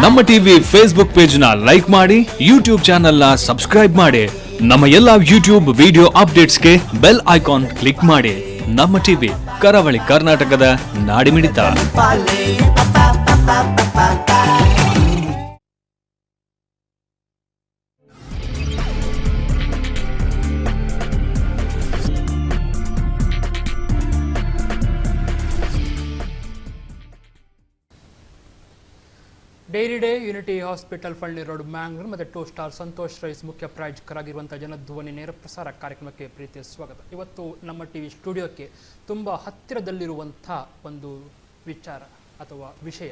ನಮ್ಮ TV Facebook page ನ like ಮಾಡಿ, ಯೂಟ್ಯೂಬ್ ಚಾನೆಲ್ ನ ಸಬ್ಸ್ಕ್ರೈಬ್ ಮಾಡಿ. ನಮ್ಮ ಎಲ್ಲಾ ಯೂಟ್ಯೂಬ್ ವಿಡಿಯೋ ಅಪ್ಡೇಟ್ಸ್ಗೆ ಬೆಲ್ ಐಕಾನ್ ಕ್ಲಿಕ್ ಮಾಡಿ. ನಮ್ಮ ಟಿವಿ ಕರಾವಳಿ ಕರ್ನಾಟಕದ ನಾಡಿಮಿಡಿತ. ಡೈರಿ ಡೇ ಯುನಿಟಿ ಹಾಸ್ಪಿಟಲ್ ಫಳ್ಳಿ ರೋಡ್ ಮ್ಯಾಂಗ್ಳೂರು ಮತ್ತು 2 ಸ್ಟಾರ್ ಸಂತೋಷ್ ರೈಸ್ ಮುಖ್ಯ ಪ್ರಾಯೋಜಕರಾಗಿರುವಂಥ ಜನಧ್ವನಿ ನೇರ ಪ್ರಸಾರ ಕಾರ್ಯಕ್ರಮಕ್ಕೆ ಪ್ರೀತಿಯ ಸ್ವಾಗತ. ಇವತ್ತು ನಮ್ಮ ಟಿವಿ ಸ್ಟುಡಿಯೋಕ್ಕೆ ತುಂಬ ಹತ್ತಿರದಲ್ಲಿರುವಂಥ ಒಂದು ವಿಚಾರ ಅಥವಾ ವಿಷಯ,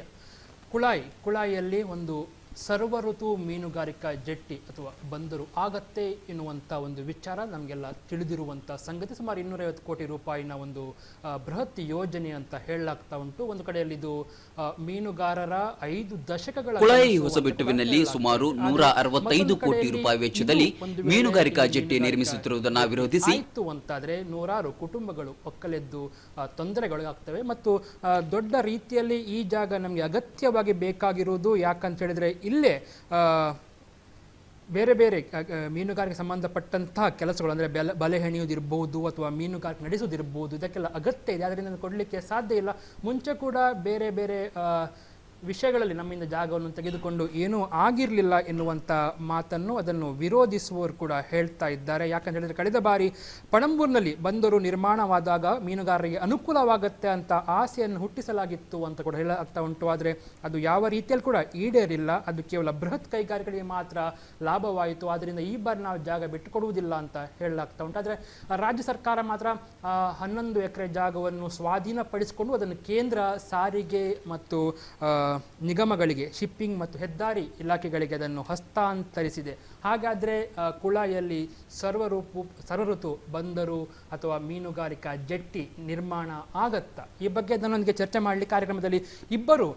ಕುಳಾಯಿಯಲ್ಲಿ ಒಂದು ಸರ್ವ ಋತು ಮೀನುಗಾರಿಕಾ ಜೆಟ್ಟಿ ಅಥವಾ ಬಂದರು ಆಗತ್ತೆ ಎನ್ನುವಂಥ ಒಂದು ವಿಚಾರ ನಮಗೆಲ್ಲ ತಿಳಿದಿರುವಂಥ ಸಂಗತಿ. ಸುಮಾರು 250 ಕೋಟಿ ರೂಪಾಯಿನ ಒಂದು ಬೃಹತ್ ಯೋಜನೆ ಅಂತ ಹೇಳಲಾಗ್ತಾ ಉಂಟು. ಒಂದು ಕಡೆಯಲ್ಲಿ ಇದು ಮೀನುಗಾರರ 5 ದಶಕಗಳ ಕುಳಾಯಿ ಹೊಸಬೆಟ್ಟುವಿನಲ್ಲಿ ಸುಮಾರು 165 ಕೋಟಿ ರೂಪಾಯಿ ವೆಚ್ಚದಲ್ಲಿ ಮೀನುಗಾರಿಕಾ ಜೆಟ್ಟಿ ನಿರ್ಮಿಸುತ್ತಿರುವುದನ್ನು ವಿರೋಧಿಸಿ ಆಯಿತು ಅಂತಾದರೆ ನೂರಾರು ಕುಟುಂಬಗಳು ಒಕ್ಕಲೆದ್ದು ತೊಂದರೆಗೊಳಗಾಗ್ತವೆ. ಮತ್ತು ದೊಡ್ಡ ರೀತಿಯಲ್ಲಿ ಈ ಜಾಗ ನಮಗೆ ಅಗತ್ಯವಾಗಿ ಬೇಕಾಗಿರುವುದು ಯಾಕಂತ ಹೇಳಿದ್ರೆ ಇಲ್ಲೇ ಬೇರೆ ಬೇರೆ ಮೀನುಗಾರಿಕೆ ಸಂಬಂಧಪಟ್ಟಂತಹ ಕೆಲಸಗಳು ಅಂದರೆ ಬಲೆ ಹೆಣೆಯುವುದಿರ್ಬೋದು ಅಥವಾ ಮೀನುಗಾರಿಕೆ ನಡೆಸುವುದಿರ್ಬೋದು, ಇದಕ್ಕೆಲ್ಲ ಅಗತ್ಯ ಇದೆ. ಅದರಿಂದ ಕೊಡಲಿಕ್ಕೆ ಸಾಧ್ಯ ಇಲ್ಲ. ಮುಂಚೆ ಕೂಡ ಬೇರೆ ಬೇರೆ ವಿಷಯಗಳಲ್ಲಿ ನಮ್ಮಿಂದ ಜಾಗವನ್ನು ತೆಗೆದುಕೊಂಡು ಏನೂ ಆಗಿರಲಿಲ್ಲ ಎನ್ನುವಂಥ ಮಾತನ್ನು ಅದನ್ನು ವಿರೋಧಿಸುವವರು ಕೂಡ ಹೇಳ್ತಾ ಇದ್ದಾರೆ. ಯಾಕಂತ ಹೇಳಿದರೆ ಕಳೆದ ಬಾರಿ ಪಣಂಬೂರಿನಲ್ಲಿ ಬಂದರು ನಿರ್ಮಾಣವಾದಾಗ ಮೀನುಗಾರರಿಗೆ ಅನುಕೂಲವಾಗುತ್ತೆ ಅಂತ ಆಸೆಯನ್ನು ಹುಟ್ಟಿಸಲಾಗಿತ್ತು ಅಂತ ಕೂಡ ಹೇಳಲಾಗ್ತಾ ಉಂಟು. ಆದರೆ ಅದು ಯಾವ ರೀತಿಯಲ್ಲಿ ಕೂಡ ಈಡೇರಿಲ್ಲ. ಅದು ಕೇವಲ ಬೃಹತ್ ಕೈಗಾರಿಕೆಗಳಿಗೆ ಮಾತ್ರ ಲಾಭವಾಯಿತು. ಆದ್ದರಿಂದ ಈ ಬಾರಿ ನಾವು ಜಾಗ ಬಿಟ್ಟುಕೊಡುವುದಿಲ್ಲ ಅಂತ ಹೇಳಲಾಗ್ತಾ ಉಂಟು. ಆದರೆ ರಾಜ್ಯ ಸರ್ಕಾರ ಮಾತ್ರ 11 ಎಕರೆ ಜಾಗವನ್ನು ಸ್ವಾಧೀನಪಡಿಸಿಕೊಂಡು ಅದನ್ನು ಕೇಂದ್ರ ಸಾರಿಗೆ ಮತ್ತು ನಿಗಮಗಳಿಗೆ, ಶಿಪ್ಪಿಂಗ್ ಮತ್ತು ಹೆದ್ದಾರಿ ಇಲಾಖೆಗಳಿಗೆ ಅದನ್ನು ಹಸ್ತಾಂತರಿಸಿದೆ. ಹಾಗಾದರೆ ಕುಳಾಯಿಯಲ್ಲಿ ಸರ್ವ ಋತು ಬಂದರು ಅಥವಾ ಮೀನುಗಾರಿಕಾ ಜೆಟ್ಟಿ ನಿರ್ಮಾಣ ಆಗತ್ತಾ? ಈ ಬಗ್ಗೆ ನನ್ನೊಂದಿಗೆ ಚರ್ಚೆ ಮಾಡಲಿ ಕಾರ್ಯಕ್ರಮದಲ್ಲಿ ಇಬ್ಬರು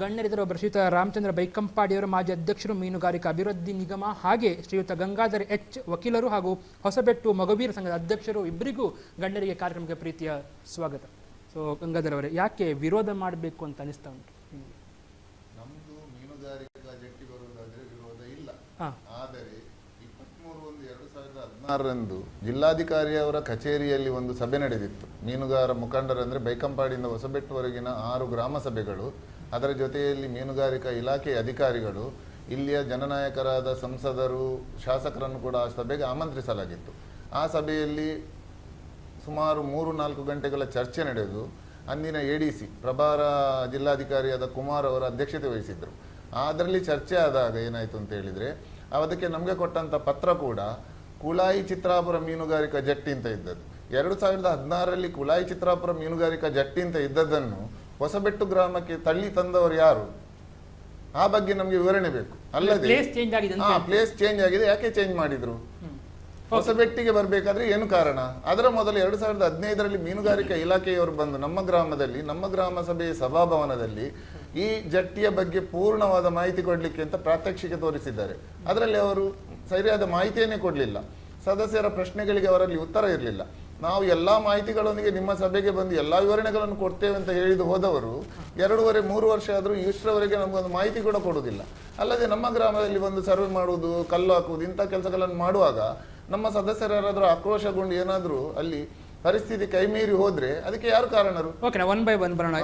ಗಣ್ಯರಿದ್ದರು. ಒಬ್ಬರು ಶ್ರೀಯುತ ರಾಮಚಂದ್ರ ಬೈಕಂಪಾಡಿಯವರು, ಮಾಜಿ ಅಧ್ಯಕ್ಷರು, ಮೀನುಗಾರಿಕಾ ಅಭಿವೃದ್ಧಿ ನಿಗಮ, ಹಾಗೆ ಶ್ರೀಯುತ ಗಂಗಾಧರ್ ಎಚ್ ವಕೀಲರು ಹಾಗೂ ಹೊಸಬೆಟ್ಟು ಮೊಗವೀರ ಸಂಘದ ಅಧ್ಯಕ್ಷರು. ಇಬ್ಬರಿಗೂ ಗಣ್ಯರಿಗೆ ಕಾರ್ಯಕ್ರಮಕ್ಕೆ ಪ್ರೀತಿಯ ಸ್ವಾಗತ. ಸೊ ಗಂಗಾಧರ್ ಅವರೇ, ಯಾಕೆ ವಿರೋಧ ಮಾಡಬೇಕು ಅಂತ ಅನಿಸ್ತಾ ಉಂಟು? ಆದರೆ 23/1/2016 ಜಿಲ್ಲಾಧಿಕಾರಿಯವರ ಕಚೇರಿಯಲ್ಲಿ ಒಂದು ಸಭೆ ನಡೆದಿತ್ತು. ಮೀನುಗಾರ ಮುಖಂಡರಂದ್ರೆ ಬೈಕಂಪಾಡಿಯಿಂದ ಹೊಸಬೆಟ್ಟುವರೆಗಿನ 6 ಗ್ರಾಮ ಸಭೆಗಳು, ಅದರ ಜೊತೆಯಲ್ಲಿ ಮೀನುಗಾರಿಕಾ ಇಲಾಖೆಯ ಅಧಿಕಾರಿಗಳು, ಇಲ್ಲಿಯ ಜನನಾಯಕರಾದ ಸಂಸದರು, ಶಾಸಕರನ್ನು ಕೂಡ ಆ ಸಭೆಗೆ ಆಮಂತ್ರಿಸಲಾಗಿತ್ತು. ಆ ಸಭೆಯಲ್ಲಿ ಸುಮಾರು 3-4 ಗಂಟೆಗಳ ಚರ್ಚೆ ನಡೆದು ಅಂದಿನ ADC ಪ್ರಭಾರ ಜಿಲ್ಲಾಧಿಕಾರಿಯಾದ ಕುಮಾರ್ ಅವರ ಅಧ್ಯಕ್ಷತೆ ವಹಿಸಿದ್ರು. ಅದರಲ್ಲಿ ಚರ್ಚೆ ಆದಾಗ ಏನಾಯಿತು ಅಂತ ಹೇಳಿದರೆ, ಅದಕ್ಕೆ ನಮಗೆ ಕೊಟ್ಟಂಥ ಪತ್ರ ಕೂಡ ಕುಳಾಯಿ ಚಿತ್ರಾಪುರ ಮೀನುಗಾರಿಕಾ ಜಟ್ಟಿ ಅಂತ ಇದ್ದದ್ದು. 2016ರಲ್ಲಿ ಕುಳಾಯಿ ಚಿತ್ರಾಪುರ ಮೀನುಗಾರಿಕಾ ಜಟ್ಟಿ ಅಂತ ಇದ್ದದ್ದನ್ನು ಹೊಸಬೆಟ್ಟು ಗ್ರಾಮಕ್ಕೆ ತಳ್ಳಿ ತಂದವರು ಯಾರು? ಆ ಬಗ್ಗೆ ನಮಗೆ ವಿವರಣೆ ಬೇಕು. ಅಲ್ಲದೆ ಪ್ಲೇಸ್ ಚೇಂಜ್ ಆಗಿದೆ, ಯಾಕೆ ಚೇಂಜ್ ಮಾಡಿದ್ರು? ಹೊಸಬೆಟ್ಟಿಗೆ ಬರಬೇಕಾದ್ರೆ ಏನು ಕಾರಣ? ಅದರ ಮೊದಲು 2015ರಲ್ಲಿ ಮೀನುಗಾರಿಕಾ ಇಲಾಖೆಯವರು ಬಂದು ನಮ್ಮ ಗ್ರಾಮದಲ್ಲಿ, ನಮ್ಮ ಗ್ರಾಮ ಸಭೆಯ ಸಭಾಭವನದಲ್ಲಿ ಈ ಜಟ್ಟಿಯ ಬಗ್ಗೆ ಪೂರ್ಣವಾದ ಮಾಹಿತಿ ಕೊಡಲಿಕ್ಕೆ ಅಂತ ಪ್ರಾತ್ಯಕ್ಷಿಕೆ ತೋರಿಸಿದ್ದಾರೆ. ಅದರಲ್ಲಿ ಅವರು ಸರಿಯಾದ ಮಾಹಿತಿಯನ್ನೇ ಕೊಡಲಿಲ್ಲ. ಸದಸ್ಯರ ಪ್ರಶ್ನೆಗಳಿಗೆ ಅವರಲ್ಲಿ ಉತ್ತರ ಇರಲಿಲ್ಲ. ನಾವು ಎಲ್ಲ ಮಾಹಿತಿಗಳೊಂದಿಗೆ ನಿಮ್ಮ ಸಭೆಗೆ ಬಂದು ಎಲ್ಲ ವಿವರಣೆಗಳನ್ನು ಕೊಡ್ತೇವೆ ಅಂತ ಹೇಳಿದು ಹೋದವರು 2-3 ವರ್ಷ ಆದರೂ ಇಷ್ಟರವರೆಗೆ ನಮಗೊಂದು ಮಾಹಿತಿ ಕೂಡ ಕೊಡುವುದಿಲ್ಲ. ಅಲ್ಲದೆ ನಮ್ಮ ಗ್ರಾಮದಲ್ಲಿ ಬಂದು ಸರ್ವೆ ಮಾಡುವುದು, ಕಲ್ಲು ಹಾಕುವುದು, ಇಂಥ ಕೆಲಸಗಳನ್ನು ಮಾಡುವಾಗ ನಮ್ಮ ಸದಸ್ಯರು ಯಾರಾದರೂ ಆಕ್ರೋಶಗೊಂಡು ಏನಾದರೂ ಅಲ್ಲಿ ಪರಿಸ್ಥಿತಿ ಕೈಮೀರಿ ಹೋದ್ರೆ ಅದಕ್ಕೆ ಯಾರು ಕಾರಣರು? ಓಕೆ, 1 by 1 ಬರೋಣ.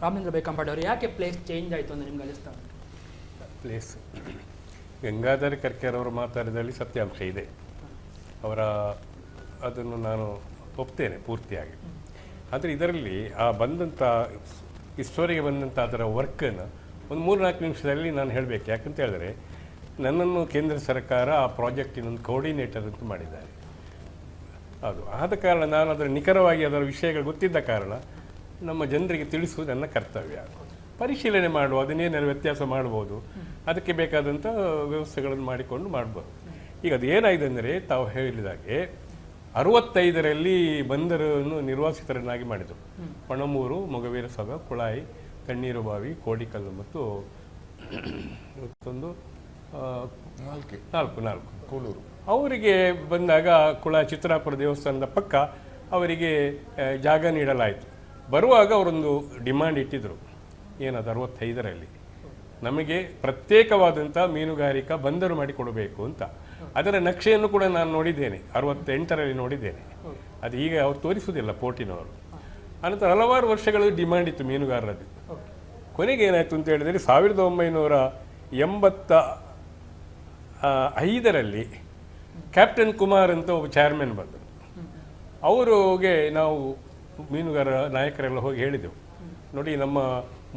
ರಾಮಚಂದ್ರ ಬೈಕಂಪಾಡಿ ಅವರು, ಯಾಕೆ ಪ್ಲೇಸ್ ಚೇಂಜ್ ಆಯಿತು ಅಂತ ನಿಮ್ಗೆ ಅನಿಸ್ತಾ ಉಂಟು? ಪ್ಲೇಸ್ ಗಂಗಾಧರ್ ಕರ್ಕೇರ್ ಅವರು ಮಾತಾಡಿದಲ್ಲಿ ಸತ್ಯಾಂಶ ಇದೆ. ಅದನ್ನು ನಾನು ಒಪ್ತೇನೆ ಪೂರ್ತಿಯಾಗಿ. ಆದರೆ ಇದರಲ್ಲಿ ಬಂದಂಥ ಇಷ್ಟೋರಿಗೆ ಬಂದಂಥ ಅದರ ವರ್ಕನ್ನು ಒಂದು 3-4 ನಿಮಿಷದಲ್ಲಿ ನಾನು ಹೇಳಬೇಕು. ಯಾಕಂತ ಹೇಳಿದ್ರೆ, ನನ್ನನ್ನು ಕೇಂದ್ರ ಸರ್ಕಾರ ಆ ಪ್ರಾಜೆಕ್ಟಿನೊಂದು ಕೋಆರ್ಡಿನೇಟರ್ ಅಂತ ಮಾಡಿದ್ದಾರೆ. ಅದು ಆದ ಕಾರಣ ನಾನು ಅದರ ನಿಖರವಾಗಿ ಅದರ ವಿಷಯಗಳು ಗೊತ್ತಿದ್ದ ಕಾರಣ ನಮ್ಮ ಜನರಿಗೆ ತಿಳಿಸುವುದು ನನ್ನ ಕರ್ತವ್ಯ. ಪರಿಶೀಲನೆ ಮಾಡುವ, ಅದನ್ನೇನಾದ್ರು ವ್ಯತ್ಯಾಸ ಮಾಡ್ಬೋದು, ಅದಕ್ಕೆ ಬೇಕಾದಂಥ ವ್ಯವಸ್ಥೆಗಳನ್ನು ಮಾಡಿಕೊಂಡು ಮಾಡ್ಬೋದು. ಈಗ ಅದೇನಾಗಿದೆ ಅಂದರೆ, ತಾವು ಹೇಳಿದಾಗೆ 65ರಲ್ಲಿ ಬಂದರನ್ನು ನಿರ್ವಾಸಿತರನ್ನಾಗಿ ಮಾಡಿದರು. ಪಣಂಬೂರು, ಮೊಗವೀರ ಸಭೆ, ಕುಳಾಯಿ, ತಣ್ಣೀರುಬಾವಿ, ಕೋಡಿಕಲ್ಲು ಮತ್ತು ಮತ್ತೊಂದು 4 ಕೂಳೂರು. ಅವರಿಗೆ ಬಂದಾಗ ಕುಳಾಯಿ ಚಿತ್ರಾಪುರ ದೇವಸ್ಥಾನದ ಪಕ್ಕ ಅವರಿಗೆ ಜಾಗ ನೀಡಲಾಯಿತು. ಬರುವಾಗ ಅವರೊಂದು ಡಿಮ್ಯಾಂಡ್ ಇಟ್ಟಿದ್ದರು, ಏನದು 65ರಲ್ಲಿ ನಮಗೆ ಪ್ರತ್ಯೇಕವಾದಂಥ ಮೀನುಗಾರಿಕಾ ಬಂದರು ಮಾಡಿಕೊಡಬೇಕು ಅಂತ. ಅದರ ನಕ್ಷೆಯನ್ನು ಕೂಡ ನಾನು ನೋಡಿದ್ದೇನೆ, 68ರಲ್ಲಿ ನೋಡಿದ್ದೇನೆ. ಅದು ಈಗ ಅವ್ರು ತೋರಿಸುವುದಿಲ್ಲ ಪೋರ್ಟಿನವರು. ಅನಂತರ ಹಲವಾರು ವರ್ಷಗಳು ಡಿಮ್ಯಾಂಡ್ ಇತ್ತು ಮೀನುಗಾರರದ್ದು. ಕೊನೆಗೆ ಏನಾಯಿತು ಅಂತ ಹೇಳಿದರೆ 1985ರಲ್ಲಿ ಕ್ಯಾಪ್ಟನ್ ಕುಮಾರ್ ಅಂತ ಒಬ್ಬ ಚೇರ್ಮನ್ ಬಂದರು. ಅವರಿಗೆ ನಾವು ಮೀನುಗಾರ ನಾಯಕರೆಲ್ಲ ಹೋಗಿ ಹೇಳಿದೆವು, ನೋಡಿ ನಮ್ಮ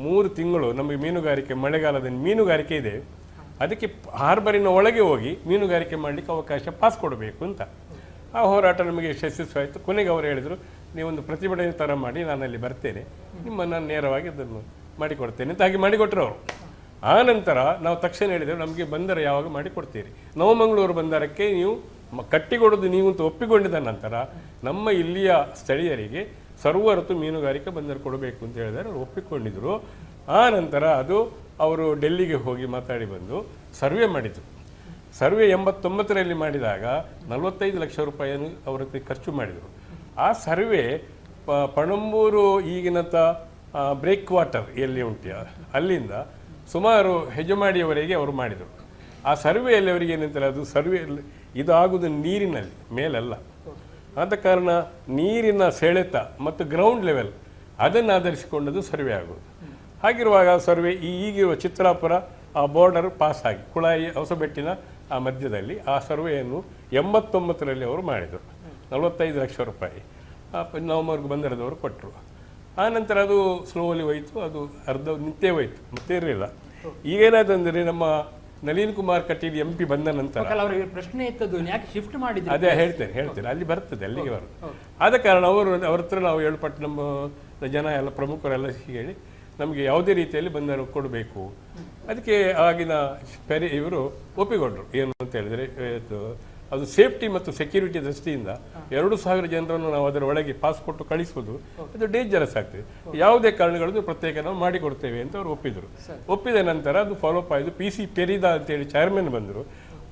3 ತಿಂಗಳು ನಮಗೆ ಮೀನುಗಾರಿಕೆ, ಮಳೆಗಾಲದ ಮೀನುಗಾರಿಕೆ ಇದೆ, ಅದಕ್ಕೆ ಹಾರ್ಬರಿನ ಒಳಗೆ ಹೋಗಿ ಮೀನುಗಾರಿಕೆ ಮಾಡಲಿಕ್ಕೆ ಅವಕಾಶ ಪಾಸ್ ಕೊಡಬೇಕು ಅಂತ. ಆ ಹೋರಾಟ ನಮಗೆ ಯಶಸ್ವಿಯಾಯಿತು. ಕೊನೆಗೆ ಅವರು ಹೇಳಿದರು, ನೀವೊಂದು ಪ್ರತಿಭಟನೆ ಥರ ಮಾಡಿ ನಾನಲ್ಲಿ ಬರ್ತೇನೆ, ನಿಮ್ಮನ್ನು ನೇರವಾಗಿ ಅದನ್ನು ಮಾಡಿಕೊಡ್ತೇನೆ ಅಂತ. ಹಾಗೆ ಮಾಡಿಕೊಟ್ರು ಅವರು. ಆ ನಂತರ ನಾವು ತಕ್ಷಣ ಹೇಳಿದೆವು, ನಮಗೆ ಬಂದರ ಯಾವಾಗ ಮಾಡಿಕೊಡ್ತೀರಿ, ನವಮಂಗಳೂರು ಬಂದರಕ್ಕೆ ನೀವು ಕಟ್ಟಿಕೊಡೋದು ನೀವು ಅಂತ ಒಪ್ಪಿಕೊಂಡಿದ್ದ ನಂತರ ನಮ್ಮ ಇಲ್ಲಿಯ ಸ್ಥಳೀಯರಿಗೆ ಸರ್ವಋತು ಮೀನುಗಾರಿಕೆ ಬಂದರು ಕೊಡಬೇಕು ಅಂತ ಹೇಳಿದರೆ ಅವರು ಒಪ್ಪಿಕೊಂಡಿದ್ದರು. ಆ ನಂತರ ಅದು ಅವರು ಡೆಲ್ಲಿಗೆ ಹೋಗಿ ಮಾತಾಡಿ ಬಂದು ಸರ್ವೆ ಮಾಡಿದರು. ಸರ್ವೆ 89ರಲ್ಲಿ ಮಾಡಿದಾಗ 45 ಲಕ್ಷ ರೂಪಾಯಿಯನ್ನು ಅವರ ಖರ್ಚು ಮಾಡಿದರು. ಆ ಸರ್ವೆ ಪಣಂಬೂರು ಈಗಿನಂಥ ಬ್ರೇಕ್ ವಾಟರ್ ಎಲ್ಲಿ ಉಂಟು ಅಲ್ಲಿಂದ ಸುಮಾರು ಹೆಜಮಾಡಿಯವರೆಗೆ ಅವರು ಮಾಡಿದರು. ಆ ಸರ್ವೆಯಲ್ಲಿ ಅವರಿಗೆ ಏನಂತಾರೆ, ಅದು ಸರ್ವೆ ಇದು ಆಗುವುದು ನೀರಿನಲ್ಲಿ ಮೇಲಲ್ಲ. ಆದ ಕಾರಣ ನೀರಿನ ಸೆಳೆತ ಮತ್ತು ಗ್ರೌಂಡ್ ಲೆವೆಲ್ ಅದನ್ನು ಆಧರಿಸಿಕೊಂಡದ್ದು ಸರ್ವೆ ಆಗುವುದು. ಹಾಗಿರುವಾಗ ಸರ್ವೆ ಈಗಿರುವ ಚಿತ್ರಾಪುರ ಆ ಬಾರ್ಡರ್ ಪಾಸ್ ಆಗಿ ಕುಳಾಯಿ ಹೊಸಬೆಟ್ಟಿನ ಆ ಮಧ್ಯದಲ್ಲಿ ಆ ಸರ್ವೆಯನ್ನು 89ರಲ್ಲಿ ಅವರು ಮಾಡಿದರು. 45 ಲಕ್ಷ ರೂಪಾಯಿ ನವಂಬರ್ಗೆ ಬಂದರದವರು ಕೊಟ್ಟರು. ಆ ನಂತರ ಅದು ಸ್ಲೋಲಿ ಹೋಯಿತು, ಅದು ಅರ್ಧ ನಿತ್ಯ ಹೋಯಿತು, ಮತ್ತೆ ಇರಲಿಲ್ಲ. ಈಗೇನಾದಂದರೆ ನಮ್ಮ ನಳಿನ್ ಕುಮಾರ್ ಕಟೀಲ್ MP ಬಂದ ನಂತರ ಪ್ರಶ್ನೆ ಇತ್ತದು ಯಾಕೆ ಶಿಫ್ಟ್ ಮಾಡಿದ್ರು, ಅದೇ ಹೇಳ್ತೇನೆ ಅಲ್ಲಿ ಬರ್ತದೆ, ಅಲ್ಲಿಗೆ ಬರ್ತದೆ. ಆದ ಕಾರಣ ಅವ್ರ ಹತ್ರ ನಾವು ಹೇಳ್ಪಟ್ಟು ನಮ್ಮ ಜನ ಎಲ್ಲ ಪ್ರಮುಖರೆಲ್ಲ ಹೇಳಿ ನಮಗೆ ಯಾವುದೇ ರೀತಿಯಲ್ಲಿ ಬಂದರು ಕೊಡಬೇಕು. ಅದಕ್ಕೆ ಆಗಿನ ಇವರು ಒಪ್ಪಿಕೊಂಡ್ರು. ಏನು ಅಂತ ಹೇಳಿದರೆ ಅದು ಸೇಫ್ಟಿ ಮತ್ತು ಸೆಕ್ಯೂರಿಟಿ ದೃಷ್ಟಿಯಿಂದ 2,000 ಜನರನ್ನು ನಾವು ಅದರ ಒಳಗೆ ಪಾಸ್ ಕೊಟ್ಟು ಕಳಿಸುವುದು ಅದು ಡೇಂಜರಸ್ ಆಗ್ತದೆ. ಯಾವುದೇ ಕಾರಣಗಳನ್ನು ಪ್ರತ್ಯೇಕ ನಾವು ಮಾಡಿಕೊಡ್ತೇವೆ ಅಂತ ಅವರು ಒಪ್ಪಿದರು. ಒಪ್ಪಿದ ನಂತರ ಅದು ಫಾಲೋಅಪ್ ಆಯಿತು. PC ಪೆರಿದಾ ಅಂತೇಳಿ ಚೇರ್ಮನ್ ಬಂದರು.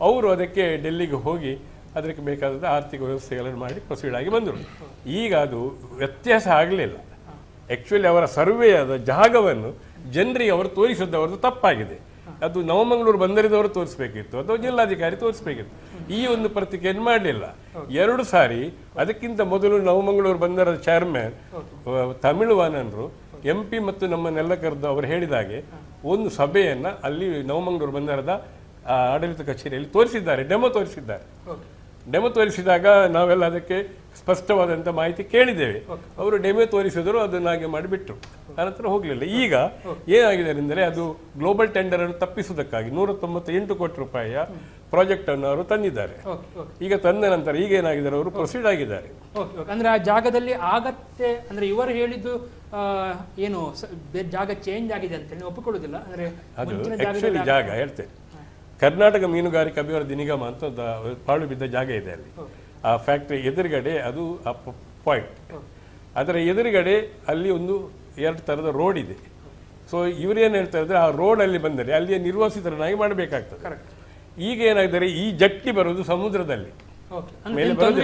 ಅವರು ಅದಕ್ಕೆ ಡೆಲ್ಲಿಗೆ ಹೋಗಿ ಅದಕ್ಕೆ ಬೇಕಾದ ಆರ್ಥಿಕ ವ್ಯವಸ್ಥೆಗಳನ್ನು ಮಾಡಿ ಪ್ರೊಸೀಡ್ ಆಗಿ ಬಂದರು. ಈಗ ಅದು ವ್ಯತ್ಯಾಸ ಆಗಲಿಲ್ಲ. ಆ್ಯಕ್ಚುಲಿ ಅವರ ಸರ್ವೆಯಾದ ಜಾಗವನ್ನು ಜನರಿಗೆ ಅವರು ತೋರಿಸಿದ್ದು ಅವರದ್ದು ತಪ್ಪಾಗಿದೆ. ಅದು ನವಮಂಗಳೂರು ಬಂದರಿದವರು ತೋರಿಸ್ಬೇಕಿತ್ತು ಅಥವಾ ಜಿಲ್ಲಾಧಿಕಾರಿ ತೋರಿಸ್ಬೇಕಿತ್ತು. ಈ ಒಂದು ಪ್ರತಿಕೆಯನ್ನು ಮಾಡಲಿಲ್ಲ. 2 ಸಾರಿ ಅದಕ್ಕಿಂತ ಮೊದಲು ನವಮಂಗಳೂರು ಬಂದರದ ಚೇರ್ಮನ್ ತಮಿಳುವಾನರು MP ಮತ್ತು ನಮ್ಮನ್ನೆಲ್ಲ ಕರೆದು ಅವರು ಹೇಳಿದಾಗೆ ಒಂದು ಸಭೆಯನ್ನು ಅಲ್ಲಿ ನವಮಂಗಳೂರು ಬಂದರದ ಆಡಳಿತ ಕಚೇರಿಯಲ್ಲಿ ತೋರಿಸಿದ್ದಾರೆ, ಡೆಮೋ ತೋರಿಸಿದ್ದಾರೆ. ಡೆಮೋ ತೋರಿಸಿದಾಗ ನಾವೆಲ್ಲ ಅದಕ್ಕೆ ಸ್ಪಷ್ಟವಾದಂಥ ಮಾಹಿತಿ ಕೇಳಿದ್ದೇವೆ. ಅವರು ಡೆಮೋ ತೋರಿಸಿದ್ರು, ಅದನ್ನಾಗೆ ಮಾಡಿಬಿಟ್ರು. ಆನಂತರ ಹೋಗಲಿಲ್ಲ. ಈಗ ಏನಾಗಿದೆ ಅಂದರೆ ಅದು ಗ್ಲೋಬಲ್ ಟೆಂಡರ್ ಅನ್ನು ತಪ್ಪಿಸುವುದಕ್ಕಾಗಿ 198 ಕೋಟಿ ರೂಪಾಯಿಯ ಪ್ರಾಜೆಕ್ಟ್ ಅನ್ನು ಅವರು ತಂದಿದ್ದಾರೆ. ಈಗ ತಂದ ನಂತರ ಈಗ ಏನಾಗಿದ್ದಾರೆ, ಅವರು ಪ್ರೊಸೀಡ್ ಆಗಿದ್ದಾರೆ. ಅಂದ್ರೆ ಆ ಜಾಗದಲ್ಲಿ ಆಗತ್ತೆ ಅಂದ್ರೆ ಇವರು ಹೇಳಿದ್ದು ಏನು ಜಾಗ ಚೇಂಜ್ ಆಗಿದೆ ಅಂತ ಹೇಳಿ ಒಪ್ಪಿಕೊಳ್ಳುವುದಿಲ್ಲ. ಅಂದ್ರೆ ಅದು ಆಕ್ಚುಲಿ ಜಾಗ ಹೇಳ್ತೇನೆ, ಕರ್ನಾಟಕ ಮೀನುಗಾರಿಕೆ ಅಭಿವೃದ್ಧಿ ನಿಗಮ ಅಂತ ಪಾಳು ಬಿದ್ದ ಜಾಗ ಇದೆ ಅಲ್ಲಿ. ಆ ಫ್ಯಾಕ್ಟ್ರಿ ಎದುರುಗಡೆ ಅದು ಆ ಪಾಯಿಂಟ್, ಅದರ ಎದುರುಗಡೆ ಅಲ್ಲಿ ಒಂದು 2 ಥರದ ರೋಡ್ ಇದೆ. ಸೊ ಇವರೇನು ಹೇಳ್ತಾ ಇದ್ದಾರೆ, ಆ ರೋಡಲ್ಲಿ ಬಂದರೆ ಅಲ್ಲಿಯ ನಿರ್ವಾಸಿತರನ್ನಾಗಿ ಮಾಡಬೇಕಾಗ್ತದೆ. ಈಗ ಏನಾಗಿದ್ದಾರೆ, ಈ ಜಟ್ಟಿ ಬರೋದು ಸಮುದ್ರದಲ್ಲಿ ಮೇಲೆ ಬರೋದು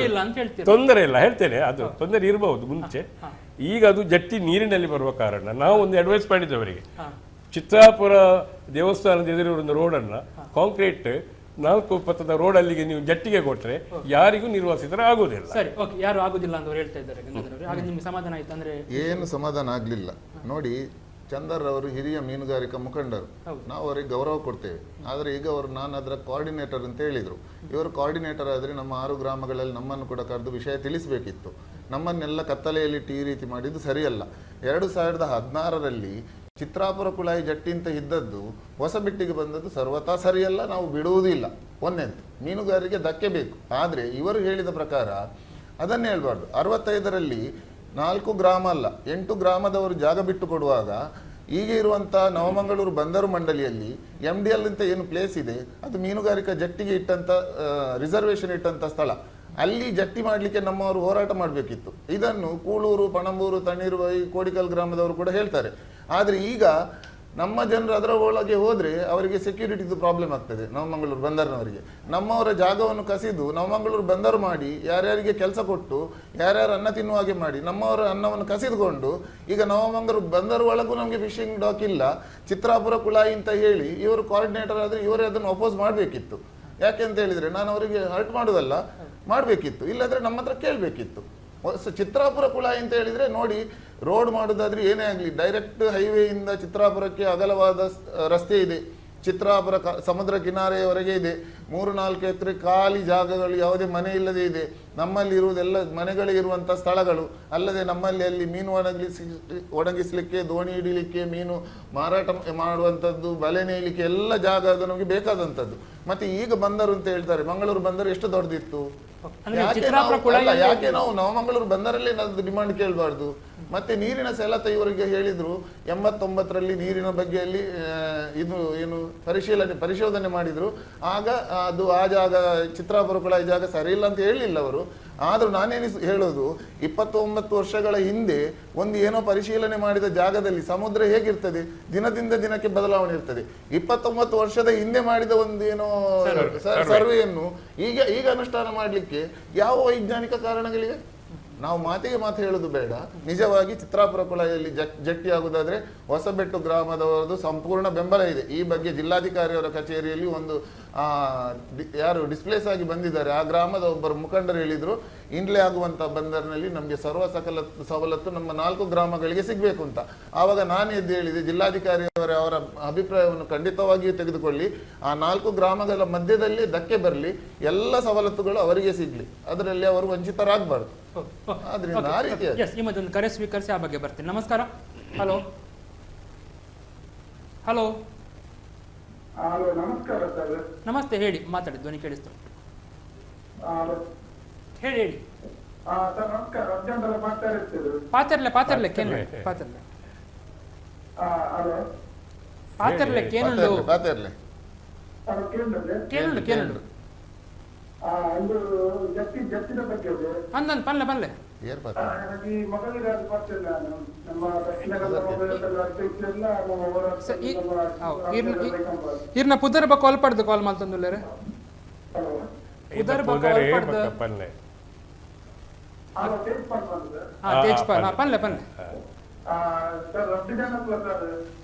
ತೊಂದರೆ ಇಲ್ಲ ಹೇಳ್ತೇನೆ, ಅದು ತೊಂದರೆ ಇರಬಹುದು ಮುಂಚೆ. ಈಗ ಅದು ಜಟ್ಟಿ ನೀರಿನಲ್ಲಿ ಬರುವ ಕಾರಣ ನಾವು ಒಂದು ಅಡ್ವೈಸ್ ಮಾಡಿದ್ದೇವೆ ಅವರಿಗೆ, ಚಿತ್ರಾಪುರ ದೇವಸ್ಥಾನದ ಎದುರಿರುವ ಒಂದು ರೋಡನ್ನು ಕಾಂಕ್ರೀಟ್ 4 ಪಥದ ರೋಡ್ ಅಲ್ಲಿಗೆ ನೀವು ಜಟ್ಟಿಗೆ ಕೊಟ್ಟರೆ ಯಾರಿಗೂ ನಿರ್ವಾಸಿತರ ಆಗುವುದಿಲ್ಲ. ಸರಿ, ಓಕೆ, ಯಾರು ಆಗುದಿಲ್ಲ ಅಂತ ಹೇಳ್ತಾ ಇದ್ದಾರೆ. ಹಾಗೆ ನಿಮ್ಗೆ ಸಮಾಧಾನ ಆಯ್ತು ಅಂದ್ರೆ? ಏನು ಸಮಾಧಾನ ಆಗ್ಲಿಲ್ಲ ನೋಡಿ. ಚಂದರ್ ಅವರು ಹಿರಿಯ ಮೀನುಗಾರಿಕಾ ಮುಖಂಡರು, ನಾವು ಅವರಿಗೆ ಗೌರವ ಕೊಡ್ತೇವೆ. ಆದರೆ ಈಗ ಅವರು ನಾನು ಅದರ ಕೋಆರ್ಡಿನೇಟರ್ ಅಂತ ಹೇಳಿದರು. ಇವರು ಕೋಆರ್ಡಿನೇಟರ್ ಆದರೆ ನಮ್ಮ 6 ಗ್ರಾಮಗಳಲ್ಲಿ ನಮ್ಮನ್ನು ಕೂಡ ಕರೆದು ವಿಷಯ ತಿಳಿಸಬೇಕಿತ್ತು. ನಮ್ಮನ್ನೆಲ್ಲ ಕತ್ತಲೆಯಲ್ಲಿಟ್ಟು ಈ ರೀತಿ ಮಾಡಿದ್ದು ಸರಿಯಲ್ಲ. 2016ರಲ್ಲಿ ಚಿತ್ರಾಪುರ ಕುಳಾಯಿ ಜಟ್ಟಿ ಅಂತ ಇದ್ದದ್ದು ಹೊಸಬೆಟ್ಟಿಗೆ ಬಂದದ್ದು ಸರ್ವತಾ ಸರಿಯಲ್ಲ, ನಾವು ಬಿಡುವುದಿಲ್ಲ. ಒಂದೆಂತು ಮೀನುಗಾರಿಕೆ ಧಕ್ಕೆ ಬೇಕು. ಆದರೆ ಇವರು ಹೇಳಿದ ಪ್ರಕಾರ ಅದನ್ನೇ ಹೇಳ್ಬಾರ್ದು. 65ರಲ್ಲಿ 4 ಗ್ರಾಮ ಅಲ್ಲ 8 ಗ್ರಾಮದವರು ಜಾಗ ಬಿಟ್ಟು ಕೊಡುವಾಗ ಈಗ ಇರುವಂಥ ನವಮಂಗಳೂರು ಬಂದರು ಮಂಡಳಿಯಲ್ಲಿ MDL ಅಂತ ಏನು ಪ್ಲೇಸ್ ಇದೆ, ಅದು ಮೀನುಗಾರಿಕಾ ಜಟ್ಟಿಗೆ ಇಟ್ಟಂಥ ರಿಸರ್ವೇಷನ್ ಇಟ್ಟಂಥ ಸ್ಥಳ. ಅಲ್ಲಿ ಜಟ್ಟಿ ಮಾಡಲಿಕ್ಕೆ ನಮ್ಮವರು ಹೋರಾಟ ಮಾಡಬೇಕಿತ್ತು. ಇದನ್ನು ಕೂಳೂರು, ಪಣಂಬೂರು, ತಣ್ಣೀರುಬಾವಿ, ಕೋಡಿಕಲ್ ಗ್ರಾಮದವರು ಕೂಡ ಹೇಳ್ತಾರೆ. ಆದರೆ ಈಗ ನಮ್ಮ ಜನರು ಅದರ ಒಳಗೆ ಹೋದ್ರೆ ಅವರಿಗೆ ಸೆಕ್ಯೂರಿಟಿದು ಪ್ರಾಬ್ಲಮ್ ಆಗ್ತದೆ ನವಮಂಗಳೂರು ಬಂದರಿನವರಿಗೆ. ನಮ್ಮವರ ಜಾಗವನ್ನು ಕಸಿದು ನವಮಂಗಳೂರು ಬಂದರು ಮಾಡಿ ಯಾರ್ಯಾರಿಗೆ ಕೆಲಸ ಕೊಟ್ಟು ಯಾರ್ಯಾರು ಅನ್ನ ತಿನ್ನುವ ಹಾಗೆ ಮಾಡಿ ನಮ್ಮವರ ಅನ್ನವನ್ನು ಕಸಿದುಕೊಂಡು ಈಗ ನವಮಂಗಳೂರು ಬಂದರು ಒಳಗೂ ನಮಗೆ ಫಿಶಿಂಗ್ ಡಾಕ್ ಇಲ್ಲ, ಚಿತ್ರಾಪುರ ಕುಳಾಯಿ ಅಂತ ಹೇಳಿ ಇವರು ಕೋಆರ್ಡಿನೇಟರ್ ಆದರೆ ಇವರೇ ಅದನ್ನು ಅಪೋಸ್ ಮಾಡಬೇಕಿತ್ತು. ಯಾಕೆಂತ ಹೇಳಿದರೆ ನಾನು ಅವರಿಗೆ ಹರ್ಟ್ ಮಾಡೋದಲ್ಲ, ಮಾಡಬೇಕಿತ್ತು. ಇಲ್ಲಾಂದರೆ ನಮ್ಮ ಹತ್ರ ಕೇಳಬೇಕಿತ್ತು. ಚಿತ್ರಾಪುರ ಕುಳಾಯಿ ಅಂತ ಹೇಳಿದರೆ ನೋಡಿ, ರೋಡ್ ಮಾಡೋದಾದ್ರೆ ಏನೇ ಆಗಲಿ ಡೈರೆಕ್ಟ್ ಹೈವೇಯಿಂದ ಚಿತ್ರಾಪುರಕ್ಕೆ ಅಗಲವಾದ ರಸ್ತೆ ಇದೆ. ಚಿತ್ರಾಪುರ ಸಮುದ್ರ ಕಿನಾರೆಯವರೆಗೆ ಇದೆ. 3-4 ಎಕರೆ ಖಾಲಿ ಜಾಗಗಳು, ಯಾವುದೇ ಮನೆ ಇಲ್ಲದೆ ಇದೆ. ನಮ್ಮಲ್ಲಿ ಇರುವುದೆಲ್ಲ ಮನೆಗಳಿರುವಂಥ ಸ್ಥಳಗಳು. ಅಲ್ಲದೆ ನಮ್ಮಲ್ಲಿ ಅಲ್ಲಿ ಮೀನು ಒಣಗಿಸಲಿಕ್ಕೆ, ದೋಣಿ ಹಿಡಿಲಿಕ್ಕೆ, ಮೀನು ಮಾರಾಟ ಮಾಡುವಂಥದ್ದು, ಬಲೆ ನೇಯಲಿಕ್ಕೆ ಎಲ್ಲ ಜಾಗ ಅದು ನಮಗೆ ಬೇಕಾದಂಥದ್ದು. ಮತ್ತೆ ಈಗ ಬಂದರು ಅಂತ ಹೇಳ್ತಾರೆ. ಮಂಗಳೂರು ಬಂದರು ಎಷ್ಟು ದೊಡ್ಡದಿತ್ತು. ಯಾಕೆ ನಾವು ನವಮಂಗಳೂರು ಬಂದರಲ್ಲೇ ನಾವು ಡಿಮಾಂಡ್ ಕೇಳಬಾರ್ದು? ಮತ್ತೆ ನೀರಿನ ಸೆಳೆತ ಇವರಿಗೆ ಹೇಳಿದ್ರು 89ರಲ್ಲಿ ನೀರಿನ ಬಗ್ಗೆಯಲ್ಲಿ ಇದು ಏನು ಪರಿಶೋಧನೆ ಮಾಡಿದ್ರು. ಆಗ ಅದು ಆ ಜಾಗ ಚಿತ್ರಾಪುರ ಕುಳಾಯಿ ಜಾಗ ಸರಿ ಇಲ್ಲ ಅಂತ ಹೇಳಿಲ್ಲ ಅವರು. ಆದ್ರೂ ನಾನೇನು ಹೇಳೋದು, 29 ವರ್ಷಗಳ ಹಿಂದೆ ಒಂದು ಏನೋ ಪರಿಶೀಲನೆ ಮಾಡಿದ ಜಾಗದಲ್ಲಿ ಸಮುದ್ರ ಹೇಗಿರ್ತದೆ, ದಿನದಿಂದ ದಿನಕ್ಕೆ ಬದಲಾವಣೆ ಇರ್ತದೆ. 29 ವರ್ಷದ ಹಿಂದೆ ಮಾಡಿದ ಒಂದು ಏನೋ ಸರ್ವೆಯನ್ನು ಈಗ ಅನುಷ್ಠಾನ ಮಾಡಲಿಕ್ಕೆ ಯಾವ ವೈಜ್ಞಾನಿಕ ಕಾರಣಗಳಿವೆ? ನಾವು ಮಾತಿಗೆ ಮಾತು ಹೇಳೋದು ಬೇಡ. ನಿಜವಾಗಿ ಚಿತ್ರಾಪುರ ಕುಳಾಯಿಯಲ್ಲಿ ಜಟ್ಟಿ ಆಗುವುದಾದ್ರೆ ಹೊಸಬೆಟ್ಟು ಗ್ರಾಮದವರದು ಸಂಪೂರ್ಣ ಬೆಂಬಲ ಇದೆ. ಈ ಬಗ್ಗೆ ಜಿಲ್ಲಾಧಿಕಾರಿಯವರ ಕಚೇರಿಯಲ್ಲಿ ಒಂದು ಯಾರು ಡಿಸ್ಪ್ಲೇಸ್ ಆಗಿ ಬಂದಿದ್ದಾರೆ ಆ ಗ್ರಾಮದ ಒಬ್ಬರು ಮುಖಂಡರು ಹೇಳಿದ್ರು, ಇಂಡ್ಲೆ ಆಗುವಂತ ಬಂದರಿನಲ್ಲಿ ನಮಗೆ ಸರ್ವ ಸವಲತ್ತು ನಮ್ಮ 4 ಗ್ರಾಮಗಳಿಗೆ ಸಿಗಬೇಕು ಅಂತ. ಆವಾಗ ನಾನು ಎದ್ದು ಹೇಳಿದೆ, ಜಿಲ್ಲಾಧಿಕಾರಿಯವರ ಅಭಿಪ್ರಾಯವನ್ನು ಖಂಡಿತವಾಗಿಯೂ ತೆಗೆದುಕೊಳ್ಳಿ. ಆ 4 ಗ್ರಾಮಗಳ ಮಧ್ಯದಲ್ಲಿ ಧಕ್ಕೆ ಬರಲಿ, ಎಲ್ಲ ಸವಲತ್ತುಗಳು ಅವರಿಗೆ ಸಿಗ್ಲಿ, ಅದರಲ್ಲಿ ಅವರು ವಂಚಿತರಾಗಬಾರ್ದು. ಈ ಮತ್ತೊಂದು ಕರೆ ಸ್ವೀಕರಿಸಿ ಆ ಬಗ್ಗೆ ಬರ್ತೀನಿ. ನಮಸ್ಕಾರ. ಹಲೋ ಹಲೋ ನಮಸ್ಕಾರ ಸರ್. ನಮಸ್ತೆ, ಹೇಳಿ, ಮಾತಾಡಿ, ಧ್ವನಿ ಕೇಳಿಸ್ತು. ಹೇಳಿ ಹೇಳಿ. ಸರ್ ನಮಸ್ಕಾರ. ಅರ್ಜೆಂಟ್ ಎಲ್ಲ ಮಾತಾಡ್ತಿದ್ರು. ಪಾತಿರ್ಲೆ ಪಾತಿರ್ಲೆ ಕೇನು ಪಾತಿರ್ಲೆ ಹಲೋ ಪಾತಿರ್ಲೆ ಕೇನುಂಡು ಪಾತಿರ್ಲೆ ಕೇನುಂಡು ಕೇನುಂಡು ಇದು ಜಟ್ಟಿನ ಬಗ್ಗೆ ಅಂದನ್ ಪಲ್ಲೆ ಪಲ್ಲೆ ಈ ಮಗಳಿಗೆ ಬರ್ತಿಲ್ಲ ನಮ್ಮ ದಕ್ಷಿಣ ಕನ್ನಡ ಮೊಬೈಲ್ ಅಧ್ಯಕ್ಷರೆಲ್ಲ ಇರ್ನ ಪುದರ್ ಬಕ್ಕ ಒಲ್ಪಡ್ದು ಕಾಲ್ ಮಾಡ್ತಂದುಲ್ಲೇರೆ ಪುದರ್ ಬಕ್ಕ ಒಲ್ಪಡ್ದು ಪಲ್ಲೆ ತೇಜ್ಪಾಲ್ ಪಲ್ಲೆ ಪಲ್ಲೆ ಸರ್ ರದ್ದು ಜನ ಸರ್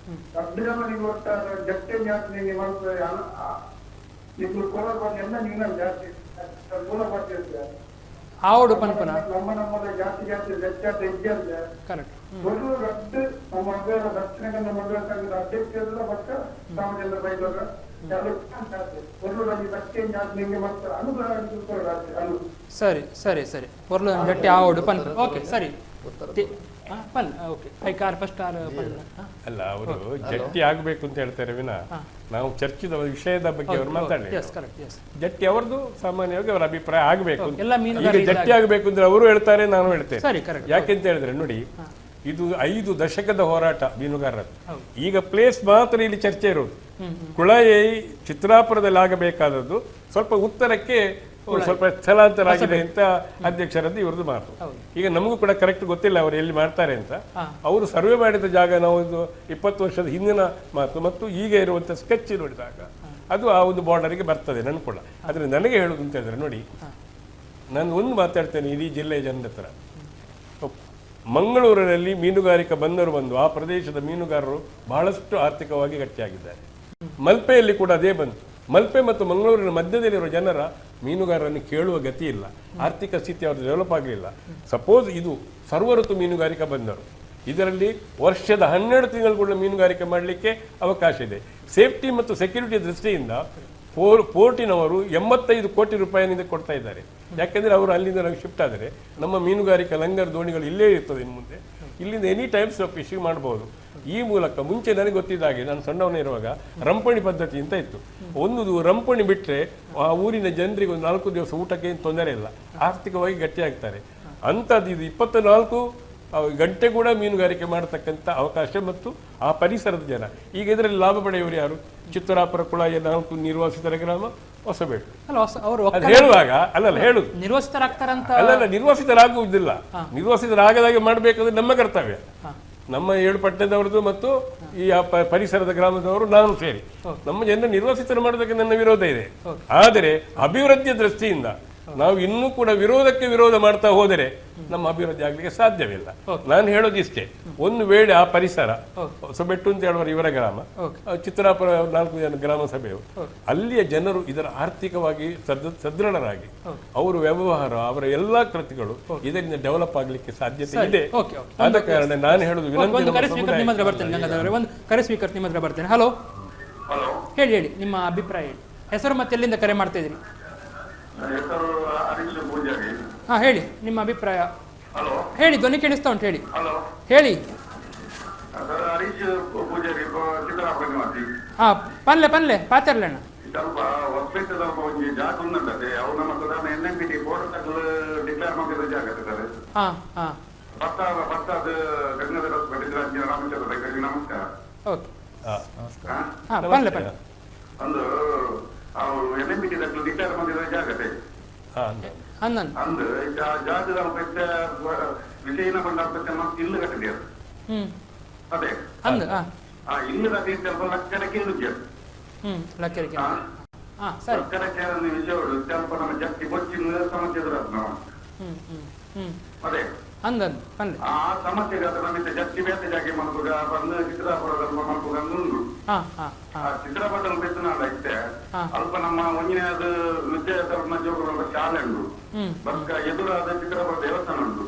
ರದ್ದು ಜನ ನೀವು ಒಟ್ಟಾರೆ ಜಟ್ಟೆ ಜಾಸ್ತಿ ನೀವು ಮಾಡ್ತಾರೆ ఇప్పుడు కూడా ಎಲ್ಲ ನೀನ ಜಾಸ್ತಿ ಮೂಲ ಮಾಡ್ತಿರ್ತಾರೆ ಆವಡು ಪನ್ಪನ ನಮ್ಮ ಜಾಸ್ತಿ ವ್ಯತ್ಯಾಸ ಇದ್ದಿದೆ. ಕರೆಕ್ಟ್. ಒಂದು ರದ್ದು ನಮ್ಮ ದಕ್ಷಿಣ ಕನ್ನಡ ಮಂಡಲ ಸಂಘದ ಅಧ್ಯಕ್ಷರೆಲ್ಲ ಬಟ್ಟ ಸಮಾಜದ ಬೈದಾಗ ಸರಿ ಸರಿ ಸರಿ ಒರ್ಲು ಜಟ್ಟಿ ಆವಡು ಪನ್ ಓಕೆ ಸರಿ ಪನ್ ಓಕೆ ಐ ಕಾರ್ ಫಸ್ಟ್ ಕಾರ್ ಅಲ್ಲ, ಅವರು ಜಟ್ಟಿ ಆಗಬೇಕು ಅಂತ ಹೇಳ್ತಾರೆ ವಿನ ನಾವು ಚರ್ಚಿದ ವಿಷಯದ ಬಗ್ಗೆ ಅವರು ಮಾತಾಡಲಿ. ಜಟ್ಟಿ ಅವರದು ಸಾಮಾನ್ಯವಾಗಿ ಅವರ ಅಭಿಪ್ರಾಯ ಆಗಬೇಕು. ಈಗ ಜಟ್ಟಿ ಆಗಬೇಕು ಅಂದ್ರೆ ಅವರು ಹೇಳ್ತಾರೆ, ನಾನು ಹೇಳ್ತೇನೆ. ಯಾಕೆಂತ ಹೇಳಿದ್ರೆ ನೋಡಿ, ಇದು 5 ದಶಕದ ಹೋರಾಟ ಮೀನುಗಾರರದ್ದು. ಈಗ ಪ್ಲೇಸ್ ಮಾತ್ರ ಇಲ್ಲಿ ಚರ್ಚೆ ಇರೋದು. ಕುಳಾಯಿ ಚಿತ್ರಾಪುರದಲ್ಲಿ ಆಗಬೇಕಾದದ್ದು ಸ್ವಲ್ಪ ಉತ್ತರಕ್ಕೆ ಸ್ವಲ್ಪ ಸ್ಥಳಾಂತರ ಆಗಿದೆ ಅಂತ ಅಧ್ಯಕ್ಷರದ್ದು ಇವ್ರದ್ದು ಮಾತು. ಈಗ ನಮಗೂ ಕೂಡ ಕರೆಕ್ಟ್ ಗೊತ್ತಿಲ್ಲ ಅವರು ಎಲ್ಲಿ ಮಾಡ್ತಾರೆ ಅಂತ. ಅವರು ಸರ್ವೆ ಮಾಡಿದ ಜಾಗ ನಾವು ಒಂದು 20 ವರ್ಷದ ಹಿಂದಿನ ಮಾತು ಮತ್ತು ಈಗ ಇರುವಂತ ಸ್ಕೆಚ್ ನೋಡಿದಾಗ ಅದು ಆ ಒಂದು ಬಾರ್ಡರ್ಗೆ ಬರ್ತದೆ ನನ್ ಕೂಡ. ಆದ್ರೆ ನನಗೆ ಹೇಳುದು ಅಂತ ಹೇಳಿದ್ರೆ ನೋಡಿ, ನಾನು ಒಂದು ಮಾತಾಡ್ತೇನೆ ಇಡೀ ಜಿಲ್ಲೆಯ ಜನರ ಹತ್ರ. ಮಂಗಳೂರಿನಲ್ಲಿ ಮೀನುಗಾರಿಕಾ ಬಂದರು ಬಂದು ಆ ಪ್ರದೇಶದ ಮೀನುಗಾರರು ಬಹಳಷ್ಟು ಆರ್ಥಿಕವಾಗಿ ಗಟ್ಟಿಯಾಗಿದ್ದಾರೆ. ಮಲ್ಪೆಯಲ್ಲಿ ಕೂಡ ಅದೇ ಬಂತು. ಮಲ್ಪೆ ಮತ್ತು ಮಂಗಳೂರಿನ ಮಧ್ಯದಲ್ಲಿರುವ ಜನರ ಮೀನುಗಾರರನ್ನು ಕೇಳುವ ಗತಿ ಇಲ್ಲ. ಆರ್ಥಿಕ ಸ್ಥಿತಿ ಅವ್ರದ್ದು ಡೆವಲಪ್ ಆಗಲಿಲ್ಲ. ಸಪೋಸ್ ಇದು ಸರ್ವ ಋತು ಮೀನುಗಾರಿಕಾ ಬಂದರು, ಇದರಲ್ಲಿ ವರ್ಷದ 12 ತಿಂಗಳು ಮೀನುಗಾರಿಕೆ ಮಾಡಲಿಕ್ಕೆ ಅವಕಾಶ ಇದೆ. ಸೇಫ್ಟಿ ಮತ್ತು ಸೆಕ್ಯೂರಿಟಿ ದೃಷ್ಟಿಯಿಂದ ಪೋರ್ಟಿನವರು 85 ಕೋಟಿ ರೂಪಾಯಿನಿಂದ ಕೊಡ್ತಾ ಇದ್ದಾರೆ. ಯಾಕೆಂದ್ರೆ ಅವರು ಅಲ್ಲಿಂದ ನಾವು ಶಿಫ್ಟ್ ಆದರೆ ನಮ್ಮ ಮೀನುಗಾರಿಕಾ ಲಂಗರ್ ದೋಣಿಗಳು ಇಲ್ಲೇ ಇರ್ತದೆ. ಇನ್ನು ಮುಂದೆ ಇಲ್ಲಿಂದ ಎನಿ ಟೈಮ್ಸ್ ಫಿಶಿಂಗ್ ಮಾಡಬಹುದು. ಈ ಮೂಲಕ ಮುಂಚೆ ನನಗೆ ಗೊತ್ತಿದ್ದ ಹಾಗೆ ನಾನು ಸಣ್ಣವನೇ ಇರುವಾಗ ರಂಪಣಿ ಪದ್ಧತಿ ಅಂತ ಇತ್ತು. ಒಂದು ರಂಪಣಿ ಬಿಟ್ಟರೆ ಆ ಊರಿನ ಜನರಿಗೆ ಒಂದು 4 ದಿವಸ ಊಟಕ್ಕೆ ಏನು ತೊಂದರೆ ಇಲ್ಲ, ಆರ್ಥಿಕವಾಗಿ ಗಟ್ಟಿಯಾಗ್ತಾರೆ. ಅಂಥದ್ದು ಇದು 24 ಗಂಟೆ ಕೂಡ ಮೀನುಗಾರಿಕೆ ಮಾಡತಕ್ಕಂಥ ಅವಕಾಶ ಮತ್ತು ಆ ಪರಿಸರದ ಜನ. ಈಗ ಇದರಲ್ಲಿ ಲಾಭ ಪಡೆಯುವರು ಯಾರು? ಚಿತ್ರಾಪುರ ಕುಳಾಯಿಯ 4 ನಿರ್ವಾಸಿತರ ಗ್ರಾಮ ಹೊಸಬೇಟು. ಅದು ಹೇಳುವಾಗ ಅಲ್ಲಲ್ಲ ಹೇಳುದು ನಿರ್ವಾಸಿತರಾಗುವುದಿಲ್ಲ. ನಿರ್ವಾಸಿತರಾಗದಾಗೆ ಮಾಡಬೇಕಾದ್ರೆ ನಮ್ಮ ಕರ್ತವ್ಯ. ನಮ್ಮ 7 ಪಟ್ಟಣದವ್ರದ್ದು ಮತ್ತು ಈ ಪರಿಸರದ ಗ್ರಾಮದವರು ನಾನು ಸೇರಿ ನಮ್ಮ ಜನರ ನಿರ್ವಾಸಿತರು ಮಾಡೋದಕ್ಕೆ ನನ್ನ ವಿರೋಧ ಇದೆ. ಆದರೆ ಅಭಿವೃದ್ಧಿಯ ದೃಷ್ಟಿಯಿಂದ ನಾವು ಇನ್ನೂ ಕೂಡ ವಿರೋಧಕ್ಕೆ ವಿರೋಧ ಮಾಡ್ತಾ ಹೋದರೆ ನಮ್ಮ ಅಭಿವೃದ್ಧಿ ಆಗ್ಲಿಕ್ಕೆ ಸಾಧ್ಯವಿಲ್ಲ. ನಾನು ಹೇಳೋದು ಇಷ್ಟೇ, ಒಂದು ವೇಳೆ ಆ ಪರಿಸರ ಹೊಸಬೆಟ್ಟು ಅಂತ ಹೇಳುವ ಇವರ ಗ್ರಾಮ, ಚಿತ್ರಾಪುರ 4 ಜನ ಗ್ರಾಮ ಸಭೆಯು, ಅಲ್ಲಿಯ ಜನರು ಇದರ ಆರ್ಥಿಕವಾಗಿ ಸದೃಢರಾಗಿ ಅವರ ವ್ಯವಹಾರ ಅವರ ಎಲ್ಲಾ ಕೃತಿಗಳು ಇದರಿಂದ ಡೆವಲಪ್ ಆಗ್ಲಿಕ್ಕೆ ಸಾಧ್ಯತೆ ಇದೆ. ಆದ ಕಾರಣ ನಾನು ಹೇಳುದು ಕರೆ ಸ್ವೀಕರ್ ನಿಮ್ಮ ಹತ್ರ ಬರ್ತೇನೆ. ಹಲೋ, ಹೇಳಿ ನಿಮ್ಮ ಅಭಿಪ್ರಾಯ ಹೇಳಿ. ಹೆಸರು ಮತ್ತೆ ಎಲ್ಲಿಂದ ಕರೆ ಮಾಡ್ತಾ ಇದ್ರಿ? ಹಾ ಹೇಳಿ ನಿಮ್ಮ ಅಭಿಪ್ರಾಯ ಹೇಳಿ. ಧ್ವನಿ ಕೇಳಿಸ್ತಾ ಉಂಟು, ಹೇಳಿ ಹೇಳಿ. ಹಾ ಪನ್ಲೆ ಪನ್ಲೆ ಪಾತೆರ್ಲೆಣ್ಣ ಸ್ವಲ್ಪ ಹೊಸಪೇಟೆ ಸ್ವಲ್ಪ ಒಂದು ಜಾಗ ಉಂಟದೆ ಅವು ನಮ್ಮ ಸಾಧಾರಣ NMPT ಬೋರ್ಡ್ ತಕ್ಕಲು ಡಿಕ್ಲೇರ್ ಮಾಡಿರೋ ಜಾಗ ಇರ್ತದೆ. ಹಾ ಹಾ ಭತ್ತದ ಗಂಗಾಧರ ಹೊಸಪೇಟೆ ರಾಮಚಂದ್ರ ಬೇಕಾಗಿ ನಮಸ್ಕಾರ. ಓಕೆ ಹಾ ಪನ್ಲೆ ಪನ್ಲೆ ಒಂದು ಅವು NMPT ತಕ್ಕಲು ಡಿಕ್ಲೇರ್ ಮಾಡಿರೋ ಜಾಗ ಇದೆ. ಅಂದು ಜಾಗದ ವಿಷಯನ ಬಂದ ಮತ್ತೆ ಇಲ್ಲು ಕಟ್ಟಿದೆ. ಅದೇ ಅಂದು ಆ ಇಲ್ಲು ಕಟ್ಟಿ ಸ್ವಲ್ಪ ಲಕ್ಷಣಕ್ಕೆ ಇರುತ್ತದೆ. ಲಕ್ಕರಿಗೆ ಸರಿ ವಿಷಯಗಳು ಸ್ವಲ್ಪ ನಮ್ಮ ಜಾಸ್ತಿ ಕೊಚ್ಚಿನ ಸಮಸ್ಯೆ ಎದುರಾದ ನಾವು ಅದೇ ಅಂದನ್ ಪನ್ಲೆ ಆ ಸಮಸ್ಯೆಗೆ ಅದು ನಮ್ಮಿಂದ ಜಾಸ್ತಿ ಬೇತೆ ಜಾಗೆ ಮಾಡ್ಬೋದ ಬಂದು ಚಿತ್ರಾಪುರದಲ್ಲಿ ಮಾಡ್ಬೋದು ಅಂದು ಆ ಚಿತ್ರಾಪುರದಲ್ಲಿ ಬೇತನಾಡ ಐತೆ ಅಲ್ಪ ನಮ್ಮ ಒಂದಿನದು ವಿದ್ಯಾ ಧರ್ಮ ಜೋಗುಗಳ ಶಾಲೆ ಉಂಟು, ಬಸ್ಕ ಎದುರಾದ ಚಿತ್ರಾಪುರ ದೇವಸ್ಥಾನ ಉಂಟು.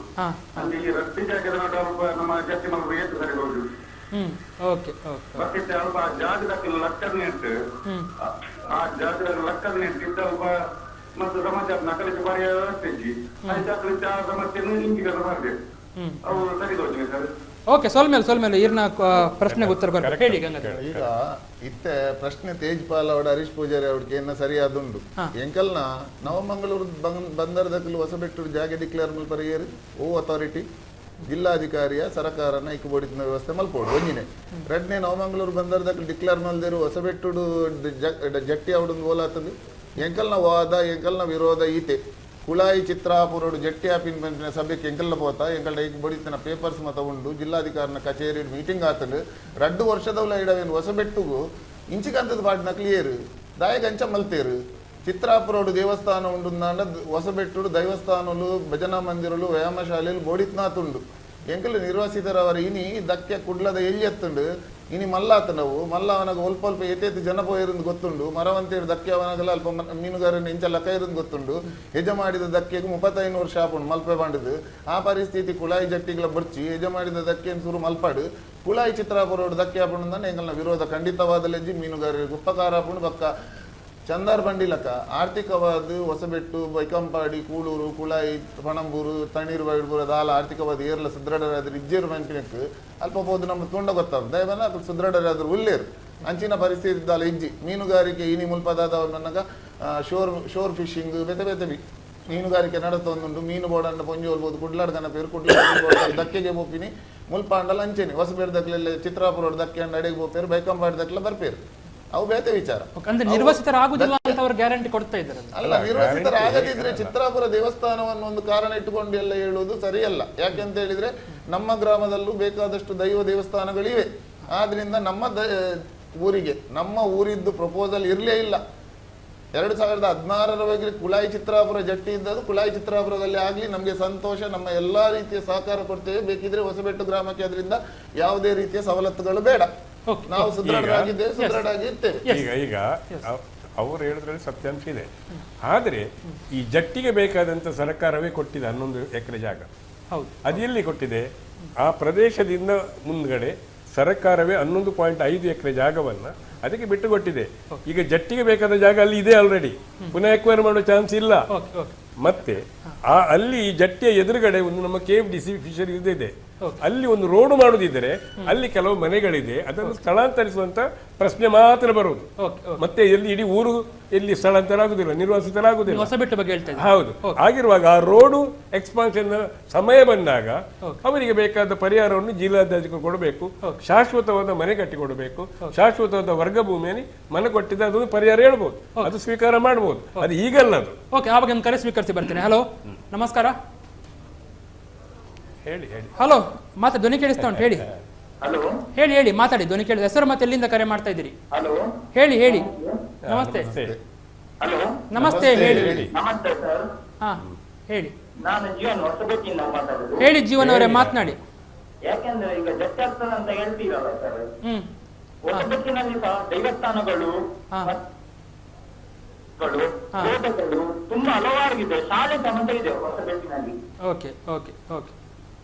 ಅಲ್ಲಿ ಈ ರಸ್ತೆ ಜಾಗದ ನೋಡ ಅಲ್ಪ ನಮ್ಮ ಜಾಸ್ತಿ ಮಾಡ್ಬೋದು ಏತು ಸರಿ ಹೋಗುದು ಮತ್ತೆ ಅಲ್ಪ ಜಾಗದ ಲಕ್ಕನೆ ಉಂಟು. ಆ ಜಾಗದ ಲಕ್ಕನೆ ಉಂಟು ಅಲ್ಪ ಮತ್ತು ಸಮಾಚಾರ ನಕಲಿಗೆ ಬಾರಿ ವ್ಯವಸ್ಥೆ ಸಮಸ್ಯೆಯನ್ನು ಇಂಜಿಗರ ಮಾಡಿದೆ ಅವು ಸರಿ ಹೋಗಿ ಸರ್. ಓಕೆ, ಸೋಲ್ಮೇಲೆ ಈರ್ನ ಪ್ರಶ್ನೆಗೆ ಉತ್ತರ ಬರ್ತಾರೆ ಹೇಳಿ ಗಂಗಾಧರ್. ಈಗ ಇತ್ತೆ ಪ್ರಶ್ನೆ ತೇಜ್ಪಾಲ್ ಅವಡ ಹರೀಶ್ ಪೂಜಾರಿ ಅವ್ರಿಗೆ ಏನ ಸರಿಯಾದುಂಡು. ಎಂಕಲ್ನ ನವಮಂಗಳೂರು ಬಂದರದಕ್ಕಲು ಹೊಸಬೆಟ್ಟು ಜಾಗ ಡಿಕ್ಲೇರ್ ಮಲ್ಪರ ಏರಿ ಓ ಅಥಾರಿಟಿ ಜಿಲ್ಲಾಧಿಕಾರಿಯ ಸರಕಾರನ ಇಕ್ಕಬೋಡಿನ ವ್ಯವಸ್ಥೆ ಮಲ್ಪೋಡು ಒಂಜಿನೆ. ಎರಡನೇ ನವಮಂಗಳೂರು ಬಂದರದಕ್ಕಲು ಡಿಕ್ಲೇರ್ ಮಲ್ದಿರು ಹೊಸಬೆಟ್ಟು ಜಟ್ಟಿ ಅವಡೊಂದು ಓಲಾತದು ಎಂಕಲ್ನ ವಾದ ಎಂಕಲ್ನ ವಿರೋಧ ಈತೆ ಕುಳಾಯಿ ಚಿತ್ರಾಪುರೋಡು ಜಟ್ಟಿ ಆಪಿನ ಸಭೆಗೆ ಎಂಕಲ್ನ ಪೋತ ಎಂಕಲ್ನ ಈಗ ಬಡಿತನ ಪೇಪರ್ಸ್ ಮತ ಉಂಡು ಜಿಲ್ಲಾಧಿಕಾರಿನ ಕಚೇರಿ ಮೀಟಿಂಗ್ ಆತಲು 2 ವರ್ಷದವಲ ಇಡವೇನು ಹೊಸಬೆಟ್ಟುಗು ಇಂಚಿಕಂತದ ಪಾಡಿನ ಕ್ಲಿಯರ್ ದಾಯಗಂಚ ಮಲ್ತೇರು. ಚಿತ್ರಾಪುರೋಡು ದೇವಸ್ಥಾನ ಉಂಡು ಹೊಸಬೆಟ್ಟು ದೈವಸ್ಥಾನಲು ಭಜನಾ ಮಂದಿರಲು ವ್ಯಾಯಾಮ ಶಾಲೆಯಲ್ಲಿ ಬೋಡಿತ್ನಾತುಂಡು ಎಂಕಲ್ ನಿರ್ವಾಸಿತರವರ ಇನಿ ದಕ್ಕೆ ಕುಡ್ಲದ ಎಲ್ಲಿ ಎತ್ತುಂಡು ಇನಿ ಮಲ್ಲಾತ ನಾವು ಮಲ್ಲ ಅವನಾಗ ಒಲ್ಪ ಏತೇತು ಜನ ಪೋಯಿருந்து ಗೊತ್ತುಂಡು ಮರವಂತೇರು ದಕ್ಕೆ ಅವನಾಗಲ್ಲ ಅಲ್ಪ ಮೀನುಗಾರನ ಇಂಚ ಲಕ್ಕ ಇருந்து ಗೊತ್ತುಂಡು. ಹೆಜ ಮಾಡಿದ ದಕ್ಕೆಗೂ 35 ವರ್ಷ ಆಪುಂಡು ಮಲ್ಪೆ ಬಂಡದು. ಆ ಪರಿಸ್ಥಿತಿ ಕುಳಾಯಿ ಜಟ್ಟಿಗಳ ಬರ್ಚಿ ಹೆಜ ಮಾಡಿದ ದಕ್ಕೆ ಸುರು ಮಲ್ಪಾಡು ಕುಳಾಯಿ ಚಿತ್ರಾಪುರೋಡು ದಕ್ಕೆ ಆಪುಂಡು ಎಂಕಲ್ನ ವಿರೋಧ ಖಂಡಿತವಾದ ಲೆಜ್ಜಿ ಮೀನುಗಾರರಿಗೆ ಉಪಕಾರ ಆಪುಂಡು. ಬಕ್ಕ ಚಂದಾರ್ ಬಂಡಿಲಕ ಆರ್ಥಿಕವಾದ ಹೊಸಬೆಟ್ಟು ಬೈಕಂಪಾಡಿ ಕೂಳೂರು ಕುಳಾಯಿ ಪಣಂಬೂರು ತಣ್ಣೀರು ಬೈಡ್ಬೂರು ದಾಲ ಆರ್ಥಿಕವಾದ ಏರ್ಲ ಸುದೃಢರಾದ್ರೆ ಇಜ್ಜೇರು ಮಂಪಿನಕ್ಕೆ ಅಲ್ಪ ಹೋದು ನಮ್ಮ ತುಂಡ ಗೊತ್ತಾಗ ದಯವನ್ನ ಸುದೃಢರಾದ್ರು ಉಲ್ಲೇರು ಅಂಚಿನ ಪರಿಸ್ಥಿತಿ ಇದ್ದಾಲ ಇಜ್ಜಿ ಮೀನುಗಾರಿಕೆ ಇನಿ ಮುಲ್ಪದಾದವ್ರು ನನಗ ಶೋರ್ ಫಿಶಿಂಗ್ ಬೇತೆ ಮೀನುಗಾರಿಕೆ ನಡತೊಂದುಂಟು. ಮೀನು ಬೋಡಂಡ ಪೊಂಜಿ ಹೋಲ್ಬೋದು ಕುಡ್ಲಾಡ್ಗನ ಪೇರು ಕುಡ್ಲ ದಕ್ಕೆಗೆ ಬೋಪಿನಿ ಮುಲ್ಪಾಂಡಲ್ಲ ಅಂಚೆನಿ ಹೊಸಬೇರು ದಕ್ಲೆಲ್ಲ ಚಿತ್ರಾಪುರ ದಕ್ಕೆ ಅಂಡ ಅಡೆಗೆ ಬೋಪೇರು ಬೈಕಂಪಾಡಿ ದಕ್ಲ ಬರ್ಪೇರು ಅವು ಬೇತೆ ವಿಚಾರ. ಅಂದ್ರೆ ನಿರ್ವಸಿತರಾಗುದಿಲ್ಲ ಅಂತ ಅವರು ಗ್ಯಾರಂಟಿ ಕೊಡ್ತಾ ಇದ್ದಾರೆ. ಅಲ್ಲ, ನಿರ್ವಸಿತರಾಗದಿದ್ರೆ ಚಿತ್ರಾಪುರ ದೇವಸ್ಥಾನವನ್ನು ಒಂದು ಕಾರಣ ಇಟ್ಟುಕೊಂಡು ಎಲ್ಲ ಹೇಳುವುದು ಸರಿಯಲ್ಲ. ಯಾಕೆಂತ ಹೇಳಿದ್ರೆ ನಮ್ಮ ಗ್ರಾಮದಲ್ಲೂ ಬೇಕಾದಷ್ಟು ದೈವ ದೇವಸ್ಥಾನಗಳಿವೆ. ಆದ್ರಿಂದ ನಮ್ಮ ಊರಿಗೆ ನಮ್ಮ ಊರಿದ್ದು ಪ್ರಪೋಸಲ್ ಇರಲೇ ಇಲ್ಲ. 2016 ಕುಳಾಯಿ ಚಿತ್ರಾಪುರ ಜಟ್ಟಿ ಇದ್ದದ್ದು ಕುಳಾಯಿ ಚಿತ್ರಾಪುರದಲ್ಲಿ ಆಗ್ಲಿ ನಮ್ಗೆ ಸಂತೋಷ, ನಮ್ಮ ಎಲ್ಲಾ ರೀತಿಯ ಸಹಕಾರ ಕೊಡ್ತೇವೆ. ಬೇಕಿದ್ರೆ ಹೊಸಬೆಟ್ಟು ಗ್ರಾಮಕ್ಕೆ ಅದರಿಂದ ಯಾವುದೇ ರೀತಿಯ ಸವಲತ್ತುಗಳು ಬೇಡ, ನಾವು ಸುದೃಢರಾಗಿದ್ದೇವೆ, ಸುದೃಢರಾಗಿ ಇರ್ತೇವೆ. ಈಗ ಅವರು ಹೇಳಿದ್ರಲ್ಲಿ ಸತ್ಯಾಂಶ ಇದೆ. ಆದರೆ ಈ ಜಟ್ಟಿಗೆ ಬೇಕಾದಂತ ಸರ್ಕಾರವೇ ಕೊಟ್ಟಿದೆ 11 ಎಕರೆ ಜಾಗ. ಅದು ಎಲ್ಲಿ ಕೊಟ್ಟಿದೆ? ಆ ಪ್ರದೇಶದಿಂದ ಮುಂದ್ಗಡೆ ಸರ್ಕಾರವೇ 11.5 ಎಕರೆ ಜಾಗವನ್ನ ಅದಕ್ಕೆ ಬಿಟ್ಟು ಕೊಟ್ಟಿದೆ. ಈಗ ಜಟ್ಟಿಗೆ ಬೇಕಾದ ಜಾಗ ಅಲ್ಲಿ ಇದೆ ಆಲ್ರೆಡಿ, ಪುನಃ ಎಕ್ವೈರ್ ಮಾಡೋ ಚಾನ್ಸ್ ಇಲ್ಲ. ಮತ್ತೆ ಅಲ್ಲಿ ಈ ಜಟ್ಟಿಯ ಎದುರುಗಡೆ ಒಂದು ನಮ್ಮ KFDC ಫಿಶರಿ ಇದೆ, ಅಲ್ಲಿ ಒಂದು ರೋಡ್ ಮಾಡುದಿದ್ದರೆ ಅಲ್ಲಿ ಕೆಲವು ಮನೆಗಳಿದೆ, ಅದನ್ನು ಸ್ಥಳಾಂತರಿಸುವಂತ ಪ್ರಶ್ನೆ ಮಾತ್ರ ಬರುವುದು. ಮತ್ತೆ ಎಲ್ಲಿ ಇಡೀ ಊರು ಎಲ್ಲಿ ಸ್ಥಳಾಂತರ ಆಗುದಿಲ್ಲ, ನಿರ್ವಾಸಿತರಾಗುದಿಲ್ಲ. ಹೊಸಬೆಟ್ಟು ಬಗ್ಗೆ ಹೇಳ್ತಾ ಇದ್ದೀನಿ. ಹೌದು. ಆಗಿರುವಾಗ ಆ ರೋಡು ಎಕ್ಸ್ಪಾನ್ಷನ್ ಸಮಯ ಬಂದಾಗ ಅವರಿಗೆ ಬೇಕಾದ ಪರಿಹಾರವನ್ನು ಜಿಲ್ಲಾಧಿಕಾರಿ ಕೊಡಬೇಕು, ಶಾಶ್ವತವಾದ ಮನೆ ಕಟ್ಟಿ ಕೊಡಬೇಕು, ಶಾಶ್ವತವಾದ ವರ್ಗ ಭೂಮಿಯಲ್ಲಿ ಮನೆ ಕೊಟ್ಟಿದ್ದ ಅದೊಂದು ಪರಿಹಾರ ಹೇಳ್ಬೋದು, ಅದು ಸ್ವೀಕಾರ ಮಾಡಬಹುದು. ಅದು ಈಗಲ್ಲ ಅದು. ಓಕೆ, ಆವಾಗ ಒಂದು ಕರೆ ಸ್ವೀಕರಿಸಿ ಬರ್ತೇನೆ. ಹಲೋ, ನಮಸ್ಕಾರ. ಹೇಳಿ. ಹಲೋ, ಮಾತ್ರ ಧ್ವನಿ ಕೇಳಿಸ್ತಾ ಉಂಟು, ಹೇಳಿ. ಹಲೋ ಹೇಳಿ ಹೇಳಿ ಮಾತಾಡಿ, ಧ್ವನಿ ಕೇಳಿದ. ಹೆಸರು ಮತ್ತೆ ಎಲ್ಲಿಂದ ಕರೆ ಮಾಡ್ತಾ ಇದ್ದೀರಿ? ಹಲೋ ಹೇಳಿ ಹೇಳಿ. ನಮಸ್ತೆ. ಹಲೋ ನಮಸ್ತೆ, ಹೇಳಿ. ನಮಸ್ತೆ ಸರ್. ಹಾ ಹೇಳಿ. ನಾನು ಜೀವನ್ ಹೊಸಬೇಕಿಂದ ಮಾತಾಡುದು. ಹೇಳಿ ಜೀವನ್ ಅವರೇ, ಮಾತನಾಡಿ. ಯಾಕೆಂದ್ರೆ ಈಗ ಜಟ್ ಆಗ್ತದೆ ಅಂತ ಹೇಳ್ತೀರಲ್ಲ ಸರ್, ಹ್ಮ್. ಹೊಸಬೇಕಿನಲ್ಲಿ ಸಹ ದೈವಸ್ಥಾನಗಳು ಕೋಟೆಗಳು ತುಂಬಾ ಹಲವಾರಿದೆ, ಶಾಲೆ ಸಮೇತ ಇದೆ ಹೊಸಬೇಕಿನಲ್ಲಿ. Okay okay okay.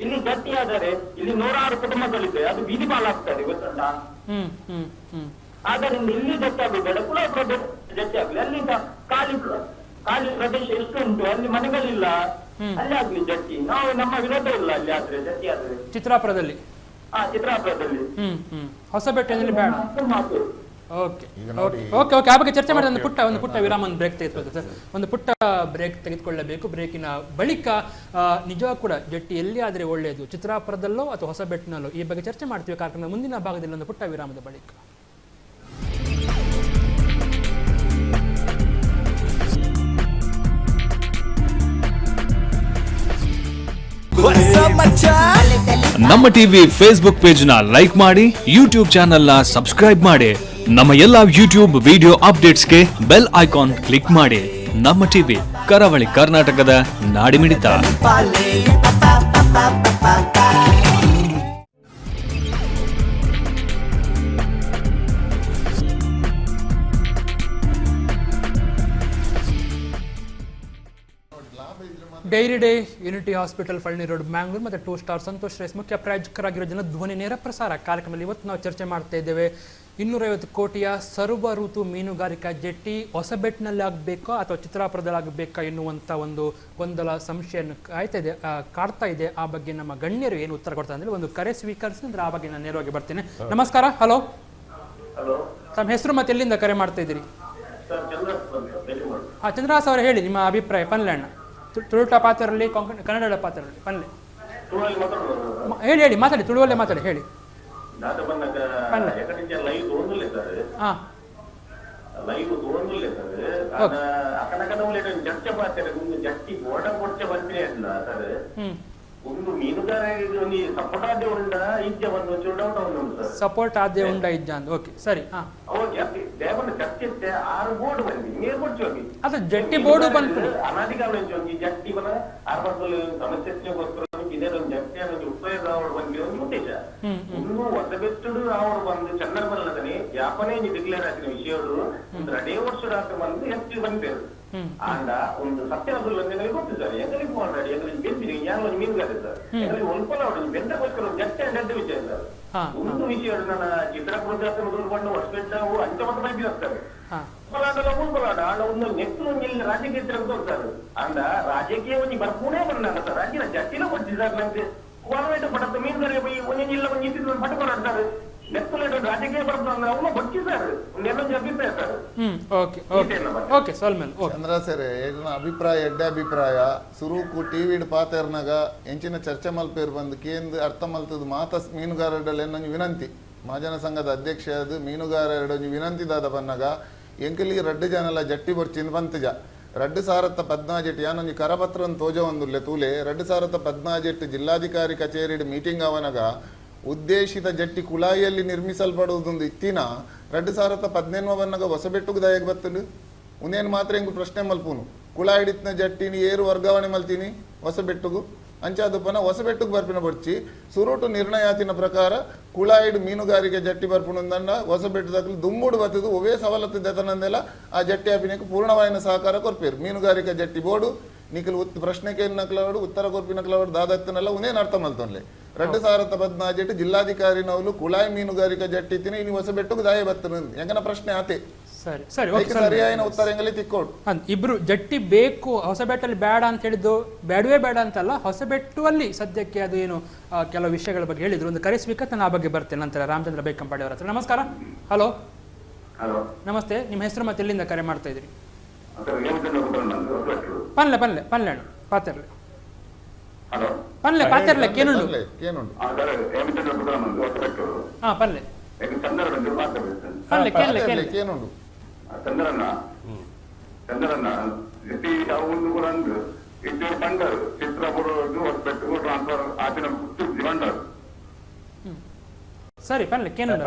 ಇಲ್ಲಿ ಗಟ್ಟಿಯಾದರೆ ಇಲ್ಲಿ 106 ಕುಟುಂಬಗಳಿದೆ, ಅದು ಬೀದಿ ಪಾಲಾಗ್ತದೆ ಗೊತ್ತುಂಟಾ. ಹ್ಮ್ ಹ್ಮ್ ಹ್ಮ್. ಆದ್ದರಿಂದ ಇಲ್ಲಿ ಗಟ್ಟಿಯಾಗಬೇಡ, ಕುಲಾಪುರ ಗಟ್ಟಿಯಾಗ್ಲಿ. ಅಲ್ಲಿಂದ ಖಾಲಿ ಪ್ರದೇಶ ಎಷ್ಟು ಉಂಟು, ಅಲ್ಲಿ ಮನೆಗಳಿಲ್ಲ, ಅಲ್ಲಿ ಆಗ್ಲಿ ಜಟ್ಟಿ. ನಾವು ನಮ್ಮ ವಿರೋಧ ಇಲ್ಲ ಅಲ್ಲಿ ಆದ್ರೆ ಜಟ್ಟಿ ಆದ್ರೆ. ಚಿತ್ರಾಪುರದಲ್ಲಿ? ಚಿತ್ರಾಪುರದಲ್ಲಿ. ಹೊಸಪೇಟೆಯಲ್ಲಿ ಬೇಡ. ಮಾತು. Okay okay okay okay. ಆ ಬಗ್ಗೆ ಚರ್ಚೆ ಮಾಡಿದ ಒಂದು ಪುಟ್ಟ ವಿರಾಮ, ಒಂದು ಬ್ರೇಕ್ ತೆಗೆದುಕೊಳ್ಳೋದು ಸರ್. ಒಂದು ಪುಟ್ಟ ಬ್ರೇಕ್ ತೆಗೆದುಕೊಳ್ಳಬೇಕು. ಬ್ರೇಕಿನ ಬಳಿಕ ನಿಜವಾಗ ಕೂಡ ಜಟ್ಟಿ ಎಲ್ಲಿ ಆದರೆ ಒಳ್ಳೆಯದು, ಚಿತ್ರಾಪುರದಲ್ಲೋ ಅಥವಾ ಹೊಸಬೆಟ್ಟಿನಲ್ಲೋ, ಈ ಬಗ್ಗೆ ಚರ್ಚೆ ಮಾಡ್ತೀವಿ ಕಾರ್ಯಕ್ರಮದ ಮುಂದಿನ ಭಾಗದಲ್ಲಿ ಒಂದು ಪುಟ್ಟ ವಿರಾಮದ ಬಳಿಕ. ನಮ್ಮ ಟಿವಿ ಫೇಸ್ಬುಕ್ ಪೇಜ್ ನ ಲೈಕ್ ಮಾಡಿ, ಯೂಟ್ಯೂಬ್ ಚಾನೆಲ್ ನ ಸಬ್ಸ್ಕ್ರೈಬ್ ಮಾಡಿ. ನಮ್ಮ ಎಲ್ಲಾ ಯೂಟ್ಯೂಬ್ ವಿಡಿಯೋ ಅಪ್ಡೇಟ್ಸ್ಗೆ ಬೆಲ್ ಐಕಾನ್ ಕ್ಲಿಕ್ ಮಾಡಿ. ನಮ್ಮ ಟಿವಿ, ಕರಾವಳಿ ಕರ್ನಾಟಕದ ನಾಡಿಮಿಡಿತ. ಡೈರಿ ಡೇ ಯೂನಿಟಿ ಹಾಸ್ಪಿಟಲ್, ಫಳ್ಳಿ ರೋಡ್, ಮ್ಯಾಂಗ್ಳೂರು ಮತ್ತು 2 ಸ್ಟಾರ್ ಸಂತೋಷ್ ರೇಸ್ ಮುಖ್ಯ ಪ್ರಾಯೋಜಕರಾಗಿರೋ ಜನಧ್ವನಿ ನೇರ ಪ್ರಸಾರ ಕಾರ್ಯಕ್ರಮದಲ್ಲಿ ಇವತ್ತು ನಾವು ಚರ್ಚೆ ಮಾಡ್ತಾ ಇದ್ದೇವೆ. 250 ಕೋಟಿಯ ಸರ್ವ ಋತು ಮೀನುಗಾರಿಕಾ ಜೆಟ್ಟಿ ಹೊಸಬೆಟ್ಟಿನಲ್ಲಿ ಆಗಬೇಕಾ ಅಥವಾ ಚಿತ್ರಾಪುರದಲ್ಲಿ ಆಗಬೇಕಾ ಎನ್ನುವಂಥ ಒಂದು ಗೊಂದಲ, ಸಂಶಯನ್ನು ಕಾಡ್ತಾ ಇದೆ. ಆ ಬಗ್ಗೆ ನಮ್ಮ ಗಣ್ಯರು ಏನು ಉತ್ತರ ಕೊಡ್ತಾರೆ ಅಂದರೆ ಒಂದು ಕರೆ ಸ್ವೀಕರಿಸಿದ್ರೆ ಆ ಬಗ್ಗೆ ನಾನು ನೇರವಾಗಿ ಬರ್ತೇನೆ. ನಮಸ್ಕಾರ. ಹಲೋ, ತಮ್ಮ ಹೆಸರು ಮತ್ತೆ ಎಲ್ಲಿಂದ ಕರೆ ಮಾಡ್ತಾ ಇದ್ದೀರಿ? ಚಂದ್ರಹಾಸ್ ಅವರೇ, ಹೇಳಿ ನಿಮ್ಮ ಅಭಿಪ್ರಾಯ. ಪನ್ಲೆಣ್ಣ ತುಳುಟ ಪಾತ್ರಲ್ಲಿ, ಕನ್ನಡ ಪಾತ್ರಲ್ಲಿ, ಪನ್ಲೆ ಹೇಳಿ ಹೇಳಿ, ಮಾತಾಡಿ, ತುಳುವಲ್ಲೇ ಮಾತಾಡಿ, ಹೇಳಿ. ಸಪೋರ್ಟ್ ಆದ್ಯ ಉಂಡ ಇಜ್ಜ ಅಂತ. ಓಕೆ, ಸರಿ. ಅದು ಜಟ್ಟಿ ಬೋರ್ಡು ಬಂತು ಜಟ್ಟಿ ಹೊಸಬೆಟ್ಟುಡು ಅವರು ಬಂದು ಚಂದ್ರಬಲ್ಲದನೆ ಯಾಪನೇ ಡಿಕ್ಲೇರ್ ಆಗಿನ ವಿಷಯಗಳು ಒಂದು 2 ವರ್ಷ ಬಂದು ಹೆಚ್ಚು ಬಂದಿರು. ಆಂಡ ಒಂದು ಸತ್ಯನದಲ್ಲಿ ಗೊತ್ತು ಸರ್, ಎಂಗಳಿಗೆ ಮಾತಾಡಿ ಎಂಗಳಿಗೆ ಬೆಂದಿರಿ ಯಾರು ಮೀನುಗಾರ ಸರ್, ಎಂಗಳಿಗೆ ಒಲ್ಪಲ ಅವಳು ಬೆಂದಗೋಸ್ಕರ ಒಂದು ಜಟ್ಟ ವಿಷಯ ಸರ್. ಒಂದು ವಿಷಯ ನನ್ನ ಚಿತ್ರಪುರ ಜಾತ್ರೆ ಮೊದಲುಕೊಂಡು ಹೊಸಬೆಟ್ಟವು ಅಂಚಮತ ಬಗ್ಗೆ ಹೋಗ್ತಾರೆ. ಉಳ್ಪಲಾಡ ಆಂಡ ಒಂದು ನೆಕ್ಸ್ಟ್ ಒಂದು ರಾಜಕೀಯ ಸರ್. ಆಂಡ ರಾಜಕೀಯ ಒಂದು ಬರ್ಪೂನೇ ಬಂದ ಸರ್, ರಾಜ್ಯನ ಜಟ್ಟಿನ ಕೊಡ್ತಿ ಸರ್. ನಂಗೆ ಕೋಲವೇಟ ಪಡತ್ತ ಮೀನುಗಾರಿಗೆ போய் ಒಂದೊಂದು ಇಲ್ಲ ಒಂದು ಇದ್ದು ಪಟ್ಟು ಕೊಡ್ತಾರೆ. ನೆಕ್ಸ್ಟ್ ರಾಜಕೀಯ ಬರ್ತಾರೆ ಅವನು ಬಚ್ಚಿ ಸರ್, ಒಂದೆಲ್ಲೊಂದು ಅಭಿಪ್ರಾಯ ಸರ್. ಓಕೆ ಓಕೆ ಓಕೆ ಸೋಲ್ಮೇಲ್ ಚಂದ್ರ ಸರ್, ಅಭಿಪ್ರಾಯ ಎಡ್ಡೆ ಅಭಿಪ್ರಾಯ ಸುರುಕು ಟಿವಿಡ್ ಪಾತೆರ್ನಾಗ ಎಂಚಿನ ಚರ್ಚೆ ಮಲ್ಪೇರು ಬಂದು ಕೇಂದ್ರ ಅರ್ಥ ಮಲ್ತದ್ದು ಮಾತ ಮೀನುಗಾರರಲ್ಲಿ ನಂಗೆ ವಿನಂತಿ. ಮಹಾಜನ ಸಂಘದ ಅಧ್ಯಕ್ಷ ಅದು ಮೀನುಗಾರರೊಂದು ವಿನಂತಿದಾದ ಬನ್ನಾಗ ಎಂಕಲಿಗೆ 2 ಜನಲ ಜಟ್ಟಿ ಬರ್ಚಿಂದ ಬಂತಜ 2017 ಯಾನೊಂದು ಕರಪತ್ರ ತೋಜ ಒಂದುಲ್ಲೆ ತೂಲೆ 2017 ಜಿಲ್ಲಾಧಿಕಾರಿ ಕಚೇರಿ ಮೀಟಿಂಗ್ ಅವನಾಗ ಉದ್ದೇಶಿತ ಜಟ್ಟಿ ಕುಳಾಯಿಯಲ್ಲಿ ನಿರ್ಮಿಸಲ್ಪಡುವುದೊಂದು ಇತ್ತಿನ 2017 ಬನ್ನಾಗ ಹೊಸಬೆಟ್ಟುಗೆ ದಯಗೆ ಬರ್ತಲು ಉನೇನು ಮಾತ್ರ ಹೆಂಗು ಪ್ರಶ್ನೆ ಮಲ್ಪುನು ಕುಳಾಯಿ ಹಿಡಿತನ ಜಟ್ಟಿನಿ ಏರು ವರ್ಗಾವಣೆ ಮಲ್ತೀನಿ ಹೊಸಬೆಟ್ಟುಗು ಅಂಚಾದಪ್ಪನ ಹೊಸಬೆಟ್ಟುಗೆ ಬರ್ಪಿನ ಬರ್ಚಿ ಸುರುಟು ನಿರ್ಣಯಾತಿನ ಪ್ರಕಾರ ಕುಳಾಯಿಡ್ ಮೀನುಗಾರಿಕೆ ಜಟ್ಟಿ ಬರ್ಪುಣಂದಂಡ ಹೊಸಬೆಟ್ಟದಾಗಲಿ ದುಮ್ಮುಡು ಬತ್ತದು ಒವೇ ಸವಲತ್ತು ದತನಂದೆಲ್ಲ ಆ ಜಟ್ಟಿ ಅಭಿನಯಕ್ಕೆ ಪೂರ್ಣವಾಯಿನ ಸಹಕಾರ ಕೊರ್ಪೇರು ಮೀನುಗಾರಿಕಾ ಜಟ್ಟಿ ಬೋರ್ಡು ನಿಖಿಲ್ ಪ್ರಶ್ನೆಗೆ ನಕ್ಲವಾಡು ಉತ್ತರ ಕೊರ್ಪಿನಕ್ಲವಾಡು ದಾದತ್ತನೆಲ್ಲ ಉನೇನು ಅರ್ಥ ಮಲ್ತೊನ್ಲೆ 2017 ಜಿಲ್ಲಾಧಿಕಾರಿ ನವಲು ಕುಳಾಯಿ ಮೀನುಗಾರಿಕಾ ಜಟ್ಟಿ ಇತ್ತಿನ ಇನ್ನು ಹೊಸಬೆಟ್ಟುಗೆ ದಾಯ ಬರ್ತನ ಎಂಗನ ಪ್ರಶ್ನೆ ಆತೆ. ಸರಿ ಸರಿ, ಸರಿಯಾದ ಉತ್ತರ ಹೆಂಗಲಿ ತಿಕ್ಕೋಡು. ಇಬ್ರು ಜಟ್ಟಿ ಬೇಕು, ಹೊಸಬೆಟ್ಟಲ್ಲಿ ಬೇಡ ಅಂತ ಹೇಳಿದ್ದು ಬೇಡವೇ ಬೇಡ ಅಂತಲ್ಲ, ಹೊಸಬೆಟ್ಟುವಲ್ಲಿ ಸದ್ಯಕ್ಕೆ ಅದು ಏನು ಕೆಲವು ವಿಷಯಗಳ ಬಗ್ಗೆ ಹೇಳಿದ್ರು. ಒಂದು ಕರೆ ಸ್ವೀಕರಿಸಿ ನಾನು ಆ ಬಗ್ಗೆ ಬರ್ತೇನೆ ನಂತರ. ರಾಮಚಂದ್ರ ಬೈಕಂಪಾಡಿ ಅವರ ಹತ್ರ. ನಮಸ್ಕಾರ. ಹಲೋ, ನಮಸ್ತೆ. ನಿಮ್ಮ ಹೆಸರು ಮತ್ತೆ ಎಲ್ಲಿಂದ ಕರೆ ಮಾಡ್ತಾ ಇದ್ದೀರಿ? ಪನ್ಲೆ ಪನ್ಲೆ ಪನ್ಲೆ ಅಣ್ಣ ಪಾತೆರ್ಲೆ ಪನ್ಲೆ ಪಾತೆರ್ಲೆ ಕೇನುಂಡು ಹಾ ಪನ್ಲೆ ಪನ್ಲೆ ಕೇನ್ಲೆ ಕೇನ್ಲೆ ಕೇನುಂಡು ಚಂದ್ರಣ್ಣ ಚಂದ್ರಣ್ಣ ಜಟ್ಟಿ ಯಾವುದು ಕೂಡ ಅಂದು ಇದ್ದರು ಬಂಡರು ಚಿತ್ರಪುರ ಹೊಸಬೆಟ್ಟು ಟ್ರಾನ್ಸ್ಫರ್ ಆಚಿನ ಬಂಡರು ಸರಿ ಪನ್ಲೆ ಕೇನಲ್ಲ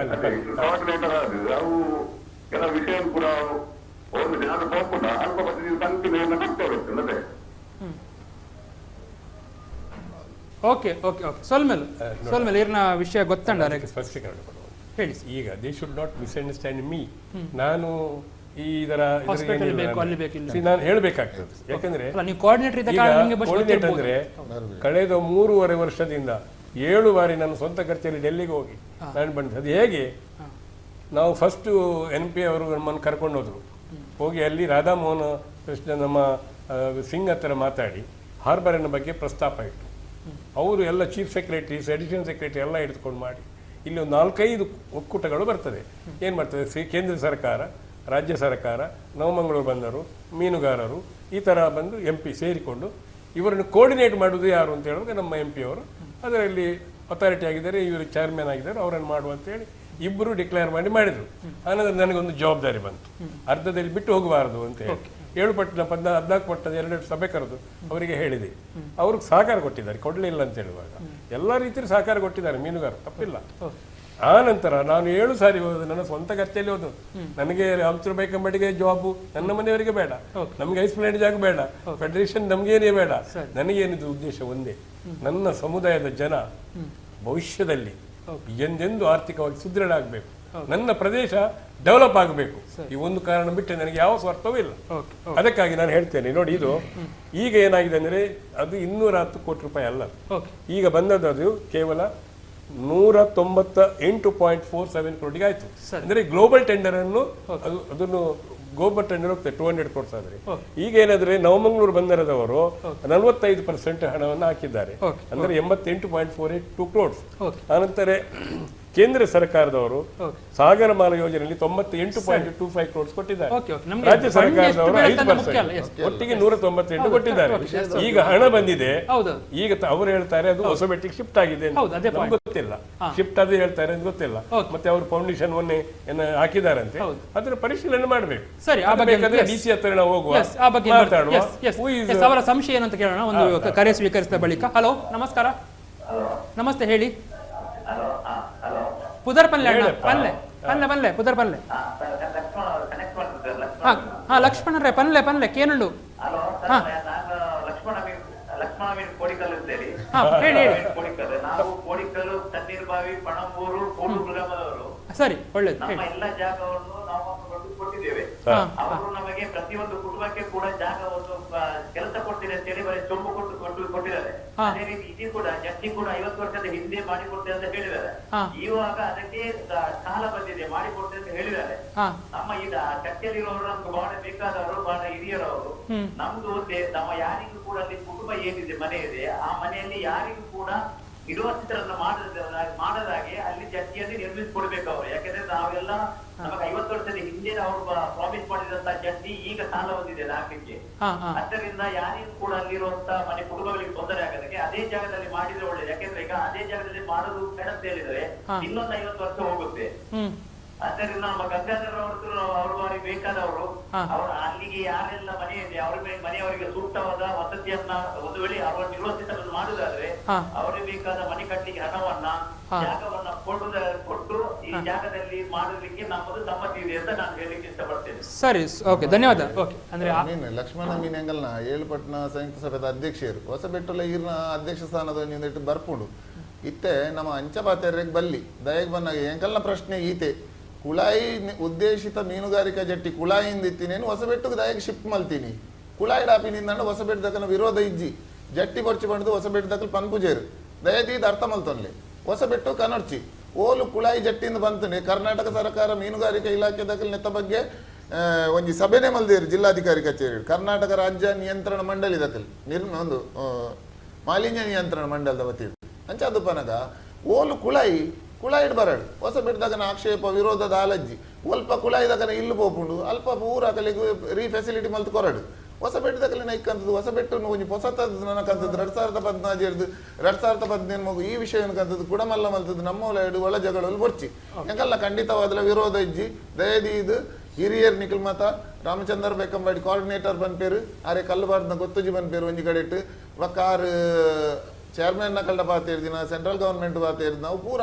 ಕೋಆರ್ಡಿನೇಟರ್ ಅದು ಅವು ಕೆಲವು ವಿಷಯ ಕೂಡ ಒಂದು ದಿನ ಹೋಗ್ಬಿಟ್ಟ ಅಲ್ಪ ಬಡ್ಡಿ ಕಂಟಿನ್ಯೂ ಬಿಟ್ಟೋಗುತ್ತೆ ಅದೇ. ಓಕೆ ಓಕೆ ಓಕೆ ಸೊಲ್ಮೇಲೆ ಇರ್ನ ವಿಷಯ ಗೊತ್ತಂಡ ಸ್ಪಷ್ಟೀಕರಣ ಕೊಡುವ ಹೇಳಿ. ಈಗ they should not misunderstand me. ನಾನು ಇದರ ಹಾಸ್ಪಿಟಲ್ ಬೇಕು ಅಲ್ಲಿ ಬೇಕು ಇಲ್ಲಿ ನಾನು ಹೇಳಬೇಕಾಗ್ತದೆ. ಯಾಕಂದ್ರೆ ನೀವು ಕೋಆರ್ಡಿನೇಟರ್ ಇದ್ದ ಕಾರಣ ನಿಮಗೆ ಕೋಆರ್ಡಿನೇಟರ್ ಅಂದ್ರೆ ಕಳೆದ 3.5 ವರ್ಷದಿಂದ 7 ಬಾರಿ ನಾನು ಸ್ವಂತ ಖರ್ಚಲ್ಲಿ ಡೆಲ್ಲಿಗೆ ಹೋಗಿ ನಾನು ಬಂದೆ. ಅದು ಹೇಗೆ, ನಾವು ಫಸ್ಟ್ NP ಅವರು ನಮ್ಮನ್ನು ಕರ್ಕೊಂಡು ಹೋದ್ರು. ಹೋಗಿ ಅಲ್ಲಿ ರಾಧಾಮೋಹನ್ ಕೃಷ್ಣ ನಮ್ಮ ಸಿಂಗ್ ಹತ್ರ ಮಾತಾಡಿ ಹಾರ್ಬರಿನ ಬಗ್ಗೆ ಪ್ರಸ್ತಾಪ ಇಟ್ಟು ಅವರು ಎಲ್ಲ ಚೀಫ್ ಸೆಕ್ರೆಟರೀಸ್ ಅಡಿಷನಲ್ ಸೆಕ್ರೆಟರಿ ಎಲ್ಲ ಹಿಡಿದುಕೊಂಡು ಮಾಡಿ ಇಲ್ಲಿ ಒಂದು 4-5 ಒಕ್ಕೂಟಗಳು ಬರ್ತದೆ. ಏನು ಮಾಡ್ತದೆ, ಕೇಂದ್ರ ಸರ್ಕಾರ, ರಾಜ್ಯ ಸರ್ಕಾರ, ನವಮಂಗಳೂರು ಬಂದರು, ಮೀನುಗಾರರು, ಈ ಥರ ಬಂದು MP ಸೇರಿಕೊಂಡು ಇವರನ್ನು ಕೋರ್ಡಿನೇಟ್ ಮಾಡೋದು ಯಾರು ಅಂತ ಹೇಳಿದ್ರೆ ನಮ್ಮ MP ಅವರು ಅದರಲ್ಲಿ ಅಥಾರಿಟಿ ಆಗಿದ್ದಾರೆ, ಇವರು ಚೇರ್ಮನ್ ಆಗಿದ್ದಾರೆ, ಅವರನ್ನು ಮಾಡುವಂತೇಳಿ ಇಬ್ಬರು ಡಿಕ್ಲೇರ್ ಮಾಡಿದರು. ಆನಂತರ ನನಗೊಂದು ಜವಾಬ್ದಾರಿ ಬಂತು, ಅರ್ಧದಲ್ಲಿ ಬಿಟ್ಟು ಹೋಗಬಾರದು ಅಂತ ಹೇಳಿ 7 ಪಟ್ಟಣ 14 ಪಟ್ಟಣದ 2 ಸಭೆ ಕರೆದು ಅವರಿಗೆ ಹೇಳಿದೆ. ಅವ್ರಿಗೆ ಸಹಕಾರ ಕೊಟ್ಟಿದ್ದಾರೆ, ಕೊಡಲಿಲ್ಲ ಅಂತ ಹೇಳುವಾಗ ಎಲ್ಲ ರೀತಿಯಲ್ಲಿ ಸಹಕಾರ ಕೊಟ್ಟಿದ್ದಾರೆ ಮೀನುಗಾರರು, ತಪ್ಪಿಲ್ಲ. ಆ ನಂತರ ನಾನು 7 ಸಾರಿ ಹೋದ, ನನ್ನ ಸ್ವಂತ ಖರ್ಚಲ್ಲಿ ಹೋದು. ನನಗೆ ರಾಮಚಂದ್ರ ಬೈಕಂಬಡಿಗೆ ಜಾಬು, ನನ್ನ ಮನೆಯವರಿಗೆ ಬೇಡ, ನಮ್ಗೆ ಐಸ್ಪ್ಲಾಂಡ್ ಜಾಗ ಬೇಡ, ಫೆಡರೇಷನ್ ನಮ್ಗೇನೇ ಬೇಡ. ನನಗೇನಿದು ಉದ್ದೇಶ ಒಂದೇ, ನನ್ನ ಸಮುದಾಯದ ಜನ ಭವಿಷ್ಯದಲ್ಲಿ ಎಂದೆಂದು ಆರ್ಥಿಕವಾಗಿ ಸುದೃಢ ಆಗಬೇಕು, ನನ್ನ ಪ್ರದೇಶ ಡೆವಲಪ್ ಆಗಬೇಕು. ಈ ಒಂದು ಕಾರಣ ಬಿಟ್ಟರೆ ನನಗೆ ಯಾವ ಸ್ವಾರ್ಥವೂ ಇಲ್ಲ. ಅದಕ್ಕಾಗಿ ನಾನು ಹೇಳ್ತೇನೆ, ನೋಡಿ ಇದು ಈಗ ಏನಾಗಿದೆ ಅಂದ್ರೆ ಅದು 210 ಕೋಟಿ ರೂಪಾಯಿ ಅಲ್ಲ, ಈಗ ಬಂದದ್ದು ಅದು ಕೇವಲ 198.47 ಕೋಟಿಗೆ ಆಯ್ತು. ಅಂದ್ರೆ ಗ್ಲೋಬಲ್ ಟೆಂಡರ್ ಅನ್ನು ಅದನ್ನು ಗ್ಲೋಬಲ್ ಟೆಂಡರ್ ಹೋಗ್ತದೆ 200 ಕೋಟಿ ಆದ್ರೆ. ಈಗ ಏನಾದ್ರೆ ನವಮಂಗಳೂರು ಬಂದರದವರು 45% ಹಣವನ್ನು ಹಾಕಿದ್ದಾರೆ, ಅಂದ್ರೆ 88.482 ಕ್ರೋಡ್ಸ್. ಆನಂತರ ಕೇಂದ್ರ ಸರ್ಕಾರದವರು ಸಾಗರಮಾಲಾ ಯೋಜನೆಯಲ್ಲಿ 98.25 ಕ್ರೋಡ್ಸ್ ಕೊಟ್ಟಿದ್ದಾರೆ. ರಾಜ್ಯ ಸರ್ಕಾರದವರು 5%, ಒಟ್ಟಿಗೆ 198 ಕೊಟ್ಟಿದ್ದಾರೆ. ಈಗ ಹಣ ಬಂದಿದೆ, ಈಗ ಅವರು ಹೇಳ್ತಾರೆ ಅದು ಹೊಸಬೆಟ್ಟಿಗೆ ಶಿಫ್ಟ್ ಆಗಿದೆ, ಗೊತ್ತಿಲ್ಲ, ಶಿಫ್ಟ್ ಆದ್ರೆ ಹೇಳ್ತಾರೆ ಅಂತ ಗೊತ್ತಿಲ್ಲ. ಮತ್ತೆ ಅವರು ಫೌಂಡೇಶನ್ ಮೊನ್ನೆ ಹಾಕಿದಾರಂತೆ, ಅದರ ಪರಿಶೀಲನೆ ಮಾಡಬೇಕು. ಬೇಕಾದ್ರೆ DC ಹತ್ರ ನಾವು ಹೋಗುವ, ಮಾತಾಡುವ. ಅವರ ಸಂಶಯ ಏನಂತ ಕೇಳೋಣ, ಒಂದು ಕರೆ ಸ್ವೀಕರಿಸಿದ ಬಳಿಕ. ಹಲೋ, ನಮಸ್ಕಾರ. ನಮಸ್ತೆ, ಹೇಳಿ. ಪುದರ್ ಪಲ್ಲೆ ಅಣ್ಣ, ಪಲ್ಲೆ ಪುದರ್ ಪಲ್ಲೆ. ಹಾ ಲಕ್ಷ್ಮಣರೇ, ಪಲ್ಲೆ ಕೇನಳ್ಳು. ಹಾ ಹೇಳಿ. ಸರಿ, ಒಳ್ಳೇದು. ಎಲ್ಲ ಜಾಗವನ್ನು ನಾವು ಕೊಟ್ಟಿದ್ದೇವೆ. ಅವರು ನಮಗೆ ಪ್ರತಿಯೊಂದು ಕುಟುಂಬಕ್ಕೆ ಕೂಡ ಜಾಗವನ್ನು ಕೆಲಸ ಕೊಡ್ತೀರಿ ಅಂತ ಹೇಳಿ ಬರೀ ಚೊಂಬು ಕೊಟ್ಟಿದ್ದಾರೆ. ಅದೇ ರೀತಿ ಇದು ಕೂಡ ಜಟ್ಟಿ ಕೂಡ 50 ವರ್ಷದ ಹಿಂದೆ ಮಾಡಿಕೊಡ್ತೇವೆ ಅಂತ ಹೇಳಿದ್ದಾರೆ. ಇವಾಗ ಅದಕ್ಕೆ ಕಾಲ ಬಂದಿದೆ, ಮಾಡಿಕೊಡ್ತೇವೆ ಅಂತ ಹೇಳಿದ್ದಾರೆ. ನಮ್ಮ ಈಗ ಚರ್ಚೆಯಲ್ಲಿರುವವರು ನಮ್ಗೆ ಬಹಳ ಬೇಕಾದವರು, ಬಹಳ ಹಿರಿಯರವರು. ನಮ್ದು ಒಂದೇ, ನಮ್ಮ ಯಾರಿಗೂ ಕೂಡ ಅಲ್ಲಿ ಕುಟುಂಬ ಏನಿದೆ, ಮನೆ ಇದೆ, ಆ ಮನೆಯಲ್ಲಿ ಯಾರಿಗೂ ಕೂಡ ಇರುವ ಚಿತ್ರವನ್ನು ಮಾಡದಾಗೆ ಅಲ್ಲಿ ಜಟ್ಟಿಯಲ್ಲಿ ನಿರ್ಮಿಸಿಕೊಡ್ಬೇಕು ಅವರು. ಯಾಕಂದ್ರೆ ನಾವೆಲ್ಲ ನಮಗೆ 50 ವರ್ಷದ ಹಿಂದೆ ಅವರು ಪ್ರಾಮಿಸ್ ಮಾಡಿದಂತ ಜಟ್ಟಿ ಈಗ ಸಾಲ ಹೊಂದಿದೆ ಹಾಕಲಿಕ್ಕೆ. ಅದರಿಂದ ಯಾರಿಗೂ ಕೂಡ ಅಲ್ಲಿರುವಂತ ಮನೆ ಕುಟುಂಬಗಳಿಗೆ ತೊಂದರೆ ಆಗದಕ್ಕೆ ಅದೇ ಜಾಗದಲ್ಲಿ ಮಾಡಿದ್ರೆ ಒಳ್ಳೇದು. ಯಾಕಂದ್ರೆ ಈಗ ಅದೇ ಜಾಗದಲ್ಲಿ ಮಾಡೋದು ಬೇಡ ಅಂತ ಹೇಳಿದ್ರೆ ಇನ್ನೊಂದು 50 ವರ್ಷ ಹೋಗುತ್ತೆ. ಆದ್ದರಿಂದ ನಮ್ಮ ಗಂಗಾಧರ ಅವರು ಅವರಿಗೆ ಬೇಕಾದವರು, ಅವರು ಅಲ್ಲಿಗೆ ಯಾರೆಲ್ಲ ಮನೆ ಇದೆ ಅವ್ರ ಮನೆಯವರಿಗೆ ಸೂಕ್ತವಾದ ವಸತಿಯನ್ನ ಒಂದು ವೇಳೆ ಅವರು ನಿರ್ವಹಿಸಲು ಮಾಡುವುದಾದ್ರೆ ಅವರಿಗೆ ಬೇಕಾದ ಮನೆ ಕಟ್ಟಲಿಕ್ಕೆ ಹಣವನ್ನ, ಜಾಗವನ್ನ ಕೊಟ್ಟು ಈ ಜಾಗದಲ್ಲಿ ಮಾಡಲಿಕ್ಕೆ ನಮ್ಮದು ಸಮ್ಮತಿ ಇದೆ ಅಂತ ನಾನು ಹೇಳಲಿಕ್ಕೆ ಇಷ್ಟಪಡ್ತೇನೆ. ಸರಿ, ಓಕೆ, ಧನ್ಯವಾದ. ಓಕೆ, ಅಂದ್ರೆ ಲಕ್ಷ್ಮಣ ಮೀನೆಂಗಲ್ನ 7 ಪಟ್ಟಣ ಸಂಯುಕ್ತ ಸಭೆದ ಅಧ್ಯಕ್ಷರು ಹೊಸಬೆಟ್ಟಲ ಈರ್ನ ಅಧ್ಯಕ್ಷ ಸ್ಥಾನದ ಬರ್ಪುಂಡು ಇತ್ತೆ ನಮ್ಮ ಅಂಚಪಾತೆರಿಗೆ ಬಲ್ಲಿ ದಯಗ್ ಬಂದಾಗ ಎಂಕಲ್ನ ಪ್ರಶ್ನೆ ಈತೆ ಕುಳಾಯಿ ಉದ್ದೇಶಿತ ಮೀನುಗಾರಿಕಾ ಜಟ್ಟಿ ಕುಳಾಯಿಂದ ಇತ್ತೀನೇನು ಹೊಸಬೆಟ್ಟಕ್ಕೆ ದಯಗೆ ಶಿಫ್ಟ್ ಮಲ್ತೀನಿ. ಕುಳಾಯಿ ಡಾಪಿನಿಂದ ಹೊಸಬೆಟ್ಟದಕ್ಕನ ವಿರೋಧ ಇಜ್ಜಿ ಜಟ್ಟಿ ಬರ್ಚಿ ಬಂದು ಹೊಸಬೆಟ್ಟದಕ್ಕಲು ಪನ್ಪುಜೇರು ದಯದೀದ್ ಅರ್ಥ ಮಲ್ತೊನ್ಲೆ ಹೊಸಬೆಟ್ಟು ಕನರ್ಚಿ ಓಲು ಕುಳಾಯಿ ಜಟ್ಟಿಂದ ಬಂತನೆ. ಕರ್ನಾಟಕ ಸರ್ಕಾರ ಮೀನುಗಾರಿಕಾ ಇಲಾಖೆದಕ್ಕಲ್ ನೆತ್ತ ಬಗ್ಗೆ ಒಂಜಿ ಸಭೆನೇ ಮಲ್ದೇರು ಜಿಲ್ಲಾಧಿಕಾರಿ ಕಚೇರಿ. ಕರ್ನಾಟಕ ರಾಜ್ಯ ನಿಯಂತ್ರಣ ಮಂಡಳಿ ದಕ್ಕಲ್ ಒಂದು ಮಾಲಿನ್ಯ ನಿಯಂತ್ರಣ ಮಂಡಲದ ವತಿದು ಅಂಚಾದು ಪನಗ ಓಲು ಕುಳಾಯಿಡ್ ಬರಡು ಹೊಸಬೆಟ್ಟದಕ್ಕನ ಆಕ್ಷೇಪ ವಿರೋಧದ ಆಲಜ್ಜಿ ಒಲ್ಪ ಕುಳಾಯಿದಕ್ಕನ ಇಲ್ಲು ಪೋಪುಂಡು ಅಲ್ಪ ಪೂರ ಕಲೆಗೂ ಫೆಸಿಲಿಟಿ ಮಲ್ತು ಕೊರಡು ಹೊಸಬೆಟ್ಟದಕ್ಕಲೆ ನೈಕಂತದ್ದು ಹೊಸಬೆಟ್ಟು ಒಂಜಿ ಹೊಸತದ್ದು ನನಕಂತದ್ದು 2014 2015 ಮಗು ಈ ವಿಷಯ ಕಂತದ್ದು ಕುಡಮಲ್ಲ ಮಲ್ತದ್ದು ನಮ್ಮ ಒಳ ಜಗಳು ಬರ್ಚಿ ಎಂಕಲ್ಲ ಖಂಡಿತವಾದ ವಿರೋಧ ಇಜ್ಜಿ ದಯದಿ ಇದು ಹಿರಿಯರ್ ನಿಖಿಲ್ ಮತ ರಾಮಚಂದ್ರ ಬೇಕಂಬಾಡಿ ಕೋಆರ್ಡಿನೇಟರ್ ಬಂದ್ಪೇರು ಆರೆ ಕಲ್ಲುಬಾರ್ದ ಗೊತ್ತುಜಿ ಬಂದ್ಪೇರು ಒಂಜಿ ಕಡೆ ಇಟ್ಟು ಒಕ್ಕಾರು ಚೇರ್ಮನ್ ನಕಲ್ಡ ಪಾತೇರ್ದಿನ ಸೆಂಟ್ರಲ್ ಗವರ್ಮೆಂಟ್ ಪಾತೇರ್ದು ನಾವು ಪೂರ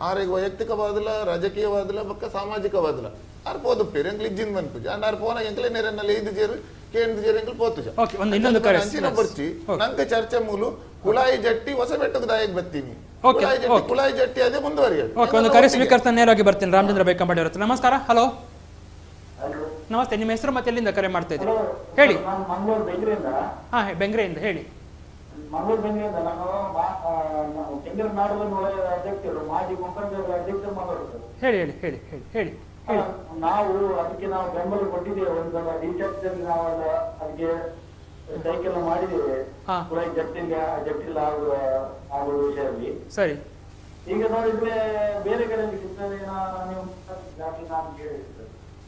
ಆರೆಗ್ ವೈಯಕ್ತಿಕವಾದಲ ರಾಜಕೀಯವಾದಲ ಬೊಕ್ಕ ಸಾಮಾಜಿಕವಾದಲ ಆರ್ ಪೋದು ಪೇರು ಎಂಕ್ಲು ಇಜ್ಜಿಂದ ಬಂತು ಅಂಡ್ ಆರ್ ಪೋನ ಎಂಕ್ಲೆ ನೆರನಲ್ಲಿ 5 ಜೇರು ಕೇಂದ್ರ ಜೇರು ಎಂಕ್ಲು ಪೋತು ಇನ್ನೊಂದು ಕರೆ ಅಂಚಿನ ಬರ್ಚಿ ನಂಗೆ ಚರ್ಚೆ ಮೂಲು ಕುಳಾಯಿ ಜಟ್ಟಿ ಹೊಸ ಬೆಟ್ಟದ ದಾಯಕ್ ಬರ್ತೀನಿ ಕುಳಾಯಿ ಜಟ್ಟಿ ಅದೇ ಮುಂದುವರಿಯೋದು. ಒಂದು ಕರೆ ಸ್ವೀಕರಿಸ್ತಾ ನೇರವಾಗಿ ಬರ್ತೀನಿ. ರಾಮಚಂದ್ರ ಬೈಕಂಬಾಡಿ ಅವರ ನಮಸ್ಕಾರ. ಹಲೋ ನಮಸ್ತೆ, ನಿಮ್ಮ ಹೆಸರು ಮತ್ತೆ ಎಲ್ಲಿಂದ ಕರೆ ಮಾಡ್ತಾ ಇದ್ದೀರಿ ಹೇಳಿ? ಮಂಗಳೂರು ಬೆಂಗ್ರೆಯಿಂದ. ಹಾ ಬೆಂಗ್ರೆಯಿಂದ ಹೇಳಿ. ಮಂಗಳೂರು ಬೆಂಗ್ರೆಯಿಂದ ನಾನು ತೆಂಗಿನ ನಾಡದಲ್ಲಿ ಅಧ್ಯಕ್ಷರು ಮಾಜಿ ಕೊಂಕಣಿಯವರ ಅಧ್ಯಕ್ಷರು ಮಾತಾಡುತ್ತಾರೆ. ಹೇಳಿ ಹೇಳಿ ಹೇಳಿ ಹೇಳಿ ಹೇಳಿ ಹೇಳಿ. ನಾವು ಅದಕ್ಕೆ ನಾವು ಬೆಂಬಲ ಕೊಟ್ಟಿದ್ದೇವೆ. ಒಂದ್ಸಲ ಡಿಚಾರ್ಜ್ ನಾವು ಅದಕ್ಕೆ ಸೈಕಲ್ ಮಾಡಿದ್ದೇವೆ ಜಟ್ಟಿಲ್ಲ ಆಗುವ ವಿಷಯದಲ್ಲಿ. ಸರಿ, ಈಗ ನೋಡಿದ್ರೆ ಬೇರೆ ಕಡೆಯಲ್ಲಿ ಸಿಗ್ತದೆ ನಾನು ಕೇಳಿದ್ದೇನೆ.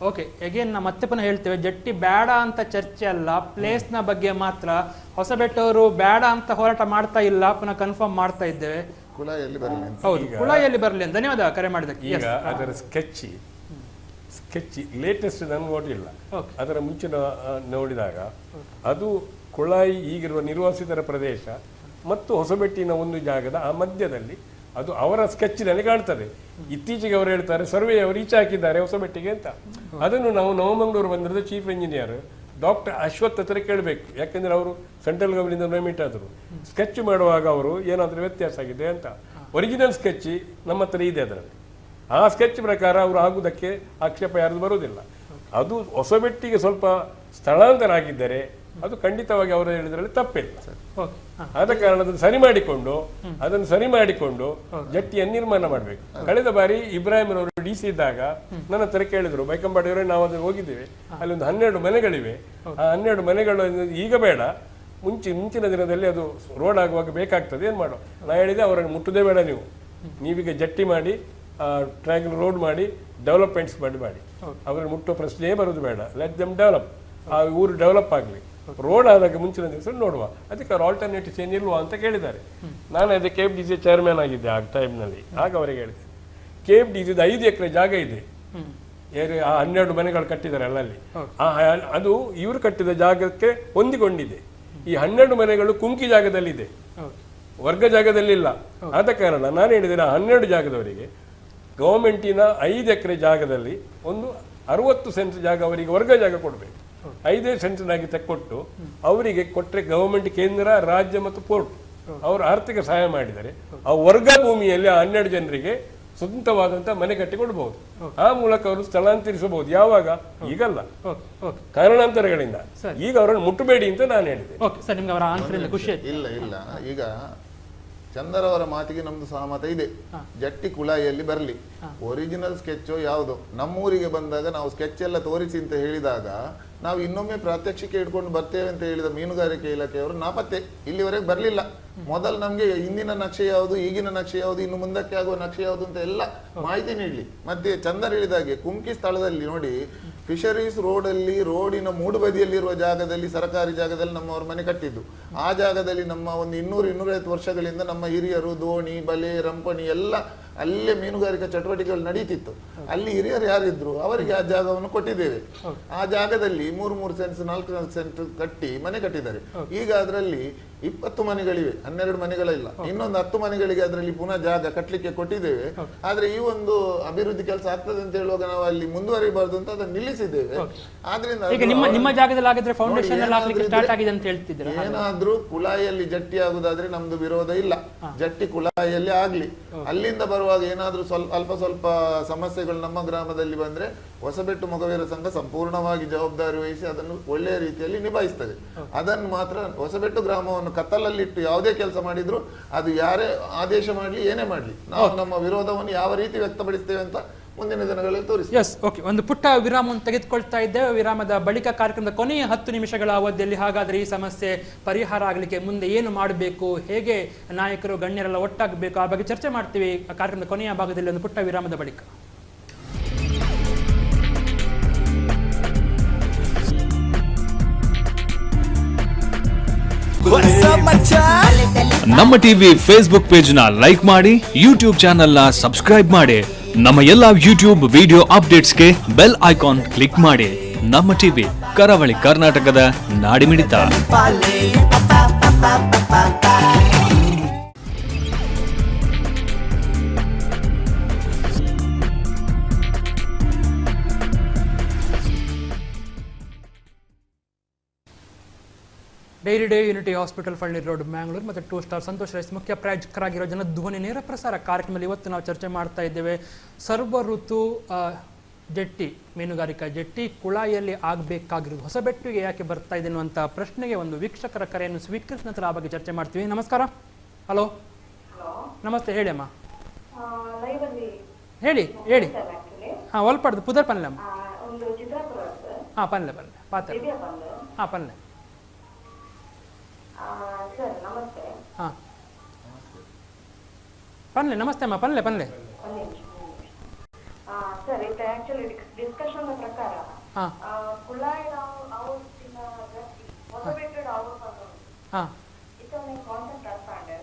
ಓಕೆ, ಅಗೇನ್ ನಾ ಮತ್ತೆ ಪುನಃ ಹೇಳ್ತೇವೆ, ಜಟ್ಟಿ ಬೇಡ ಅಂತ ಚರ್ಚೆ ಅಲ್ಲ, ಪ್ಲೇಸ್ನ ಬಗ್ಗೆ ಮಾತ್ರ. ಹೊಸಬೆಟ್ಟವರು ಬೇಡ ಅಂತ ಹೋರಾಟ ಮಾಡ್ತಾ ಇಲ್ಲ, ಪುನಃ ಕನ್ಫರ್ಮ್ ಮಾಡ್ತಾ ಇದ್ದೇವೆ. ಕುಳಾಯಲ್ಲಿ ಬರಲಿ. ಹೌದು, ಕುಳಾಯಲ್ಲಿ ಬರಲಿ. ಧನ್ಯವಾದ ಕರೆ ಮಾಡಿದ್ದಕ್ಕೆ. ಈಗ ಅದರ ಸ್ಕೆಚ್ ಲೇಟೆಸ್ಟ್ ನಾನು ನೋಡಿಲ್ಲ. ಅದರ ಮುಂಚೆ ನೋಡಿದಾಗ ಅದು ಕುಳಾಯಿ ಈಗಿರುವ ನಿರ್ವಾಸಿತರ ಪ್ರದೇಶ ಮತ್ತು ಹೊಸಬೆಟ್ಟಿನ ಒಂದು ಜಾಗದ ಆ ಮಧ್ಯದಲ್ಲಿ ಅದು ಅವರ ಸ್ಕೆಚ್ನಲ್ಲಿ ಕಾಣ್ತದೆ. ಇತ್ತೀಚೆಗೆ ಅವರು ಹೇಳ್ತಾರೆ ಸರ್ವೆ ಅವರು ಈಚೆ ಹಾಕಿದ್ದಾರೆ ಹೊಸಬೆಟ್ಟಿಗೆ ಅಂತ. ಅದನ್ನು ನಾವು ನವಮಂಗಳೂರು ಬಂದಿರೋದು ಚೀಫ್ ಇಂಜಿನಿಯರ್ ಡಾಕ್ಟರ್ ಅಶ್ವಥ್ ಹತ್ರ ಕೇಳಬೇಕು. ಯಾಕೆಂದ್ರೆ ಅವರು ಸೆಂಟ್ರಲ್ ಗವರ್ಮೆಂಟ್ ನೇಮಿಟ್ ಆದರು. ಸ್ಕೆಚ್ ಮಾಡುವಾಗ ಅವರು ಏನಾದರೂ ವ್ಯತ್ಯಾಸ ಆಗಿದೆ ಅಂತ. ಒರಿಜಿನಲ್ ಸ್ಕೆಚ್ ನಮ್ಮ ಹತ್ರ ಇದೆ. ಅದರಲ್ಲಿ ಆ ಸ್ಕೆಚ್ ಪ್ರಕಾರ ಅವರು ಆಗುವುದಕ್ಕೆ ಆಕ್ಷೇಪ ಯಾರ್ದು ಬರುವುದಿಲ್ಲ. ಅದು ಹೊಸಬೆಟ್ಟಿಗೆ ಸ್ವಲ್ಪ ಸ್ಥಳಾಂತರ ಆಗಿದ್ದರೆ ಅದು ಖಂಡಿತವಾಗಿ ಅವರು ಹೇಳಿದ್ರಲ್ಲಿ ತಪ್ಪಿಲ್ಲ. ಆದ ಕಾರಣ ಅದನ್ನು ಸರಿ ಮಾಡಿಕೊಂಡು ಜಟ್ಟಿಯನ್ನು ನಿರ್ಮಾಣ ಮಾಡಬೇಕು. ಕಳೆದ ಬಾರಿ ಇಬ್ರಾಹಿಂ ಅವರು DC ಇದ್ದಾಗ ನನ್ನ ಹತ್ರ ಕೇಳಿದ್ರು, ಬೈಕಂಬಾಡಿಯವರೇ ನಾವು ಅದನ್ನು ಹೋಗಿದ್ದೇವೆ, ಅಲ್ಲಿ ಒಂದು 12 ಮನೆಗಳಿವೆ. ಆ 12 ಮನೆಗಳು ಈಗ ಬೇಡ, ಮುಂಚಿನ ದಿನದಲ್ಲಿ ಅದು ರೋಡ್ ಆಗುವಾಗ ಬೇಕಾಗ್ತದೆ, ಏನು ಮಾಡೋ. ನಾ ಹೇಳಿದೆ ಅವರನ್ನು ಮುಟ್ಟುದೇ ಬೇಡ, ನೀವೀಗ ಜಟ್ಟಿ ಮಾಡಿ ಟ್ರ್ಯಾಂಗಲ್ ರೋಡ್ ಮಾಡಿ ಡೆವಲಪ್ಮೆಂಟ್ಸ್ ಮಾಡಿ ಅವರನ್ನು ಮುಟ್ಟುವ ಪ್ರಶ್ನೆಯೇ ಬರೋದು ಬೇಡ. Let them develop. ಆ ಊರು ಡೆವಲಪ್ ಆಗಲಿ. ರೋಡ್ ಆದಾಗ ಮುಂಚಿನ ದಿವಸ ನೋಡುವ, ಅದಕ್ಕೆ ಅವ್ರು ಆಲ್ಟರ್ನೇಟಿವ್ಸ್ ಏನಿಲ್ವಾ ಅಂತ ಕೇಳಿದ್ದಾರೆ. ನಾನು ಅದೇ KFDC ಚೇರ್ಮನ್ ಆಗಿದ್ದೆ ಆ ಟೈಮ್ನಲ್ಲಿ. ಆಗ ಅವರಿಗೆ ಹೇಳಿದೆ, KFDC 5 ಎಕರೆ ಜಾಗ ಇದೆ, ಆ 12 ಮನೆಗಳು ಕಟ್ಟಿದ್ದಾರೆ ಅಲ್ಲಲ್ಲಿ. ಅದು ಇವರು ಕಟ್ಟಿದ ಜಾಗಕ್ಕೆ ಹೊಂದಿಕೊಂಡಿದೆ. ಈ 12 ಮನೆಗಳು ಕುಂಕಿ ಜಾಗದಲ್ಲಿದೆ, ವರ್ಗ ಜಾಗದಲ್ಲಿಲ್ಲ. ಆದ ಕಾರಣ ನಾನು ಹೇಳಿದೆ, 12 ಜಾಗದವರಿಗೆ ಗವರ್ಮೆಂಟಿನ 5 ಎಕರೆ ಜಾಗದಲ್ಲಿ ಒಂದು 60 ಸೆಂಟ್ಸ್ ಜಾಗ ಅವರಿಗೆ ವರ್ಗ ಜಾಗ ಕೊಡಬೇಕು. 5 ಸೆಂಟ್ಸ್ನಾಗಿ ತೆಕ್ಕೊಟ್ಟು ಅವರಿಗೆ ಕೊಟ್ಟರೆ ಗವರ್ಮೆಂಟ್, ಕೇಂದ್ರ, ರಾಜ್ಯ ಮತ್ತು ಪೋರ್ಟ್ ಅವರು ಆರ್ಥಿಕ ಸಹಾಯ ಮಾಡಿದರೆ ಆ ವರ್ಗ ಭೂಮಿಯಲ್ಲಿ 12 ಜನರಿಗೆ ಸ್ವಂತವಾದಂತಹ ಮನೆ ಕಟ್ಟಿಕೊಡ್ಬಹುದು. ಆ ಮೂಲಕ ಅವರು ಸ್ಥಳಾಂತರಿಸಬಹುದು. ಯಾವಾಗ? ಈಗಲ್ಲ, ಕಾರಣಾಂತರಗಳಿಂದ. ಈಗ ಅವರನ್ನು ಮುಟ್ಟಬೇಡಿ ಅಂತ ನಾನು ಹೇಳಿದೆ. ಇಲ್ಲ, ಈಗ ಚಂದರವರ ಮಾತಿಗೆ ನಮ್ದು ಸಹಮತ ಇದೆ. ಜಟ್ಟಿ ಕುಳಾಯಿಯಲ್ಲಿ ಬರಲಿ. ಒರಿಜಿನಲ್ ಸ್ಕೆಚ್ ಯಾವುದು ನಮ್ಮೂರಿಗೆ ಬಂದಾಗ ನಾವು ಸ್ಕೆಚ್ ಎಲ್ಲ ತೋರಿಸಿ ಅಂತ ಹೇಳಿದಾಗ ನಾವು ಇನ್ನೊಮ್ಮೆ ಪ್ರಾತ್ಯಕ್ಷಿಕೆ ಇಟ್ಕೊಂಡು ಬರ್ತೇವೆ ಅಂತ ಹೇಳಿದ ಮೀನುಗಾರಿಕೆ ಇಲಾಖೆಯವರು ನಾಪತ್ತೆ, ಇಲ್ಲಿವರೆಗೆ ಬರಲಿಲ್ಲ. ಮೊದಲು ನಮ್ಗೆ ಹಿಂದಿನ ನಕ್ಷೆ ಯಾವುದು, ಈಗಿನ ನಕ್ಷೆ ಯಾವುದು, ಇನ್ನು ಮುಂದಕ್ಕೆ ಆಗುವ ನಕ್ಷೆ ಯಾವುದು ಅಂತ ಎಲ್ಲ ಮಾಹಿತಿ ನೀಡಲಿ. ಮತ್ತೆ ಚಂದರ್ ಹೇಳಿದಾಗೆ ಕುಂಕಿ ಸ್ಥಳದಲ್ಲಿ ನೋಡಿ, ಫಿಶರೀಸ್ ರೋಡಲ್ಲಿ, ರೋಡಿನ ಮೂಡು ಬದಿಯಲ್ಲಿರುವ ಜಾಗದಲ್ಲಿ, ಸರ್ಕಾರಿ ಜಾಗದಲ್ಲಿ ನಮ್ಮವ್ರ ಮನೆ ಕಟ್ಟಿದ್ದು. ಆ ಜಾಗದಲ್ಲಿ ನಮ್ಮ ಒಂದು 200-250 ವರ್ಷಗಳಿಂದ ನಮ್ಮ ಹಿರಿಯರು ದೋಣಿ, ಬಲೆ, ರಂಪಣಿ ಎಲ್ಲ ಅಲ್ಲೇ ಮೀನುಗಾರಿಕಾ ಚಟುವಟಿಕೆಗಳು ನಡೀತಿತ್ತು. ಅಲ್ಲಿ ಹಿರಿಯರು ಯಾರಿದ್ರು ಅವರಿಗೆ ಆ ಜಾಗವನ್ನು ಕೊಟ್ಟಿದ್ದೇವೆ. ಆ ಜಾಗದಲ್ಲಿ 3 ಸೆಂಟ್ಸ್ 4 ಸೆಂಟ್ ಕಟ್ಟಿ ಮನೆ ಕಟ್ಟಿದ್ದಾರೆ. ಈಗ ಅದರಲ್ಲಿ 20 ಮನೆಗಳಿವೆ, 12 ಮನೆಗಳಿಲ್ಲ. ಇನ್ನೊಂದು 10 ಮನೆಗಳಿಗೆ ಅದರಲ್ಲಿ ಪುನಃ ಜಾಗ ಕಟ್ಟಲಿಕ್ಕೆ ಕೊಟ್ಟಿದ್ದೇವೆ. ಆದ್ರೆ ಈ ಒಂದು ಅಭಿವೃದ್ಧಿ ಕೆಲಸ ಆಗ್ತದೆ ಅಂತ ಹೇಳುವಾಗ ನಾವು ಅಲ್ಲಿ ಮುಂದುವರಿಬಾರ್ದು ಅಂತ ಅದನ್ನು ನಿಲ್ಲಿಸಿದ್ದೇವೆ. ಆದ್ರಿಂದ ಏನಾದ್ರೂ ಕುಳಾಯಿಯಲ್ಲಿ ಜಟ್ಟಿ ಆಗುದಾದ್ರೆ ನಮ್ದು ವಿರೋಧ ಇಲ್ಲ. ಜಟ್ಟಿ ಕುಳಾಯಿಯಲ್ಲಿ ಆಗ್ಲಿ. ಅಲ್ಲಿಂದ ಬರುವಾಗ ಏನಾದ್ರೂ ಅಲ್ಪ ಸ್ವಲ್ಪ ಸಮಸ್ಯೆಗಳು ನಮ್ಮ ಗ್ರಾಮದಲ್ಲಿ ಬಂದ್ರೆ ಹೊಸಬೆಟ್ಟು ಮೊಗವೀರ ಸಂಘ ಸಂಪೂರ್ಣವಾಗಿ ಜವಾಬ್ದಾರಿ ವಹಿಸಿ ಅದನ್ನು ಒಳ್ಳೆಯ ರೀತಿಯಲ್ಲಿ ನಿಭಾಯಿಸ್ತದೆ. ಅದನ್ನು ಮಾತ್ರ ಹೊಸಬೆಟ್ಟು ಗ್ರಾಮವನ್ನು ಕತ್ತಲಲ್ಲಿಟ್ಟು ಯಾವುದೇ ಕೆಲಸ ಮಾಡಿದ್ರು ಅದು ಯಾರೇ ಆದೇಶ ಮಾಡಲಿ, ಏನೇ ಮಾಡಲಿ, ನಾವು ನಮ್ಮ ವಿರೋಧವನ್ನು ಯಾವ ರೀತಿ ವ್ಯಕ್ತಪಡಿಸ್ತೇವೆ ಅಂತ ಮುಂದಿನ ದಿನಗಳಲ್ಲಿ ತೋರಿಸಿ. ಓಕೆ, ಒಂದು ಪುಟ್ಟ ವಿರಾಮವನ್ನು ತೆಗೆದುಕೊಳ್ತಾ ಇದ್ದೇವೆ. ವಿರಾಮದ ಬಳಿಕ ಕಾರ್ಯಕ್ರಮದ ಕೊನೆಯ 10 ನಿಮಿಷಗಳ ಅವಧಿಯಲ್ಲಿ ಹಾಗಾದ್ರೆ ಈ ಸಮಸ್ಯೆ ಪರಿಹಾರ ಆಗಲಿಕ್ಕೆ ಮುಂದೆ ಏನು ಮಾಡಬೇಕು, ಹೇಗೆ ನಾಯಕರು ಗಣ್ಯರೆಲ್ಲ ಒಟ್ಟಾಗಬೇಕು, ಆ ಬಗ್ಗೆ ಚರ್ಚೆ ಮಾಡ್ತೀವಿ ಕಾರ್ಯಕ್ರಮದ ಕೊನೆಯ ಭಾಗದಲ್ಲಿ, ಒಂದು ಪುಟ್ಟ ವಿರಾಮದ ಬಳಿಕ. ನಮ್ಮ ಟಿವಿ ಫೇಸ್ಬುಕ್ ಪೇಜ್ ನ ಲೈಕ್ ಮಾಡಿ, ಯೂಟ್ಯೂಬ್ ಚಾನೆಲ್ ನ ಸಬ್ಸ್ಕ್ರೈಬ್ ಮಾಡಿ, ನಮ್ಮ ಎಲ್ಲಾ ಯೂಟ್ಯೂಬ್ ವಿಡಿಯೋ ಅಪ್ಡೇಟ್ಸ್ಗೆ ಬೆಲ್ ಐಕಾನ್ ಕ್ಲಿಕ್ ಮಾಡಿ. ನಮ್ಮ ಟಿವಿ, ಕರಾವಳಿ ಕರ್ನಾಟಕದ ನಾಡಿಮಿಡಿತ. ಡೈರಿ ಯೂನಿಟಿ ಹಾಸ್ಪಿಟಲ್ ಫಳ್ಳಿ ರೋಡ್ ಮ್ಯಾಂಗ್ಳೂರು ಮತ್ತು 2 ಸ್ಟಾರ್ ಸಂತೋಷ್ ರೈಸ್ ಮುಖ್ಯ ಪ್ರಾಯೋಜಕರಾಗಿರೋ ಜನಧ್ವನಿ ನೇರ ಪ್ರಸಾರ ಕಾರ್ಯಕ್ರಮದಲ್ಲಿ ಇವತ್ತು ನಾವು ಚರ್ಚೆ ಮಾಡ್ತಾ ಇದ್ದೇವೆ. ಸರ್ವ ಋತು ಜೆಟ್ಟಿ, ಮೀನುಗಾರಿಕಾ ಜೆಟ್ಟಿ ಕುಳಾಯಿಯಲ್ಲಿ ಆಗಬೇಕಾಗಿರೋದು ಹೊಸಬೆಟ್ಟಿಗೆ ಯಾಕೆ ಬರ್ತಾ ಇದೆ ಅನ್ನುವಂಥ ಪ್ರಶ್ನೆಗೆ ಒಂದು ವೀಕ್ಷಕರ ಕರೆಯನ್ನು ಸ್ವೀಕರಿಸಿದ ನಂತರ ಆ ಬಗ್ಗೆ ಚರ್ಚೆ ಮಾಡ್ತೀವಿ. ನಮಸ್ಕಾರ. ಹಲೋ, ನಮಸ್ತೆ, ಹೇಳಿ ಅಮ್ಮ. ಹೇಳಿ ಹಾಂ, ಒಲ್ಪಡ್ದು ಪುದರ್ ಪನ್ಲೆ ಅಮ್ಮ. ಹಾಂ, ಪನ್ಲೆ ಪಾತ್ರ. ಹಾಂ, ಪನ್ಲೆ. ಹಾಂ, ಪನ್ಲೆ. ನಮಸ್ತೆ ಅಮ್ಮ. ಪನ್ಲೆ. ಸರ್, ಇದು ಆಕ್ಚುಲಿ ಡಿಸ್ಕಷನ್ ಪ್ರಕಾರ ಕುಳಾಯಿ ಮೊಟಿವೇಟೆಡ್ ಇದನ್ನ ಕಾನ್ಸೆಪ್ಟ್ ಅರ್ಥಾಂಡೆ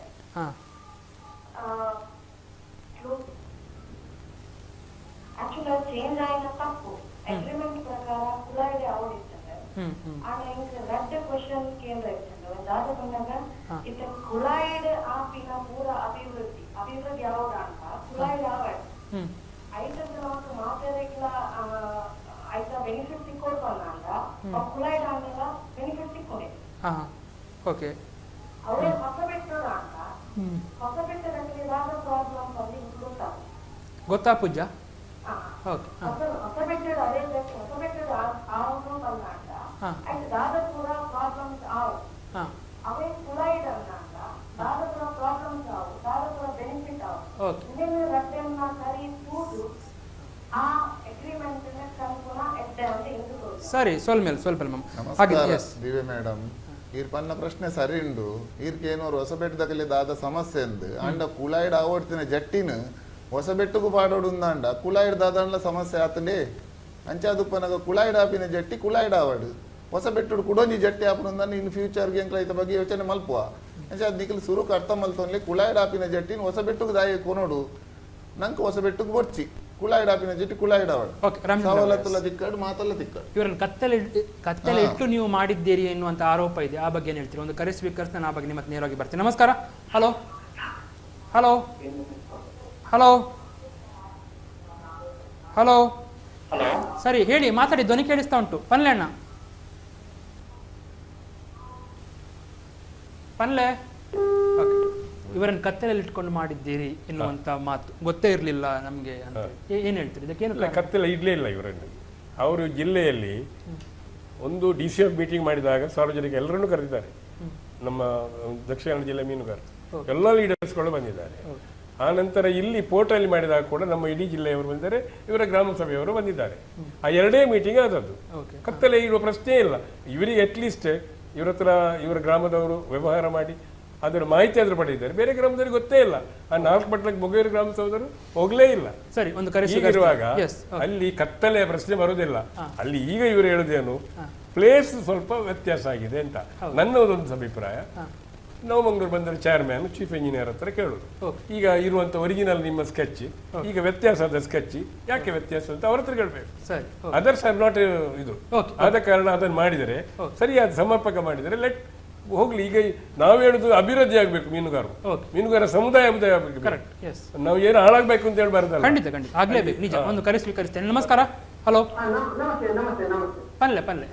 ಆಕ್ಚುಲಿ ಅದು ಚೇಂಜ್ ಆಯ್ತಾ ತಪ್ಪು ಅಗ್ರಿಮೆಂಟ್ ಪ್ರಕಾರ ಕುಳಾಯಿಗೆ ಅವರ್ ಇರ್ತದೆ. ಆದ್ರೆ ಈಗ ರದ್ದ ಕ್ವಶನ್ ಕೇಂದ್ರ ಇರ್ತದೆ ಒಂದಾದ ಬಂದಾಗ ಇತ್ತ ಕುಳಾಯಿಡ್ ಆಪಿನ ಪೂರ ಅಭಿವೃದ್ಧಿ ಯಾವಾಗ ಅಂತ ಕುಳಾಯಿಡ್ ಆವಡ್ ಐತಂದ್ರೆ ನಾವು ಮಾತಾಡಕ್ಲ ಐತ ಬೆನಿಫಿಟ್ ಸಿಕ್ಕೊಳ್ಬಲ್ಲ ಅಂತ ಕುಳಾಯಿಡ್ ಆಮೇಲೆ ಬೆನಿಫಿಟ್ ಸಿಕ್ಕೊಂಡೆ. ಓಕೆ, ಅವರೇ ಹೊಸ ಬೆಟ್ಟದ ಅಂತ ಹೊಸ ಬೆಟ್ಟದಲ್ಲಿ ಇವಾಗ ಪ್ರಾಬ್ಲಮ್ ಅಲ್ಲಿ ಗೊತ್ತಾ ಪೂಜಾ? ಹೊಸ ಬೆಟ್ಟದ ಅದೇ ಹೊಸ ಬೆಟ್ಟದ ಆವು ಬಂದ ಅಂತ ಆಯ್ತು ದಾದಪುರ ಪ್ರಾಬ್ಲಮ್ಸ್ ಆವು ಅವೇ ಕುಳಾಯಿಡ್ ಅನ್ನ ಅಂತ ದಾದಪುರ ಪ್ರಾಬ್ಲಮ್ಸ್ ಆವು ದಾದಪುರ ಬೆನಿಫಿಟ್ ಆವು ಇನ್ನೇನು ರದ್ದೆಯನ್ನ ಸರಿ ತೂದು ಆ ಅಗ್ರಿಮೆಂಟ್ ಸಂಪೂರ್ಣ ಎಡ್ಡೆ ಅಂತ ಇಂದು ಸರಿ ಸ್ವಲ್ಪ ನಮಸ್ಕಾರ ದಿವ್ಯ ಮೇಡಮ್. ಈರ್ ಪನ್ನ ಪ್ರಶ್ನೆ ಸರಿ ಉಂಡು. ಈರ್ಕೇನೋರು ಹೊಸಬೆಟ್ಟದಲ್ಲಿ ದಾದ ಸಮಸ್ಯೆ ಎಂದು ಅಂಡ ಕುಳಾಯಿಡ್ ಆವಡ್ತಿನ ಜಟ್ಟಿನ ಹೊಸಬೆಟ್ಟಗೂ ಪಾಡೋಡು ಅಂಡ ಕುಳಾಯಿಡ್ ದಾದ ಸಮಸ್ಯೆ ಆತಂಡೆ ಅಂಚಾದುಪ್ಪನಾಗ ಕುಳಾಯಿಡ್ ಆಪಿನ ಜಟ್ಟಿ ಕುಳಾಯಿಡ್ ಆವಡು ಹೊಸಬೆಟ್ಟುಡು ಕುಡೋಂಜಿ ಜಟ್ಟಿ ಆಪುನ ಇನ್ ಫ್ಯೂಚರ್ಗೆ ಎಂಕ್ಲ ಐತ ಬಗ್ಗೆ ಯೋಚನೆ ಮಲ್ಪುವ ಅಂಚ ನಿಖಲ್ ಸುರುಕು ಅರ್ಥ ಮಲ್ತೊನ್ಲಿ ಕುಳಾಯಿಡ್ ಆಪಿನ ಜಟ್ಟಿನ ಹೊಸಬೆಟ್ಟುಗೂ ದಾಯಿ ಕೊನೋಡು ನಂಗೆ ಹೊಸಬೆಟ್ಟುಗೂ ಬರ್ಚಿ ಕುಳಾಯಿಡ್ ಆಪಿನ ಜಟ್ಟಿ ಕುಳಾಯಿಡ್ ಆವಡು ಸವಲತ್ತುಲ್ಲ ತಿಕ್ಕಡು ಮಾತಲ್ಲ ತಿಕ್ಕಡು. ಇವರನ್ನು ಕತ್ತಲೆ ಇಟ್ಟು ನೀವು ಮಾಡಿದ್ದೀರಿ ಎನ್ನುವಂತ ಆರೋಪ ಇದೆ, ಆ ಬಗ್ಗೆ ಏನು ಹೇಳ್ತೀರಿ? ಒಂದು ಕರೆ ಸ್ವೀಕರಿಸಿ ನಾನು ಆ ಬಗ್ಗೆ ನಿಮ್ಮ ನೇರವಾಗಿ ಬರ್ತೀನಿ. ನಮಸ್ಕಾರ. ಹಲೋ ಹಲೋ ಹಲೋ ಹಲೋ ಸರಿ, ಹೇಳಿ, ಮಾತಾಡಿ, ಧ್ವನಿ ಕೇಳಿಸ್ತಾ ಉಂಟು. ಪನ್ಲೆ ಅಣ್ಣ, ಪನ್ಲೆ. ಇವರನ್ನು ಕತ್ತಲೆಯಲ್ಲಿ ಇಟ್ಕೊಂಡು ಮಾಡಿದ್ದೀರಿ ಎನ್ನುವಂತ ಮಾತು ಗೊತ್ತೇ ಇರಲಿಲ್ಲ ನಮಗೆ ಅಂತ ಏನ್ ಹೇಳ್ತೀರಿ? ಇದಕ್ಕೇನು ಕತ್ತಲೆ ಇಡ್ಲೇ ಇಲ್ಲ ಇವರಲ್ಲಿ. ಅವರು ಜಿಲ್ಲೆಯಲ್ಲಿ ಒಂದು DCF ಮೀಟಿಂಗ್ ಮಾಡಿದಾಗ ಸಾರ್ವಜನಿಕ ಎಲ್ಲರನ್ನೂ ಕರೆದಿದ್ದಾರೆ. ನಮ್ಮ ದಕ್ಷಿಣ ಕನ್ನಡ ಜಿಲ್ಲೆ ಮೀನುಗಾರರು ಎಲ್ಲ ಲೀಡರ್ಸ್ಗಳು ಬಂದಿದ್ದಾರೆ. ಆ ನಂತರ ಇಲ್ಲಿ ಪೋರ್ಟಲ್ಲಿ ಮಾಡಿದಾಗ ಕೂಡ ನಮ್ಮ ಇಡೀ ಜಿಲ್ಲೆಯವರು ಬಂದಿದ್ದಾರೆ, ಇವರ ಗ್ರಾಮ ಸಭೆಯವರು ಬಂದಿದ್ದಾರೆ. ಆ ಎರಡೇ ಮೀಟಿಂಗ್ ಆದದ್ದು. ಕತ್ತಲೆ ಇಡುವ ಪ್ರಶ್ನೆ ಇಲ್ಲ. ಇವರಿಗೆ ಅಟ್ಲೀಸ್ಟ್ ಇವರ ಹತ್ರ ಇವರ ಗ್ರಾಮದವರು ವ್ಯವಹಾರ ಮಾಡಿ ಅದರ ಮಾಹಿತಿ ಆದ್ರೂ ಪಡೆದಿದ್ದಾರೆ. ಬೇರೆ ಗ್ರಾಮದವ್ರಿಗೆ ಗೊತ್ತೇ ಇಲ್ಲ. ಆ 4 ಪಟ್ಲಕ್ಕೆ ಬೊಗೇರು ಗ್ರಾಮ ಸಹೋದರು ಹೋಗ್ಲೇ ಇಲ್ಲ. ಸರಿ, ಒಂದು ಕರೆ ಇರುವಾಗ ಅಲ್ಲಿ ಕತ್ತಲೆಯ ಪ್ರಶ್ನೆ ಬರುವುದಿಲ್ಲ. ಅಲ್ಲಿ ಈಗ ಇವರು ಹೇಳುದೇನು, ಪ್ಲೇಸ್ ಸ್ವಲ್ಪ ವ್ಯತ್ಯಾಸ ಆಗಿದೆ ಅಂತ ನನ್ನ ಒಂದು ಅಭಿಪ್ರಾಯ. ನವಮಂಗಳೂರು ಬಂದರೆ ಚೇರ್ಮ್ಯಾನ್ ಚೀಫ್ ಇಂಜಿನಿಯರ್ ಹತ್ರ ಕೇಳುದು, ಈಗ ಇರುವಂತ ಒರಿಜಿನಲ್ ನಿಮ್ಮ ಸ್ಕೆಚ್ ಈಗ ವ್ಯತ್ಯಾಸದ ಸ್ಕೆಚ್ ಯಾಕೆ ವ್ಯತ್ಯಾಸ ಅಂತ ಅವ್ರ ಹತ್ರ ಕೇಳಬೇಕು. ಅದರ್ಸ್ ಐ ನಾಟ್ ಇದು. ಆದ ಕಾರಣ ಅದನ್ನು ಮಾಡಿದರೆ ಸರಿಯಾದ ಸಮರ್ಪಕ ಮಾಡಿದರೆ ಲೆಟ್ ಹೋಗ್ಲಿ. ಈಗ ನಾವು ಹೇಳುದು ಅಭಿವೃದ್ಧಿ ಆಗ್ಬೇಕು, ಮೀನುಗಾರ ಸಮುದಾಯ ಆಗ್ಬೇಕು. ನಾವು ಏನು ಹಾಳಾಗ್ಬೇಕು ಅಂತ ಹೇಳ್ಬಾರ್ದಲ್ಲ. ಖಂಡಿತ ಆಗ್ಲೇಬೇಕು, ನಿಜ. ಒಂದು ಕರೆ ಸ್ವೀಕರಿಸ್ತೇನೆ. ನಮಸ್ಕಾರ. ಹಲೋ, ಪನ್ಲೆ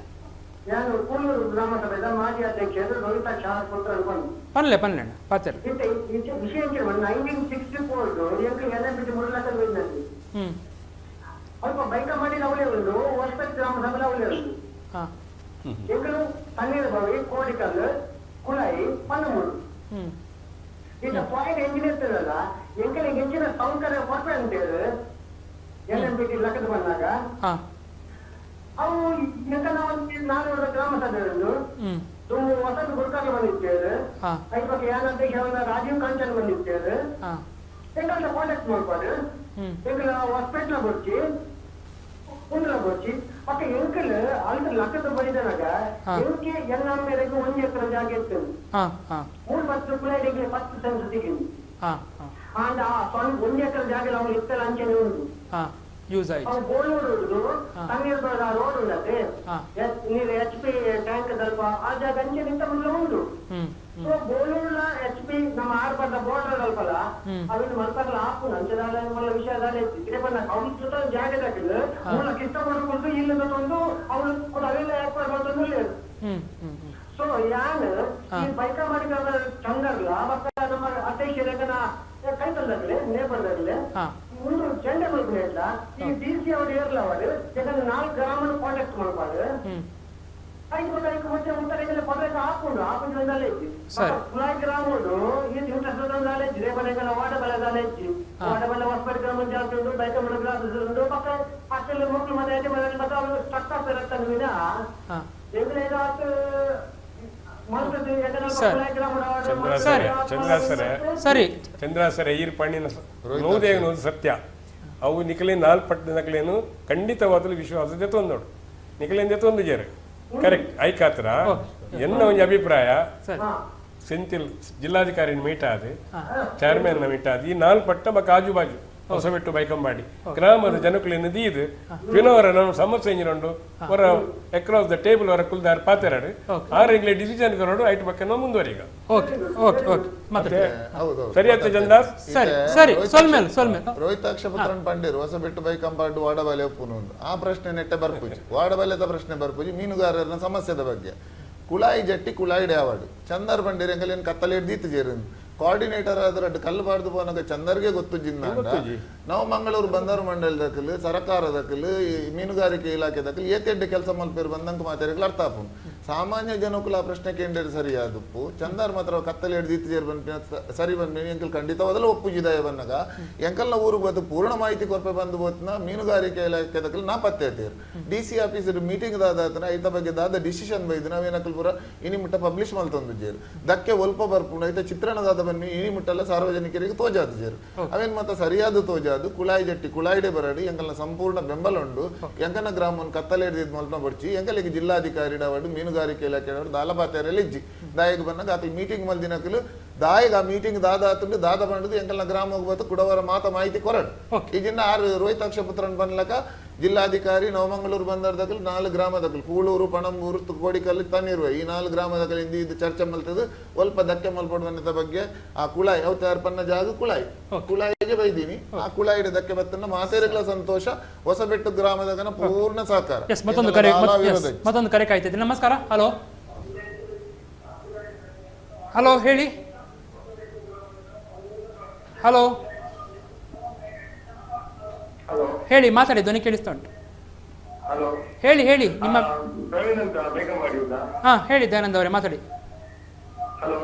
ನಾನು ಕೂಳೂರು ಗ್ರಾಮಸಭೆದ ಮಾಜಿ ಅಧ್ಯಕ್ಷರು ರೋಹಿತ ಶಾಹ ಪುತ್ರ ಪನ್ಲೆ ಪಾತ್ರ ವಿಷಯ 1964 ಎನ್ಎಂಪಿಟಿ ಮುರುಳಕಲ್ ಹೋಯ್ನಲ್ಲಿ ಅಲ್ಪ ಬೈಕ ಮಾಡಿ ಅವಳೇ ಒಂದು ಹೊಸಪೇಟೆ ಗ್ರಾಮಸಭೆಲ ಅವಳೇ ಒಂದು ಎಂಗಳು ತಣ್ಣೀರು ಬಾವಿ ಕೋಡಿಕಲ್ ಕುಳಾಯಿ ಪನ್ನಮೂರು ಈಗ ಪಾಯಿಂಟ್ ಎಂಜಿನಿಯರ್ತಿರಲ್ಲ ಎಂಗಳಿಗೆ ಹೆಚ್ಚಿನ ಸೌಕರ್ಯ ಕೊಡ್ಬೇಕು ಅಂತ ಹೇಳಿ ಎನ್ಎಂಪಿಟಿ ಲೆಕ್ಕದ ಬಂದಾಗ ಅವು ಈಗ ನಾವು 400 ಗ್ರಾಮ ಸಭೆಗಳು ತುಂಬ ಹೊಸದು ಗುರುಕಾಗ ಬಂದಿದ್ದೇವೆ. ಐಪಕ್ಕೆ ಏನಂತ ರಾಜೀವ್ ಕಾಂಚನ್ ಬಂದಿದ್ದೇವೆ. ಎಂಗಳ ಕಾಂಟ್ಯಾಕ್ಟ್ ಮಾಡ್ಕೊಂಡು ಎಂಗಳ ಹಾಸ್ಪಿಟ್ಲ ಬರ್ಚಿ ಕುಂದ್ರ ಬರ್ಚಿ ಅಕ್ಕ ಎಂಕಲ್ ಅಲ್ಲಿ ಲಕ್ಕದ ಬಡಿದನಾಗ ಎಂಕೆ ಎಲ್ಲ ಮೇರೆಗೆ 1 ಎಕರೆ ಜಾಗ ಇತ್ತು. 3 ಕುಳಾಯಿಗೆ 10 ಸೆಂಟ್ ಸಿಕ್ಕಿಂದು. ಅಂಡ್ ಆ 1 ಎಕರೆ ಜಾಗ ನಾವು ಇತ್ತಲ್ಲ ಅಂಚೆನೆ ಉಂಟು. ಯೂಸ್ ಆಯ್ತು. ಬೋಳೂರು ತಣ್ಣೀರ್ಬಾಗ ರೋಡ್ ಉಂಟೆ ನೀರು HP ಟ್ಯಾಂಕ್ ಸ್ವಲ್ಪ ಆ ಜಾಗ ಅಂಚೆ ನಿಂತ ಮುಂದೆ ಉಂಟು. ಸೊ ಬೋಳೂರ್ಲ HP ನಮ್ಮ ಆರ್ಬರ್ದ ಬೋರ್ಡರ್ ಅಲ್ಪಲ್ಲ ಅದನ್ನು ಮಲ್ಪರ್ಲ ಹಾಕು ಅಂಚೆದಾಲ ವಿಷಯದಾಲ ಇದ್ರೆ ಕೌನ್ಸಿಲ್ ಜಾಗದಾಗಿಲ್ಲ ಮೂಲಕ್ಕೆ ಇಷ್ಟಪಡ್ಕೊಂಡು ಇಲ್ಲದ ತಂದು ಅವಳು ಕೂಡ ಅವೆಲ್ಲ ಏರ್ಪಾಡು ಮಾಡೋದು లేదు. ಸೊ ಯಾನ್ ಐದು ಮುಂಚೆ ಮುಂತಾನೆಲ್ಲ ಪದಕ ಹಾಕೊಂಡು ನಾಲೆಜ್ಜಿ ಕುಲಾಯಿ ಗ್ರಾಮಡು ಈ ಇಂಟ್ರೆಸ್ಟ್ ನಾಲೆಜ್ಜಿ ರೇಪನೆಗಳ ವಾಡಬಲ ನಾಲೆಜ್ಜಿ ವಾಡಬಲ ಹೊಸಪೇಟೆ ಗ್ರಾಮ ಜಾಸ್ತಿ ಉಂಟು ಬೈಕಮಡ ಗ್ರಾಮ ಉಂಟು ಪಕ್ಕ ಅಷ್ಟೆಲ್ಲ ಮಕ್ಕಳು ಮನೆ ಮನೆಯಲ್ಲಿ ಮತ್ತೆ ಅವರು ಸ್ಟಕ್ ಆಗ್ತಾರೆ ಆಗ್ತಾನೆ ವಿನ ಎದುರೇದಾತು ಚಂದ್ರಾಸರೆ ಈರ್ ಪಣ್ಣಿನ ನೋದೇನು ಸತ್ಯ ಅವು ನಿಖಲೆ ನಾಲ್ಪಟ್ಟು ನಕಲೇನು ಖಂಡಿತವಾದಲು ವಿಶ್ವಾಸದ ತೊಂದೋಡು ನಿಖಲೆಂದೇ ತೊಂದು ಜೇರು ಕರೆಕ್ಟ್ ಐಕಾತ್ರ ಎನ್ನ ಒಂದು ಅಭಿಪ್ರಾಯ ಸೆಂತಿಲ್ ಜಿಲ್ಲಾಧಿಕಾರಿ ಮೀಟ್ ಆದ ಚೇರ್ಮನ್ ಮೀಟ್ ಆದ ಈ ನಾಲ್ಪಟ್ಟ ಬಕ್ಕ ಆಜು ಬಾಜು ಹೊಸಬೆಟ್ಟು ಬೈಕಂಬಾಡಿ ಗ್ರಾಮದ ಜನಕುಲಿನ ದೀದು ವಿನೋರ ನಾನು ಸಮಸ್ಯೆ ಇಂಜಿನೊಂಡು ಹೊರ ಅಕ್ರಾಸ್ ದ ಟೇಬಲ್ ಹೊರ ಕುಲ್ದಾರ್ ಪಾತೆರಾಡು ಆರೆಂಗ್ಲೆ ಡಿಸಿಷನ್ ಕರೋಡು ಐಟ್ ಬಗ್ಗೆ ನಾವು ಮುಂದುವರಿಗ ಸರಿಯಾದ ಚಂದಾಸ್ ಸರಿ ರೋಹಿತಾಕ್ಷ ಪುತ್ರನ್ ಪಂಡಿರು ಹೊಸಬೆಟ್ಟು ಬೈಕಂಬಾಡು ವಾಡಬಾಲೆ ಒಪ್ಪುನು ಆ ಪ್ರಶ್ನೆ ನೆಟ್ಟೆ ಬರ್ಪುಜಿ ವಾಡಬಾಲೆದ ಪ್ರಶ್ನೆ ಬರ್ಪುಜಿ ಮೀನುಗಾರರ ಸಮಸ್ಯೆದ ಬಗ್ಗೆ ಕುಳಾಯಿ ಜಟ್ಟಿ ಕುಳಾಯಿ ಡೇವಾಡು ಚಂದರ್ ಬಂಡಿರು ಎಂಗಲೇನು ಕತ್ತಲೆ ಹಿಡ್ದೀತು ಜೇರು ಕೋಆರ್ಡಿನೇಟರ್ ಆದ್ರೆ ಕಲ್ಲು ಬಾರ್ದು ಪೋನಾಗ ಚಂದರ್ಗೆ ಗೊತ್ತು ಜಿನ್ನ ನಾವು ಮಂಗಳೂರು ಬಂದರು ಮಂಡಲದಕ್ಕಲು ಸರ್ಕಾರದಕ್ಕಲು ಮೀನುಗಾರಿಕೆ ಇಲಾಖೆದಕ್ಕಲು ಏತೆಡ್ಡೆ ಕೆಲಸ ಮಲ್ಪೇರು ಬಂದಂಗೆ ಮಾತಾಡಿಗಳು ಅರ್ಥ ಆಪು ಸಾಮಾನ್ಯ ಜನಕ್ಕೂ ಆ ಪ್ರಶ್ನೆ ಕೇಂದ್ರ ಸರಿಯಾದಪ್ಪು ಚಂದರ್ ಮಾತ್ರ ಕತ್ತಲೆ ಹಿಡ್ದಿತ್ತು ಜೇರು ಬಂದ ಸರಿ ಬಂದ ಎಂಕಲ್ ಖಂಡಿತವಾದಲ್ಲ ಒಪ್ಪುಜಿದಾಯ ಬಂದಾಗ ಎಂಕಲ್ನ ಊರಿಗೆ ಬಂದು ಪೂರ್ಣ ಮಾಹಿತಿ ಕೊರಪೆ ಬಂದು ಬೋತ್ನ ಮೀನುಗಾರಿಕೆ ಇಲಾಖೆದಕ್ಕಲು ನಾ ಪತ್ತೆ ಆಯ್ತೀರು DC ಆಫೀಸ್ ಮೀಟಿಂಗ್ ದಾದಾತನ ಐತ ಬಗ್ಗೆ ದಾದ ಡಿಸಿಷನ್ ಬೈದು ನಾವೇನಕ್ಕಲ್ ಪೂರ ಇನಿ ಮುಟ್ಟ ಪಬ್ಲಿಷ್ ಮಲ್ತೊಂದು ಜೇರು ದಕ್ಕೆ ಒಲ್ಪ ಬರ್ಪುಂಡು ಐತ ಚಿತ್ರಣದಾದ ಬನ್ನಿ ಇನಿ ಮುಟ್ಟಲ್ಲ ಸಾರ್ವಜನಿಕರಿಗೆ ತೋಜಾದು ಜೇರು ಅವೇನ್ ಮತ್ತೆ ಸರಿಯಾದ ತೋಜಾದು ಕುಳಾಯಿ ಜಟ್ಟಿ ಕುಳಾಯಿಡೆ ಬರಡಿ ಎಂಕಲ್ನ ಸಂಪೂರ್ಣ ಬೆಂಬಲ ಉಂಡು ಎಂಕನ ಗ್ರಾಮವನ್ನು ಕತ್ತಲೆ ಹಿಡಿದು ಮಲ್ಪನ ಬಡ್ಚಿ ಎಂಕಲಿಗೆ ಜಿಲ್ಲಾಧಿಕಾರಿ ಡಾವಡು ಮೀನುಗಾರಿಕೆ ಇಲಾಖೆ ದಾಲಪಾತೆಯಲ್ಲಿ ಇಜ್ಜಿ ದಾಯಿಗೆ ಬಂದಾಗ ಆತಲ್ ಮೀಟಿಂಗ್ ಮಲ್ದಿನಕಲು ದಾಯಿಗೆ ಆ ಮೀಟಿಂಗ್ ದಾದಾತುಂಡು ದಾದ ಬಂಡದು ಎಂಕಲ್ನ ಗ್ರಾಮ ಹೋಗ್ಬತ್ತು ಕುಡವರ ಮಾಹಿತಿ ಕೊರಡು ಈಗಿನ 6 ರೋಹಿತಾಕ್ಷ ಪುತ್ರನ್ ಬಂದ್ಲಕ ಜಿಲ್ಲಾಧಿಕಾರಿ ನವಮಂಗಳೂರು ಬಂದರ್ದಕ್ಕಲು 4 ಗ್ರಾಮದಕ್ಕಲು ಕೂಳೂರು ಪಣಂಬೂರು ಕೋಡಿಕಲ್ಲು ತನ್ನಿರುವ ಈ 4 ಗ್ರಾಮದಕ್ಕಲಿಂದ ಇದು ಚರ್ಚೆ ಮಲ್ತದು ಸ್ವಲ್ಪ ಧಕ್ಕೆ ಮಲ್ಪಡುವಂತ ಬಗ್ಗೆ ಆ ಕುಳಾಯಿ ಅವತಾರ ಪನ್ನ ಜಾಗ ಕುಳಾಯಿಗೆ ಬೈದೀನಿ ಆ ಕುಳಾಯಿಡ ಧಕ್ಕೆ ಬತ್ತನ್ನ ಮಾತೇರಿಗಳ ಸಂತೋಷ ಹೊಸಬೆಟ್ಟು ಗ್ರಾಮದಗನ ಪೂರ್ಣ ಸಹಕಾರ. ಮತ್ತೊಂದು ಕರೆ ಕಾಯ್ತಿದೆ. ನಮಸ್ಕಾರ. ಹಲೋ ಹೇಳಿ. ಹಲೋ ಹೇಳಿ, ಮಾತಾಡಿ, ಧ್ವನಿ ಕೇಳಿಸ್ತಾ ಉಂಟು. ಹೇಳಿ ನಿಮ್ಮ ಹೇಳಿ ದಯಾನಂದ್ ಅವರೇ ಮಾತಾಡಿ.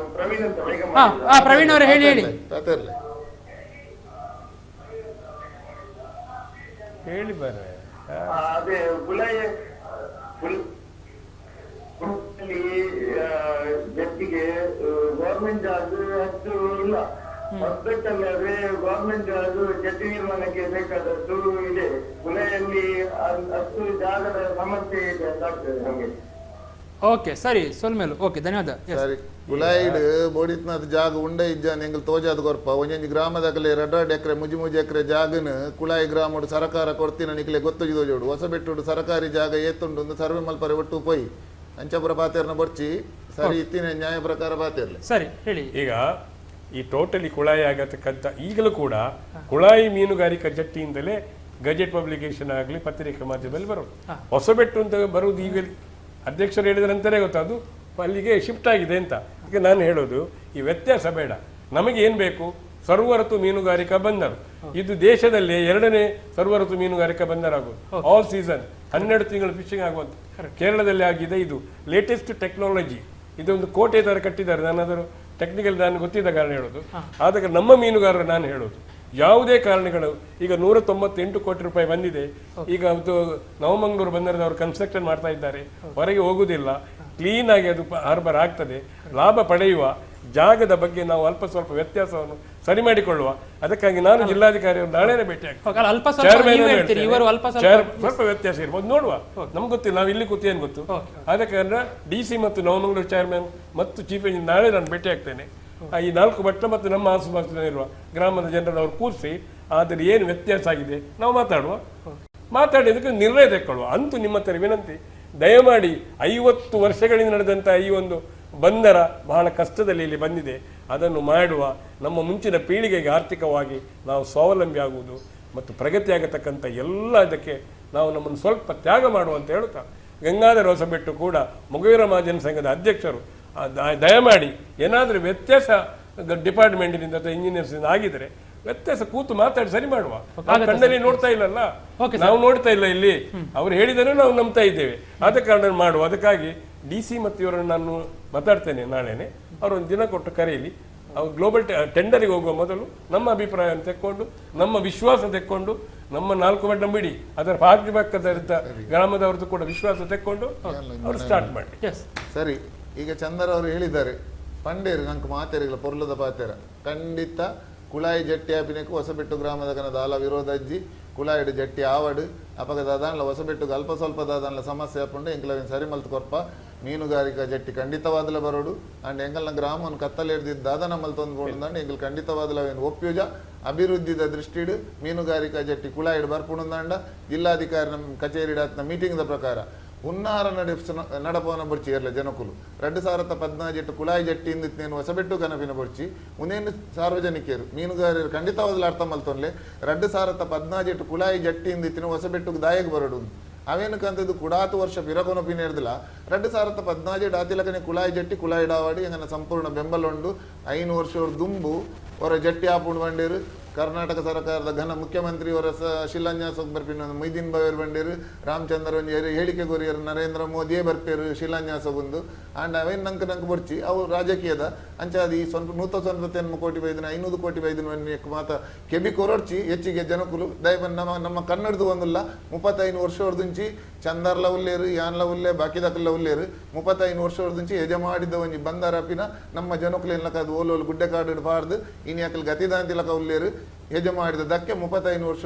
ಪ್ರವೀಣ್ ಅವರೇ ಹೇಳಿ. ಹೇಳಿ ಅದೇ ಜಟ್ಟಿಗೆ ಗೌರ್ಮೆಂಟ್ ಜಾಬ್ ಅಷ್ಟು ಇಲ್ಲ. ಹೊಸಬೆಟ್ಟಲ್ಲಿ ಗೌರ್ಮೆಂಟ್ ಜಾಬ್ ಜಟ್ಟಿ ನಿರ್ಮಾಣಕ್ಕೆ ಬೇಕಾದಷ್ಟು ಇದೆ. ಕುಲೆಯಲ್ಲಿ ಅಷ್ಟು ಜಾಗದ ಸಮಸ್ಯೆ ಇದೆ ಅಂತ ಆಗ್ತದೆ ನಮಗೆ. ಓಕೆ ಸರಿ ಸೊಲ್ಮೇಲು. ಓಕೆ ಧನ್ಯವಾದ. ಸರಿ ಕುಲಾಯಿಡ್ ಬೋಡಿತ್ನದ ಜಾಗ ಉಂಡೆ ಇಜ್ಜಾನ ಎಂಗಲ್ ತೋಜಾದ ಗೊರ್ಪ ಒಂಜೊಂಜಿ ಗ್ರಾಮದಾಗಲೇ 2 ಎಕರೆ ಮುಜಿ ಎಕರೆ ಜಾಗನ ಕುಲಾಯಿ ಗ್ರಾಮಡು ಸರ್ಕಾರ ಕೊಡ್ತಿನ ನಿಕ್ಲೆ ಗೊತ್ತುಜಿದೋ ಜೋಡು ಹೊಸಬೆಟ್ಟುಡು ಸರ್ಕಾರಿ ಜಾಗ ಏತುಂಡು ಒಂದು ಸರ್ವೆ ಮಲ್ಪರೆ ಒಟ್ಟು ಪೊಯ್ ಅಂಚಪುರ ಪಾತೆರ್ನ ಬರ್ಚಿ ಸರಿ ಇತ್ತಿನ ನ್ಯಾಯ ಪ್ರಕಾರ ಪಾತೆರ್ಲೆ. ಸರಿ ಹೇಳಿ. ಈಗ ಈ ಟೋಟಲಿ ಕುಳಾಯಿ ಆಗತಕ್ಕಂಥ ಈಗಲೂ ಕೂಡ ಕುಳಾಯಿ ಮೀನುಗಾರಿಕಾ ಜಟ್ಟಿಯಿಂದಲೇ ಗಜೆಟ್ ಪಬ್ಲಿಕೇಶನ್ ಆಗಲಿ ಪತ್ರಿಕೆ ಮಾಧ್ಯಮದಲ್ಲಿ ಬರೋದು. ಹೊಸಬೆಟ್ಟು ಅಂತ ಬರುವುದು ಈಗ ಅಧ್ಯಕ್ಷರು ಹೇಳಿದ ನಂತರ ಗೊತ್ತದು ಅಲ್ಲಿಗೆ ಶಿಫ್ಟ್ ಆಗಿದೆ ಅಂತ. ಈಗ ನಾನು ಹೇಳೋದು ಈ ವ್ಯತ್ಯಾಸ ಬೇಡ. ನಮಗೆ ಏನು ಬೇಕು? ಸರ್ವಋತು ಮೀನುಗಾರಿಕಾ ಬಂದರು. ಇದು ದೇಶದಲ್ಲಿ 2ನೇ ಸರ್ವಋತು ಮೀನುಗಾರಿಕಾ ಬಂದರಾಗೋದು. ಆಲ್ ಸೀಸನ್ 12 ತಿಂಗಳು ಫಿಶಿಂಗ್ ಆಗುವಂತ ಕೇರಳದಲ್ಲಿ ಆಗಿದೆ. ಇದು ಲೇಟೆಸ್ಟ್ ಟೆಕ್ನಾಲಜಿ. ಇದೊಂದು ಕೋಟೆ ತರ ಕಟ್ಟಿದ್ದಾರೆ. ನಾನು ಅದರ ಟೆಕ್ನಿಕಲ್ ನಾನು ಗೊತ್ತಿದ್ದ ಕಾರಣ ಹೇಳೋದು. ಆದಾಗ ನಮ್ಮ ಮೀನುಗಾರರು ನಾನು ಹೇಳೋದು ಯಾವುದೇ ಕಾರಣಗಳು ಈಗ 198 ಕೋಟಿ ರೂಪಾಯಿ ಬಂದಿದೆ. ಈಗ ಅದು ನವಮಂಗಳೂರು ಬಂದರದವರು ಕನ್ಸ್ಟ್ರಕ್ಷನ್ ಮಾಡ್ತಾ ಇದ್ದಾರೆ. ಹೊರಗೆ ಹೋಗುವುದಿಲ್ಲ. ಕ್ಲೀನ್ ಆಗಿ ಅದು ಹಾರ್ಬರ್ ಆಗ್ತದೆ. ಲಾಭ ಪಡೆಯುವ ಜಾಗದ ಬಗ್ಗೆ ನಾವು ಅಲ್ಪ ಸ್ವಲ್ಪ ವ್ಯತ್ಯಾಸವನ್ನು ಸರಿ ಮಾಡಿಕೊಳ್ಳುವ. ಅದಕ್ಕಾಗಿ ನಾನು ಜಿಲ್ಲಾಧಿಕಾರಿಯವರು ನಾಳೆನೇ ಭೇಟಿ ಆಗ್ತೇನೆ. ಸ್ವಲ್ಪ ವ್ಯತ್ಯಾಸ ಇರ್ಬೋದು, ನೋಡುವ. ನಮ್ಗೆ ಗೊತ್ತಿಲ್ಲ, ನಾವು ಇಲ್ಲಿ ಕೂತಿ ಏನು ಗೊತ್ತು. ಆದ ಕಾರಣ DC ಮತ್ತು ನವಮಂಗಳೂರು ಚೇರ್ಮನ್ ಮತ್ತು ಚೀಫ್ ಇಂಜಿನಿಯರ್ ನಾಳೆ ನಾನು ಭೇಟಿ ಆಗ್ತೇನೆ. ಈ 4 ಭಟ್ಟ ಮತ್ತು ನಮ್ಮ ಆಸುಪಾಸಿನಲ್ಲಿರುವ ಗ್ರಾಮದ ಜನರನ್ನು ಕೂರಿಸಿ ಆದರೆ ಏನು ವ್ಯತ್ಯಾಸ ಆಗಿದೆ ನಾವು ಮಾತಾಡಿದಕ್ಕೆ ನಿರ್ಣಯ ತೆಕ್ಕೊಳ್ಳುವ. ಅಂತೂ ನಿಮ್ಮ ಹತ್ರ ವಿನಂತಿ, ದಯಮಾಡಿ 50 ವರ್ಷಗಳಿಂದ ನಡೆದಂಥ ಈ ಒಂದು ಬಂದರ ಬಹಳ ಕಷ್ಟದಲ್ಲಿ ಇಲ್ಲಿ ಬಂದಿದೆ. ಅದನ್ನು ಮಾಡುವ. ನಮ್ಮ ಮುಂಚಿನ ಪೀಳಿಗೆಗೆ ಆರ್ಥಿಕವಾಗಿ ನಾವು ಸ್ವಾವಲಂಬಿ ಆಗುವುದು ಮತ್ತು ಪ್ರಗತಿ ಆಗತಕ್ಕಂಥ ಎಲ್ಲ ಇದಕ್ಕೆ ನಾವು ನಮ್ಮನ್ನು ಸ್ವಲ್ಪ ತ್ಯಾಗ ಮಾಡುವಂತ ಹೇಳುತ್ತಾ, ಗಂಗಾಧರ ಹೊಸಬೆಟ್ಟು ಕೂಡ ಮೊಗವೀರ ಮಹಾಜನ ಸಂಘದ ಅಧ್ಯಕ್ಷರು, ದಯಮಾಡಿ ಏನಾದರೂ ವ್ಯತ್ಯಾಸ ಡಿಪಾರ್ಟ್ಮೆಂಟಿನಿಂದ ಅಥವಾ ಇಂಜಿನಿಯರ್ಸಿಂದ ಆಗಿದರೆ ವ್ಯತ್ಯಾಸ ಕೂತು ಮಾತಾಡಿ ಸರಿ ಮಾಡುವ. ಕಣ್ಣಲ್ಲಿ ನೋಡ್ತಾ ಇಲ್ಲಲ್ಲ, ನಾವು ನೋಡ್ತಾ ಇಲ್ಲ ಇಲ್ಲಿ, ಅವ್ರು ಹೇಳಿದರೆ ನಾವು ನಂಬ್ತಾ ಇದ್ದೇವೆ, ಆದ ಕಾರಣ ಮಾಡುವ. ಅದಕ್ಕಾಗಿ DC ಮತ್ತು ಇವರನ್ನು ನಾನು ಮಾತಾಡ್ತೇನೆ ನಾಳೆನೆ, ಅವರೊಂದು ದಿನ ಕೊಟ್ಟು ಕರೆಯಲಿ. ಅವ್ರು ಗ್ಲೋಬಲ್ ಟೆಂಡರಿಗೆ ಹೋಗುವ ಮೊದಲು ನಮ್ಮ ಅಭಿಪ್ರಾಯವನ್ನು ತೆಕ್ಕೊಂಡು, ನಮ್ಮ ವಿಶ್ವಾಸ ತೆಕ್ಕೊಂಡು, ನಮ್ಮ 4 ಬಣ್ಣ ಬಿಡಿ ಅದರ ಪಕ್ಕದ ಗ್ರಾಮದವ್ರದ್ದು ಕೂಡ ವಿಶ್ವಾಸ ತೆಕ್ಕೊಂಡು ಅವರು ಸ್ಟಾರ್ಟ್ ಮಾಡಿ. ಸರಿ, ಈಗ ಚಂದರ್ ಅವರು ಹೇಳಿದ್ದಾರೆ ಪಂಡೇರು ನಂಗೆ ಮಾತೇರಿಗಳ ಪೊರ್ಲದ ಪಾತೆರ ಖಂಡಿತ ಕುಳಾಯಿ ಜಟ್ಟಿ ಆಪಿನಕ್ಕೆ ಹೊಸಬೆಟ್ಟು ಗ್ರಾಮದ ಕನ ದಾಲ ವಿರೋಧ ಅಜ್ಜಿ ಕುಳಾಯಿಡು ಜಟ್ಟಿ ಆವಡು ಅಪಗ ದಾದಾನ್ಲ ಹೊಸಬೆಟ್ಟುಗೆ ಅಲ್ಪ ಸ್ವಲ್ಪ ದಾದಾನ್ಲ ಸಮಸ್ಯೆ ಹಾಕೊಂಡು ಎಂಕ್ಲವೇನು ಸರಿ ಮಲ್ತು ಕೊರ್ಪ ಮೀನುಗಾರಿಕಾ ಜಟ್ಟಿ ಖಂಡಿತವಾದಲೇ ಬರೋಡು ಅಂಡ್ ಎಂಗಲ್ನ ಗ್ರಾಮವನ್ನು ಕತ್ತಲೆ ಹಿಡಿದಿದ್ದು ದಾದನ ಮಲ್ತೊಂದು ಬೋಡುಂದಂಡು ಎಂಗಲ್ ಖಂಡಿತವಾದಲವೇನು ಒಪ್ಪ್ಯೂಜ ಅಭಿವೃದ್ಧಿದ ದೃಷ್ಟಿಡು ಮೀನುಗಾರಿಕಾ ಜಟ್ಟಿ ಕುಳಾಯಿಡು ಬರ್ಪುಣಂದಾಂಡ ಜಿಲ್ಲಾಧಿಕಾರಿ ನಮ್ಮ ಕಚೇರಿ ಆತ್ನ ಮೀಟಿಂಗ್ದ ಪ್ರಕಾರ ಉನ್ನಾರ ನಡಪವನ ಬೊಡ್ಚಿ ಇರಲಿ ಜನಕುಲು 2017 ಕುಳಾಯಿ ಜಟ್ಟಿ ಇಂದಿತ್ತೇನು ಹೊಸಬೆಟ್ಟು ಕನಪಿನ ಬೊಡ್ಚಿ ಮುಂದೇನು ಸಾರ್ವಜನಿಕರು ಮೀನುಗಾರರು ಖಂಡಿತವಾದಲು ಅರ್ಥ ಮಲ್ತೊನ್ಲೆ 2017 ಕುಳಾಯಿ ಜಟ್ಟಿ ಇಂದಿತ್ತಿನ ಹೊಸಬೆಟ್ಟುಗೆ ದಾಯಗೆ ಬರಡು ಅವೇನಕ್ಕಂತದ್ದು ಕುಡಾತು ವರ್ಷ ಪಿರಕೊನಪಿನ ಹಿಡ್ದಿಲ್ಲ 2017 ಆತಿಲಕನೆ ಕುಳಾಯಿ ಜಟ್ಟಿ ಕುಳಾಯಿ ಡಾವಾಡಿ ಎಂಗನ ಸಂಪೂರ್ಣ ಬೆಂಬಲ ಉಂಡು 5 ವರ್ಷ ದುಂಬು ಅವರ ಜಟ್ಟಿ ಆಪುಂಡು ಬಂಡೇರು ಕರ್ನಾಟಕ ಸರ್ಕಾರದ ಘನ ಮುಖ್ಯಮಂತ್ರಿ ಅವರ ಶಿಲಾನ್ಯಾಸಕ್ಕೆ ಬರ್ಪಿನ ಮೊಯ್ದೀನ್ ಬಾವೇರ್ ಬಂಡೇರು ರಾಮಚಂದ್ರ ಒಂಜೇರು ಹೇಳಿಕೆ ಕೊರಿಯರು ನರೇಂದ್ರ ಮೋದಿಯೇ ಬರ್ಪೇರು ಶಿಲಾನ್ಯಾಸಗೊಂದು ಆಂಡ್ ಅವೇನು ನಂಗೆ ಬರ್ಚಿ ಅವು ರಾಜಕೀಯದ ಅಂಚಾದಿ ಸ್ವಲ್ಪ 190 ಕೋಟಿ ಬೈದಿನ 500 ಕೋಟಿ ಬೈದಿನ ಮಾತ ಕೆಬಿ ಕೊರಡ್ಚಿ ಹೆಚ್ಚಿಗೆ ಜನಕುಲು ದಯಬನ್ ನಮ್ಮ ಕನ್ನಡದ ಒಂದಿಲ್ಲ 35 ವರ್ಷ ಹೊರದುಂಚಿ ಚಂದರ್ಲ ಉಲ್ಲೇರು ಯಾನ್ಲ ಉಲ್ಲೆ ಬಾಕಿದಕಲ್ಲ ಉಲ್ಲೇರು 35 ವರ್ಷ ಹೊರದುಂಚಿ ಯಜಮಾಡಿದ ಒಂಜಿ ಬಂದಾರಪಿನ ನಮ್ಮ ಜನಕುಲು ಎನ್ಲಕದು ಓಲೋಲು ಗುಡ್ಡೆ ಕಾಡು ಬಾರ್ದು ಇನ್ನು ಯಾಕಲ್ ಗತಿದಾಂತಿಲಕ ಉಲ್ಲೇರು ಯಜಮಾಡಿದ ದಕ್ಕೆ 35 ವರ್ಷ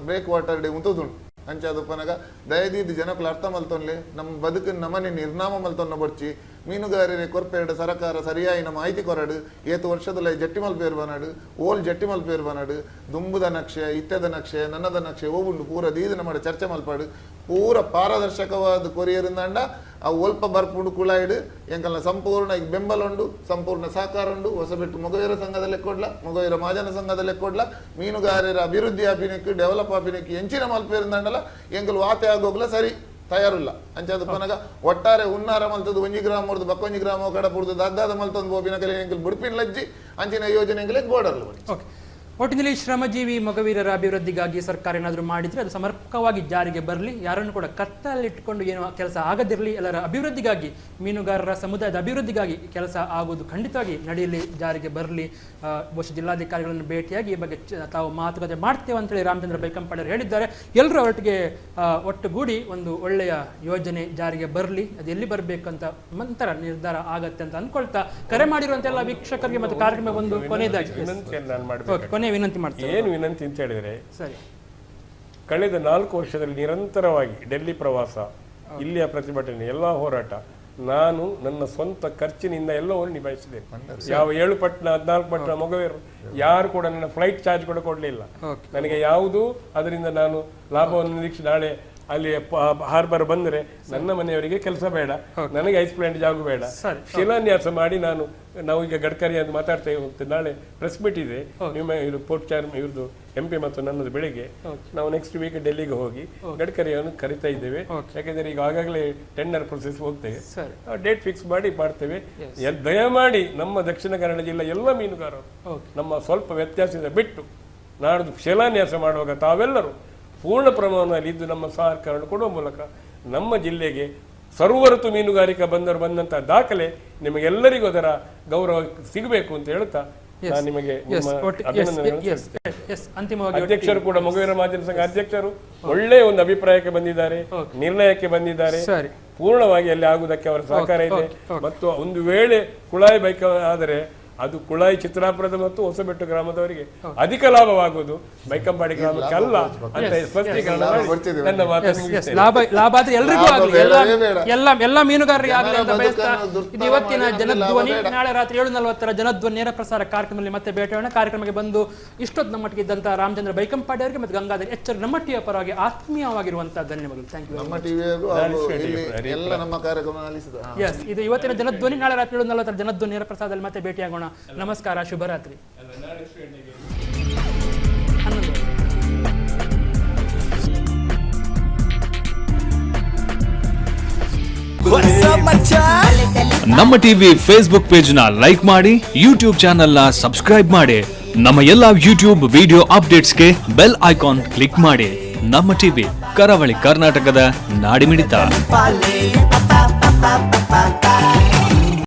ಬ್ರೇಕ್ ವಾಟರ್ ಡೇ ಉಂತುದುಂಡು ಅಂಚಾದ ಪನಗ ದಯದೀದು ಜನಕುಲು ಅರ್ಥ ಮಲ್ತೊನ್ಲೆ ನಮ್ಮ ಬದುಕಿನ ನಮನೆ ನಿರ್ನಾಮ ಮಲ್ತೊನ್ನ ಬಡ್ಚಿ ಮೀನುಗಾರರೇ ಕೊರ್ಪೇರಡು ಸರ್ಕಾರ ಸರಿಯಾಯಿನ ಮಾಹಿತಿ ಕೊರಡು ಏತು ವರ್ಷದಲ್ಲಿ ಜಟ್ಟಿ ಮಲ್ಪೇರು ಬನಾಡು ಓಲ್ ಜಟ್ಟಿ ಮಲ್ಪೇರು ಬನಾಡು ದುಂಬುದ ನಕ್ಷೆ ಇತ್ಯದ ನಕ್ಷೆ ನನ್ನದ ನಕ್ಷೆ ಹೋಗುಂಡು ಪೂರ ದೀದನ ಮಾಡಿ ಚರ್ಚೆ ಮಲ್ಪಾಡು ಪೂರ ಪಾರದರ್ಶಕವಾದ ಕೊರಿಯರಿಂದಾಂಡ ಆ ಒಲ್ಪ ಬರ್ಪುಂಡು ಕುಳಾಯಿಡು ಎಂಕಲ್ನ ಸಂಪೂರ್ಣ ಈಗ ಬೆಂಬಲ ಉಂಡು ಸಂಪೂರ್ಣ ಸಹಕಾರ ಉಂಡು ಹೊಸಬೆಟ್ಟು ಮೊಗವೀರ ಸಂಘದಲ್ಲೇ ಕೊಡ್ಲ ಮೊಗವೀರ ಮಹಾಜನ ಸಂಘದಲ್ಲೇ ಕೊಡ್ಲ ಮೀನುಗಾರರ ಅಭಿವೃದ್ಧಿ ಆಪಿನಕ್ಕೆ ಡೆವಲಪ್ ಆಪಿನಕ್ಕೆ ಎಂಚಿನ ಮಲ್ಪೇರಿಂದಾಂಡಲ್ಲ ಎಂಕಲ್ ವಾತೆ ಆಗೋಗ್ಲ ಸರಿ ತಯಾರಿಲ್ಲ ಅಂಚಾದ ಪನಗ ಒಟ್ಟಾರೆ ಉನ್ನಾರ ಮಲ್ತದ್ದು 1 ಗ್ರಾಮ ಹೊಡೆದು ಬಕ್ಕೊಂಜಿ ಗ್ರಾಮ ಕಡಪುಡ್ದು ದಾದಾದ ಮಲ್ತೊಂದು ಬೋಬಿನ ಕಲೆ ಎಂಕಲ್ ಬುಡ್ಪಿನ ಲಜ್ಜಿ ಅಂಚಿನ ಯೋಜನೆಗಳೇ ಗೋಡರ್ಲು. ಒಟ್ಟಿನಲ್ಲಿ ಶ್ರಮಜೀವಿ ಮೊಗವೀರರ ಅಭಿವೃದ್ಧಿಗಾಗಿ ಸರ್ಕಾರ ಏನಾದರೂ ಮಾಡಿದರೆ ಅದು ಸಮರ್ಪಕವಾಗಿ ಜಾರಿಗೆ ಬರಲಿ, ಯಾರನ್ನು ಕೂಡ ಕತ್ತಲಿಟ್ಟುಕೊಂಡು ಏನೋ ಕೆಲಸ ಆಗದಿರಲಿ, ಎಲ್ಲರ ಅಭಿವೃದ್ಧಿಗಾಗಿ ಮೀನುಗಾರರ ಸಮುದಾಯದ ಅಭಿವೃದ್ಧಿಗಾಗಿ ಕೆಲಸ ಆಗುವುದು ಖಂಡಿತವಾಗಿ ನಡೆಯಲಿ, ಜಾರಿಗೆ ಬರಲಿ. ಬಹುಶಃ ಜಿಲ್ಲಾಧಿಕಾರಿಗಳನ್ನು ಭೇಟಿಯಾಗಿ ಈ ಬಗ್ಗೆ ತಾವು ಮಾತುಕತೆ ಮಾಡ್ತೇವೆ ಅಂತೇಳಿ ರಾಮಚಂದ್ರ ಬೈಕಂಪಾಡಿಯವರು ಹೇಳಿದ್ದಾರೆ. ಎಲ್ಲರೂ ಒಟ್ಟಿಗೆ ಒಟ್ಟುಗೂಡಿ ಒಂದು ಒಳ್ಳೆಯ ಯೋಜನೆ ಜಾರಿಗೆ ಬರಲಿ, ಅದು ಎಲ್ಲಿ ಬರಬೇಕಂತ ನಂತರ ನಿರ್ಧಾರ ಆಗತ್ತೆ ಅಂತ ಅಂದ್ಕೊಳ್ತಾ ಕರೆ ಮಾಡಿರುವಂಥ ಎಲ್ಲ ವೀಕ್ಷಕರಿಗೆ ಮತ್ತು ಕಾರ್ಯಕ್ರಮ ಒಂದು ಕೊನೆಯದಾಗಿ ವಿನಂತಿ ಮಾಡ್ತೀನಿ. ಏನು ವಿನಂತಿ ಅಂತ ಹೇಳಿದ್ರೆ, ಸರಿ, ಕಳೆದ 4 ವರ್ಷದಲ್ಲಿ ನಿರಂತರವಾಗಿ ಡೆಲ್ಲಿ ಪ್ರವಾಸ, ಇಲ್ಲಿಯ ಪ್ರತಿಭಟನೆ, ಎಲ್ಲ ಹೋರಾಟ ನಾನು ನನ್ನ ಸ್ವಂತ ಖರ್ಚಿನಿಂದ ಎಲ್ಲವನ್ನು ನಿಭಾಯಿಸಿದೆ. ಯಾವ 7 ಪಟ್ಟಣ 14 ಪಟ್ಟಣ ಮೊಗವೇರು ಯಾರು ಕೂಡ ನನ್ನ ಫ್ಲೈಟ್ ಚಾರ್ಜ್ ಕೂಡ ಕೊಡಲಿಲ್ಲ. ನನಗೆ ಯಾವುದು ಅದರಿಂದ ನಾನು ಲಾಭವನ್ನು ನಿರೀಕ್ಷೆ ನಾಳೆ ಅಲ್ಲಿ ಹಾರ್ಬರ್ ಬಂದರೆ ನನ್ನ ಮನೆಯವರಿಗೆ ಕೆಲಸ ಬೇಡ, ನನಗೆ ಐಸ್ ಪ್ಲಾಂಟ್ ಜಾಗ ಬೇಡ, ಶಿಲಾನ್ಯಾಸ ಮಾಡಿ ನಾವು ಈಗ ಗಡ್ಕರಿ ಅಂತ ಮಾತಾಡ್ತಾ ಹೋಗ್ತೇವೆ. ನಾಳೆ ಪ್ರೆಸ್ ಮೀಟ್ ಇದೆ, ನಿಮ್ಮ ಪೋರ್ಟ್ ಚೇರ್ಮನ್ ಇವ್ರದ್ದು MP ಮತ್ತು ನನ್ನದು ಬೆಳಿಗ್ಗೆ ನಾವು ನೆಕ್ಸ್ಟ್ ವೀಕ್ ಡೆಲ್ಲಿಗೆ ಹೋಗಿ ಗಡ್ಕರಿಯನ್ನು ಕರಿತಾ ಇದ್ದೇವೆ. ಯಾಕೆಂದ್ರೆ ಈಗ ಆಗಾಗಲೇ ಟೆಂಡರ್ ಪ್ರೊಸೆಸ್ ಹೋಗ್ತೇವೆ, ಡೇಟ್ ಫಿಕ್ಸ್ ಮಾಡಿ ಮಾಡ್ತೇವೆ. ದಯಮಾಡಿ ನಮ್ಮ ದಕ್ಷಿಣ ಕನ್ನಡ ಜಿಲ್ಲೆ ಎಲ್ಲ ಮೀನುಗಾರರು ನಮ್ಮ ಸ್ವಲ್ಪ ವ್ಯತ್ಯಾಸದಿಂದ ಬಿಟ್ಟು ನಾಡ್ದು ಶಿಲಾನ್ಯಾಸ ಮಾಡುವಾಗ ತಾವೆಲ್ಲರೂ ಪೂರ್ಣ ಪ್ರಮಾಣದಲ್ಲಿ ಇದ್ದು ನಮ್ಮ ಸಹಕಾರ ಕೊಡುವ ಮೂಲಕ ನಮ್ಮ ಜಿಲ್ಲೆಗೆ ಸರ್ವಋತು ಮೀನುಗಾರಿಕಾ ಬಂದರು ಬಂದಂಥ ದಾಖಲೆ ನಿಮಗೆಲ್ಲರಿಗೂ ಅದರ ಗೌರವ ಸಿಗಬೇಕು ಅಂತ ಹೇಳ್ತಾ ನಾನು ನಿಮಗೆ ಅಧ್ಯಕ್ಷರು ಕೂಡ ಮೊಗವೀರ ಮಹಾಜನ ಸಂಘ ಅಧ್ಯಕ್ಷರು ಒಳ್ಳೆಯ ಒಂದು ಅಭಿಪ್ರಾಯಕ್ಕೆ ಬಂದಿದ್ದಾರೆ, ನಿರ್ಣಯಕ್ಕೆ ಬಂದಿದ್ದಾರೆ. ಪೂರ್ಣವಾಗಿ ಅಲ್ಲಿ ಆಗುವುದಕ್ಕೆ ಅವರ ಸಹಕಾರ ಇದೆ. ಮತ್ತು ಒಂದು ವೇಳೆ ಕುಳಾಯಿ ಬೈಕ್ ಆದರೆ ಅದು ಕುಳಾಯಿ ಚಿತ್ರಾಪುರದ ಮತ್ತು ಹೊಸಬೆಟ್ಟು ಗ್ರಾಮದವರಿಗೆ ಅಧಿಕ ಲಾಭವಾಗುವುದು, ಬೈಕಂಪಾಡಿ ಗ್ರಾಮಕ್ಕೆ ಅಲ್ಲ ಅಂತ ಸ್ಪಷ್ಟೀಕರಣ ನನ್ನ ಮಾತನ್ನು ಲಾಭ ಆದ್ರೆ ಎಲ್ರಿಗೂ ಆಗಲಿ, ಎಲ್ಲ ಮೀನುಗಾರರಿಗೆ ಆಗಲಿ ಅಂತ ಬಯಸ್ತಾ ಇದು ಇವತ್ತಿನ ಜನಧ್ವನಿ. ನಾಳೆ ರಾತ್ರಿ 7:40 ಜನಧ್ವನಿ ನೇರ ಪ್ರಸಾರ ಕಾರ್ಯಕ್ರಮದಲ್ಲಿ ಮತ್ತೆ ಭೇಟಿಯಾಗೋಣ. ಕಾರ್ಯಕ್ರಮಕ್ಕೆ ಬಂದು ಇಷ್ಟೊತ್ತು ನಮ್ಮೊಟ್ಟಿಗೆ ಇದ್ದಂತ ರಾಮಚಂದ್ರ ಬೈಕಂಪಾಡಿ ಅವರಿಗೆ ಮತ್ತು ಗಂಗಾಧರ್ ಎಚ್ಚರ ನಮ್ಮ ಟಿವಿಯ ಪರವಾಗಿ ಆತ್ಮೀಯವಾಗಿರುವಂತಹ ಧನ್ಯವಾದಗಳು. Thank you. ಇದು ಇವತ್ತಿನ ಜನಧ್ವನಿ. ನಾಳೆ ರಾತ್ರಿ 7:40 ಜನಧ್ವನಿ ನೇರ ಪ್ರಸಾರದಲ್ಲಿ ಮತ್ತೆ ಭೇಟಿಯಾಗೋಣ. ನಮಸ್ಕಾರ, ಶುಭರಾತ್ರಿ. ನಮ್ಮ ಟಿವಿ ಫೇಸ್ಬುಕ್ ಪೇಜ್ ನ ಲೈಕ್ ಮಾಡಿ, ಯೂಟ್ಯೂಬ್ ಚಾನೆಲ್ ನ ಸಬ್ಸ್ಕ್ರೈಬ್ ಮಾಡಿ. ನಮ್ಮ ಎಲ್ಲಾ ಯೂಟ್ಯೂಬ್ ವಿಡಿಯೋ ಅಪ್ಡೇಟ್ಸ್ಗೆ ಬೆಲ್ ಐಕಾನ್ ಕ್ಲಿಕ್ ಮಾಡಿ. ನಮ್ಮ ಟಿವಿ ಕರಾವಳಿ ಕರ್ನಾಟಕದ ನಾಡಿಮಿಡಿತ.